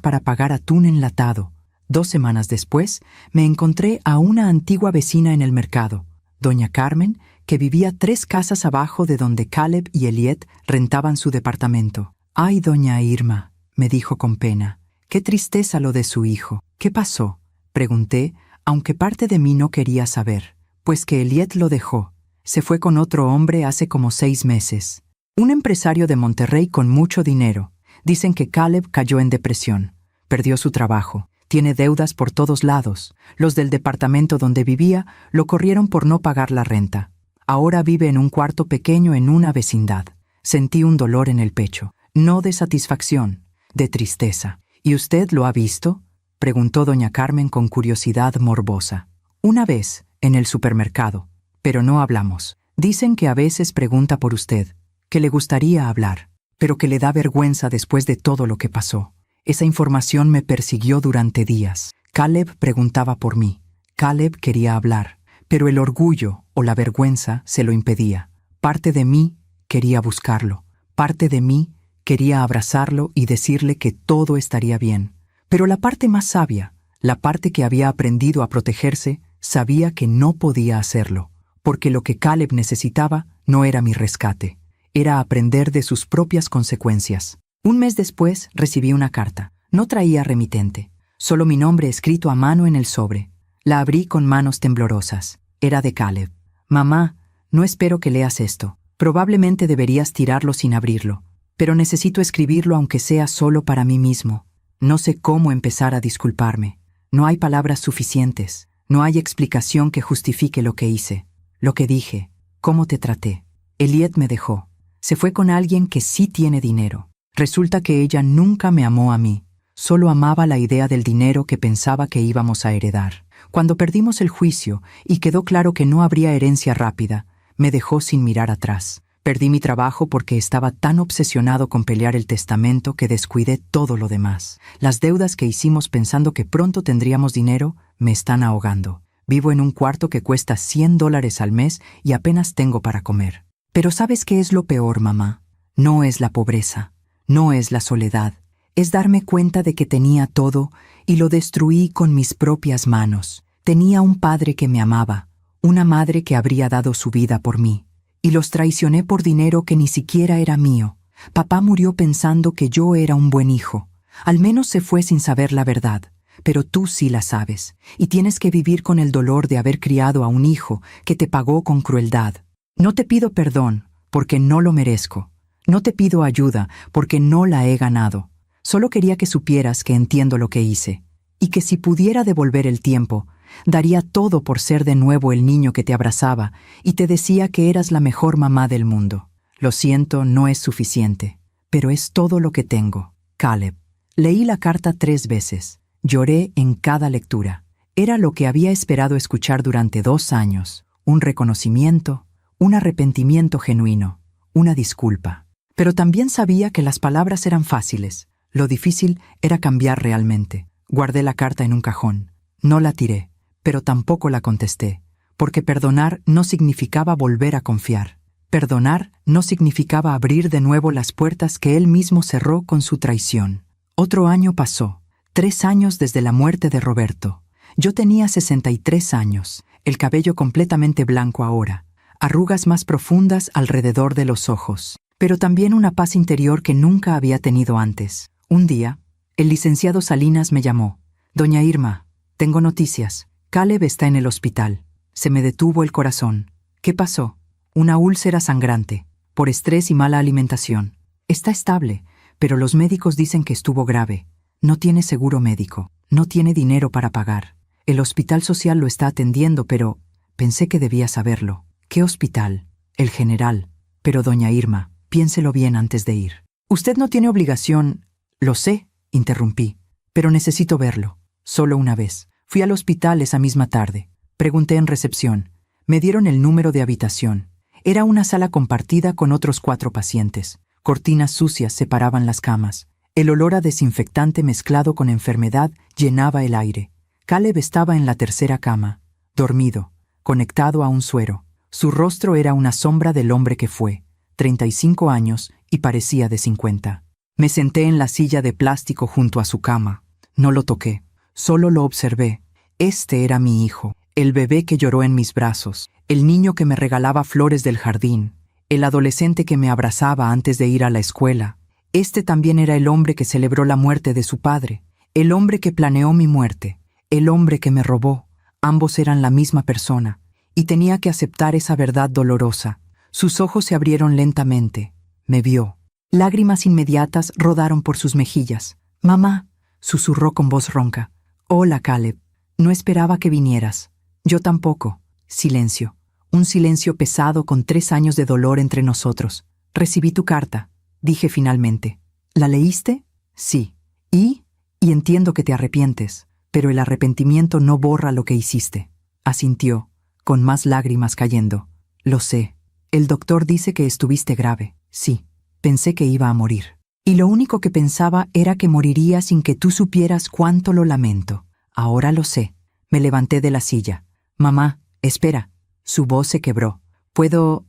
para pagar atún enlatado. 2 semanas después, me encontré a una antigua vecina en el mercado, doña Carmen, que vivía 3 casas abajo de donde Caleb y Eliet rentaban su departamento. «Ay, doña Irma», me dijo con pena, «qué tristeza lo de su hijo». «¿Qué pasó?», pregunté, aunque parte de mí no quería saber. «Pues que Eliet lo dejó. Se fue con otro hombre hace como 6 meses. Un empresario de Monterrey con mucho dinero. Dicen que Caleb cayó en depresión. Perdió su trabajo. Tiene deudas por todos lados. Los del departamento donde vivía lo corrieron por no pagar la renta. Ahora vive en un cuarto pequeño en una vecindad. Sentí un dolor en el pecho, no de satisfacción, de tristeza. ¿Y usted lo ha visto?, preguntó doña Carmen con curiosidad morbosa. Una vez, en el supermercado, pero no hablamos. Dicen que a veces pregunta por usted, que le gustaría hablar, pero que le da vergüenza después de todo lo que pasó. Esa información me persiguió durante días. Caleb preguntaba por mí. Caleb quería hablar, pero el orgullo o la vergüenza se lo impedía. Parte de mí quería buscarlo. Parte de mí quería abrazarlo y decirle que todo estaría bien. Pero la parte más sabia, la parte que había aprendido a protegerse, sabía que no podía hacerlo, porque lo que Caleb necesitaba no era mi rescate, era aprender de sus propias consecuencias. Un mes después recibí una carta. No traía remitente, solo mi nombre escrito a mano en el sobre. La abrí con manos temblorosas. Era de Caleb. Mamá, no espero que leas esto. Probablemente deberías tirarlo sin abrirlo, pero necesito escribirlo aunque sea solo para mí mismo. No sé cómo empezar a disculparme. No hay palabras suficientes. No hay explicación que justifique lo que hice, lo que dije, cómo te traté. Eliet me dejó. Se fue con alguien que sí tiene dinero. Resulta que ella nunca me amó a mí. Solo amaba la idea del dinero que pensaba que íbamos a heredar. Cuando perdimos el juicio y quedó claro que no habría herencia rápida, me dejó sin mirar atrás. Perdí mi trabajo porque estaba tan obsesionado con pelear el testamento que descuidé todo lo demás. Las deudas que hicimos pensando que pronto tendríamos dinero me están ahogando. Vivo en un cuarto que cuesta $100 al mes y apenas tengo para comer. Pero ¿sabes qué es lo peor, mamá? No es la pobreza, no es la soledad. Es darme cuenta de que tenía todo y lo destruí con mis propias manos. Tenía un padre que me amaba, una madre que habría dado su vida por mí. Y los traicioné por dinero que ni siquiera era mío. Papá murió pensando que yo era un buen hijo. Al menos se fue sin saber la verdad. Pero tú sí la sabes, y tienes que vivir con el dolor de haber criado a un hijo que te pagó con crueldad. No te pido perdón, porque no lo merezco. No te pido ayuda, porque no la he ganado. Solo quería que supieras que entiendo lo que hice, y que si pudiera devolver el tiempo, daría todo por ser de nuevo el niño que te abrazaba y te decía que eras la mejor mamá del mundo. Lo siento, no es suficiente, pero es todo lo que tengo. Caleb. Leí la carta 3 veces. Lloré en cada lectura. Era lo que había esperado escuchar durante 2 años. Un reconocimiento, un arrepentimiento genuino, una disculpa. Pero también sabía que las palabras eran fáciles. Lo difícil era cambiar realmente. Guardé la carta en un cajón. No la tiré, pero tampoco la contesté, porque perdonar no significaba volver a confiar. Perdonar no significaba abrir de nuevo las puertas que él mismo cerró con su traición. Otro año pasó, 3 años desde la muerte de Roberto. Yo tenía 63 años, el cabello completamente blanco ahora, arrugas más profundas alrededor de los ojos, pero también una paz interior que nunca había tenido antes. Un día, el licenciado Salinas me llamó. Doña Irma, tengo noticias. Caleb está en el hospital. Se me detuvo el corazón. ¿Qué pasó? Una úlcera sangrante, por estrés y mala alimentación. Está estable, pero los médicos dicen que estuvo grave. No tiene seguro médico, no tiene dinero para pagar. El hospital social lo está atendiendo, pero pensé que debía saberlo. ¿Qué hospital? El general. Pero doña Irma, piénselo bien antes de ir. Usted no tiene obligación. Lo sé, interrumpí, pero necesito verlo. Solo una vez. Fui al hospital esa misma tarde. Pregunté en recepción. Me dieron el número de habitación. Era una sala compartida con otros 4 pacientes. Cortinas sucias separaban las camas. El olor a desinfectante mezclado con enfermedad llenaba el aire. Caleb estaba en la tercera cama, dormido, conectado a un suero. Su rostro era una sombra del hombre que fue, 35 años y parecía de 50. Me senté en la silla de plástico junto a su cama. No lo toqué. Solo lo observé. Este era mi hijo, el bebé que lloró en mis brazos, el niño que me regalaba flores del jardín, el adolescente que me abrazaba antes de ir a la escuela. Este también era el hombre que celebró la muerte de su padre, el hombre que planeó mi muerte, el hombre que me robó. Ambos eran la misma persona, y tenía que aceptar esa verdad dolorosa. Sus ojos se abrieron lentamente. Me vio. Lágrimas inmediatas rodaron por sus mejillas. «Mamá», susurró con voz ronca, Hola, Caleb. No esperaba que vinieras. Yo tampoco. Silencio. Un silencio pesado con 3 años de dolor entre nosotros. Recibí tu carta, dije finalmente. ¿La leíste? Sí. Y entiendo que te arrepientes, pero el arrepentimiento no borra lo que hiciste. Asintió, con más lágrimas cayendo. Lo sé. El doctor dice que estuviste grave. Sí. Pensé que iba a morir. Y lo único que pensaba era que moriría sin que tú supieras cuánto lo lamento. Ahora lo sé. Me levanté de la silla. Mamá, espera. Su voz se quebró. ¿Puedo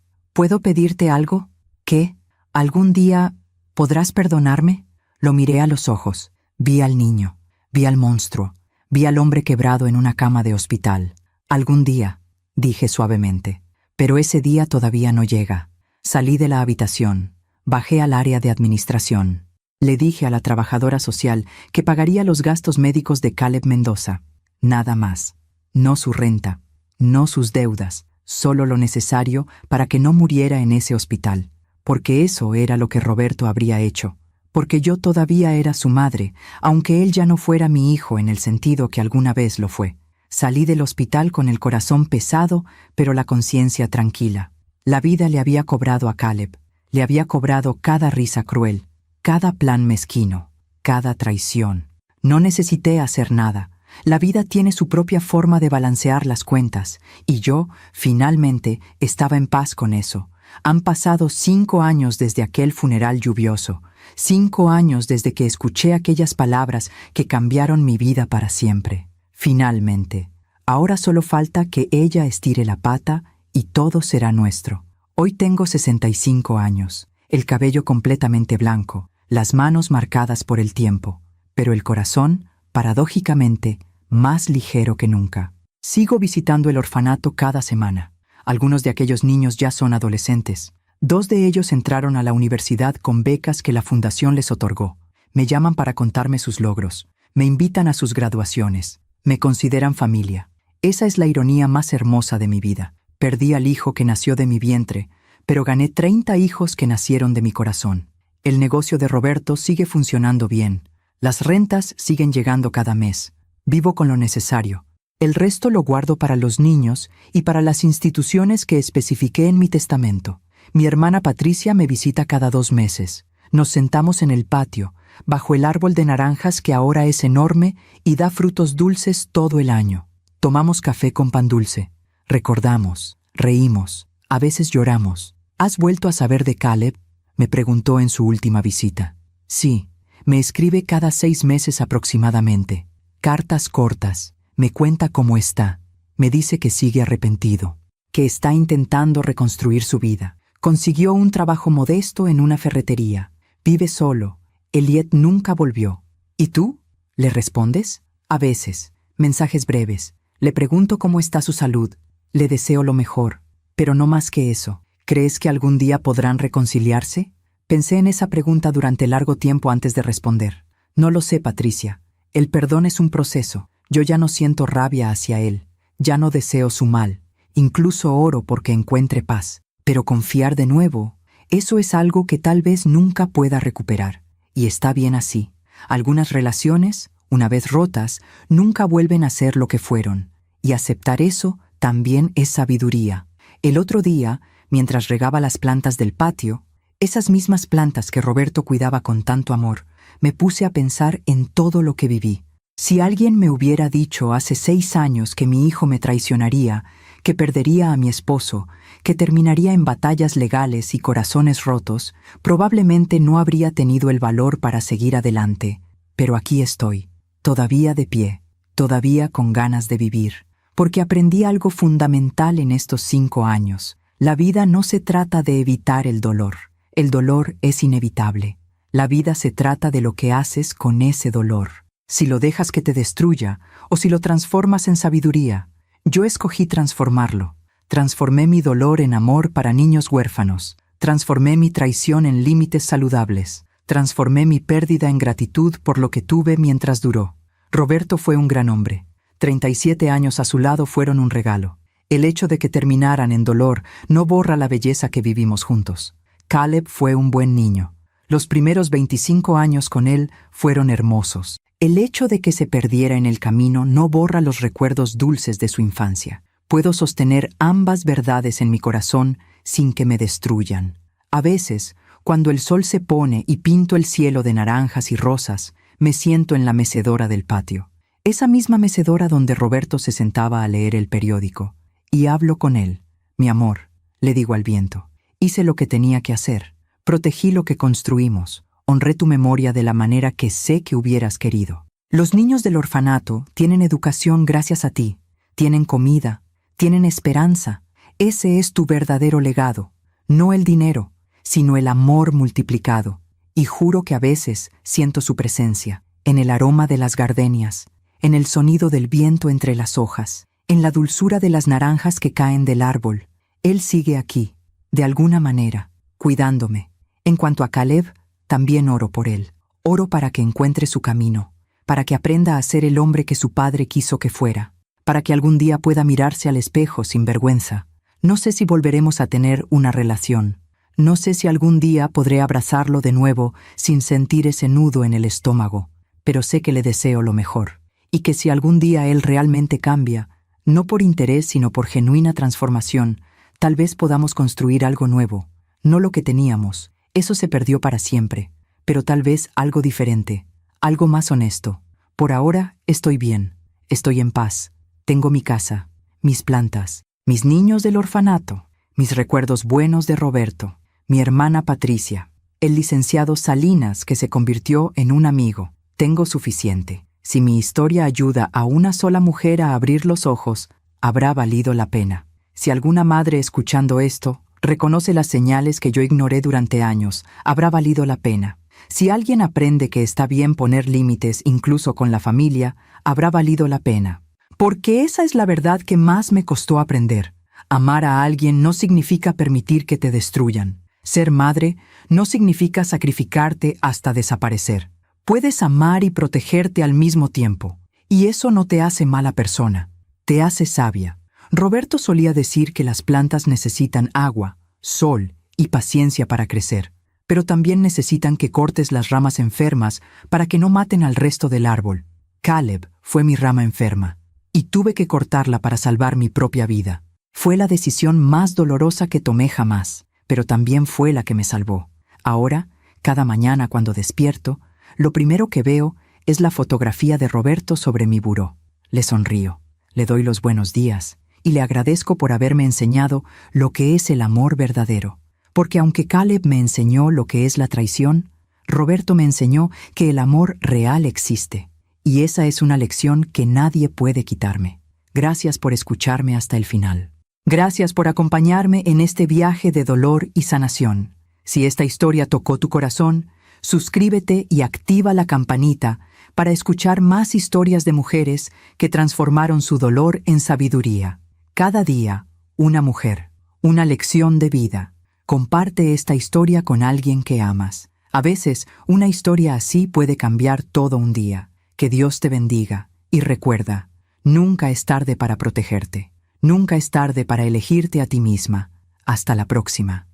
pedirte algo? ¿Qué? ¿Algún día podrás perdonarme? Lo miré a los ojos. Vi al niño. Vi al monstruo. Vi al hombre quebrado en una cama de hospital. Algún día, dije suavemente. Pero ese día todavía no llega. Salí de la habitación. Bajé al área de administración. Le dije a la trabajadora social que pagaría los gastos médicos de Caleb Mendoza. Nada más. No su renta. No sus deudas. Solo lo necesario para que no muriera en ese hospital. Porque eso era lo que Roberto habría hecho. Porque yo todavía era su madre, aunque él ya no fuera mi hijo en el sentido que alguna vez lo fue. Salí del hospital con el corazón pesado, pero la conciencia tranquila. La vida le había cobrado a Caleb. Le había cobrado cada risa cruel, cada plan mezquino, cada traición. No necesité hacer nada. La vida tiene su propia forma de balancear las cuentas, y yo, finalmente, estaba en paz con eso. Han pasado 5 años desde aquel funeral lluvioso, 5 años desde que escuché aquellas palabras que cambiaron mi vida para siempre. Finalmente, ahora solo falta que ella estire la pata y todo será nuestro. Hoy tengo 65 años, el cabello completamente blanco, las manos marcadas por el tiempo, pero el corazón, paradójicamente, más ligero que nunca. Sigo visitando el orfanato cada semana. Algunos de aquellos niños ya son adolescentes. 2 de ellos entraron a la universidad con becas que la fundación les otorgó. Me llaman para contarme sus logros. Me invitan a sus graduaciones. Me consideran familia. Esa es la ironía más hermosa de mi vida. Perdí al hijo que nació de mi vientre, pero gané 30 hijos que nacieron de mi corazón. El negocio de Roberto sigue funcionando bien. Las rentas siguen llegando cada mes. Vivo con lo necesario. El resto lo guardo para los niños y para las instituciones que especifiqué en mi testamento. Mi hermana Patricia me visita cada 2 meses. Nos sentamos en el patio, bajo el árbol de naranjas que ahora es enorme y da frutos dulces todo el año. Tomamos café con pan dulce. Recordamos, reímos, a veces lloramos. ¿Has vuelto a saber de Caleb?, me preguntó en su última visita. Sí, me escribe cada 6 meses aproximadamente. Cartas cortas. Me cuenta cómo está. Me dice que sigue arrepentido, que está intentando reconstruir su vida. Consiguió un trabajo modesto en una ferretería. Vive solo. Eliet nunca volvió. ¿Y tú? ¿Le respondes? A veces. Mensajes breves. Le pregunto cómo está su salud. Le deseo lo mejor. Pero no más que eso. ¿Crees que algún día podrán reconciliarse? Pensé en esa pregunta durante largo tiempo antes de responder. No lo sé, Patricia. El perdón es un proceso. Yo ya no siento rabia hacia él. Ya no deseo su mal. Incluso oro porque encuentre paz. Pero confiar de nuevo, eso es algo que tal vez nunca pueda recuperar. Y está bien así. Algunas relaciones, una vez rotas, nunca vuelven a ser lo que fueron. Y aceptar eso también es sabiduría. El otro día, mientras regaba las plantas del patio, esas mismas plantas que Roberto cuidaba con tanto amor, me puse a pensar en todo lo que viví. Si alguien me hubiera dicho hace 6 años que mi hijo me traicionaría, que perdería a mi esposo, que terminaría en batallas legales y corazones rotos, probablemente no habría tenido el valor para seguir adelante. Pero aquí estoy, todavía de pie, todavía con ganas de vivir, porque aprendí algo fundamental en estos 5 años. La vida no se trata de evitar el dolor. El dolor es inevitable. La vida se trata de lo que haces con ese dolor. Si lo dejas que te destruya o si lo transformas en sabiduría. Yo escogí transformarlo. Transformé mi dolor en amor para niños huérfanos. Transformé mi traición en límites saludables. Transformé mi pérdida en gratitud por lo que tuve mientras duró. Roberto fue un gran hombre. 37 años a su lado fueron un regalo. El hecho de que terminaran en dolor no borra la belleza que vivimos juntos. Caleb fue un buen niño. Los primeros 25 años con él fueron hermosos. El hecho de que se perdiera en el camino no borra los recuerdos dulces de su infancia. Puedo sostener ambas verdades en mi corazón sin que me destruyan. A veces, cuando el sol se pone y pinto el cielo de naranjas y rosas, me siento en la mecedora del patio. Esa misma mecedora donde Roberto se sentaba a leer el periódico. Y hablo con él. Mi amor, le digo al viento. Hice lo que tenía que hacer. Protegí lo que construimos. Honré tu memoria de la manera que sé que hubieras querido. Los niños del orfanato tienen educación gracias a ti. Tienen comida. Tienen esperanza. Ese es tu verdadero legado. No el dinero, sino el amor multiplicado. Y juro que a veces siento su presencia, en el aroma de las gardenias, en el sonido del viento entre las hojas, en la dulzura de las naranjas que caen del árbol. Él sigue aquí, de alguna manera, cuidándome. En cuanto a Caleb, también oro por él. Oro para que encuentre su camino, para que aprenda a ser el hombre que su padre quiso que fuera, para que algún día pueda mirarse al espejo sin vergüenza. No sé si volveremos a tener una relación. No sé si algún día podré abrazarlo de nuevo sin sentir ese nudo en el estómago, pero sé que le deseo lo mejor, y que si algún día él realmente cambia, no por interés sino por genuina transformación, tal vez podamos construir algo nuevo, no lo que teníamos. Eso se perdió para siempre, pero tal vez algo diferente, algo más honesto. Por ahora estoy bien, estoy en paz. Tengo mi casa, mis plantas, mis niños del orfanato, mis recuerdos buenos de Roberto, mi hermana Patricia, el licenciado Salinas que se convirtió en un amigo. Tengo suficiente. Si mi historia ayuda a una sola mujer a abrir los ojos, habrá valido la pena. Si alguna madre escuchando esto reconoce las señales que yo ignoré durante años, habrá valido la pena. Si alguien aprende que está bien poner límites incluso con la familia, habrá valido la pena. Porque esa es la verdad que más me costó aprender. Amar a alguien no significa permitir que te destruyan. Ser madre no significa sacrificarte hasta desaparecer. Puedes amar y protegerte al mismo tiempo. Y eso no te hace mala persona, te hace sabia. Roberto solía decir que las plantas necesitan agua, sol y paciencia para crecer, pero también necesitan que cortes las ramas enfermas para que no maten al resto del árbol. Caleb fue mi rama enferma, y tuve que cortarla para salvar mi propia vida. Fue la decisión más dolorosa que tomé jamás, pero también fue la que me salvó. Ahora, cada mañana cuando despierto, lo primero que veo es la fotografía de Roberto sobre mi buró. Le sonrío, le doy los buenos días, y le agradezco por haberme enseñado lo que es el amor verdadero. Porque aunque Caleb me enseñó lo que es la traición, Roberto me enseñó que el amor real existe. Y esa es una lección que nadie puede quitarme. Gracias por escucharme hasta el final. Gracias por acompañarme en este viaje de dolor y sanación. Si esta historia tocó tu corazón, suscríbete y activa la campanita para escuchar más historias de mujeres que transformaron su dolor en sabiduría. Cada día, una mujer, una lección de vida. Comparte esta historia con alguien que amas. A veces, una historia así puede cambiar todo un día. Que Dios te bendiga. Y recuerda, nunca es tarde para protegerte. Nunca es tarde para elegirte a ti misma. Hasta la próxima.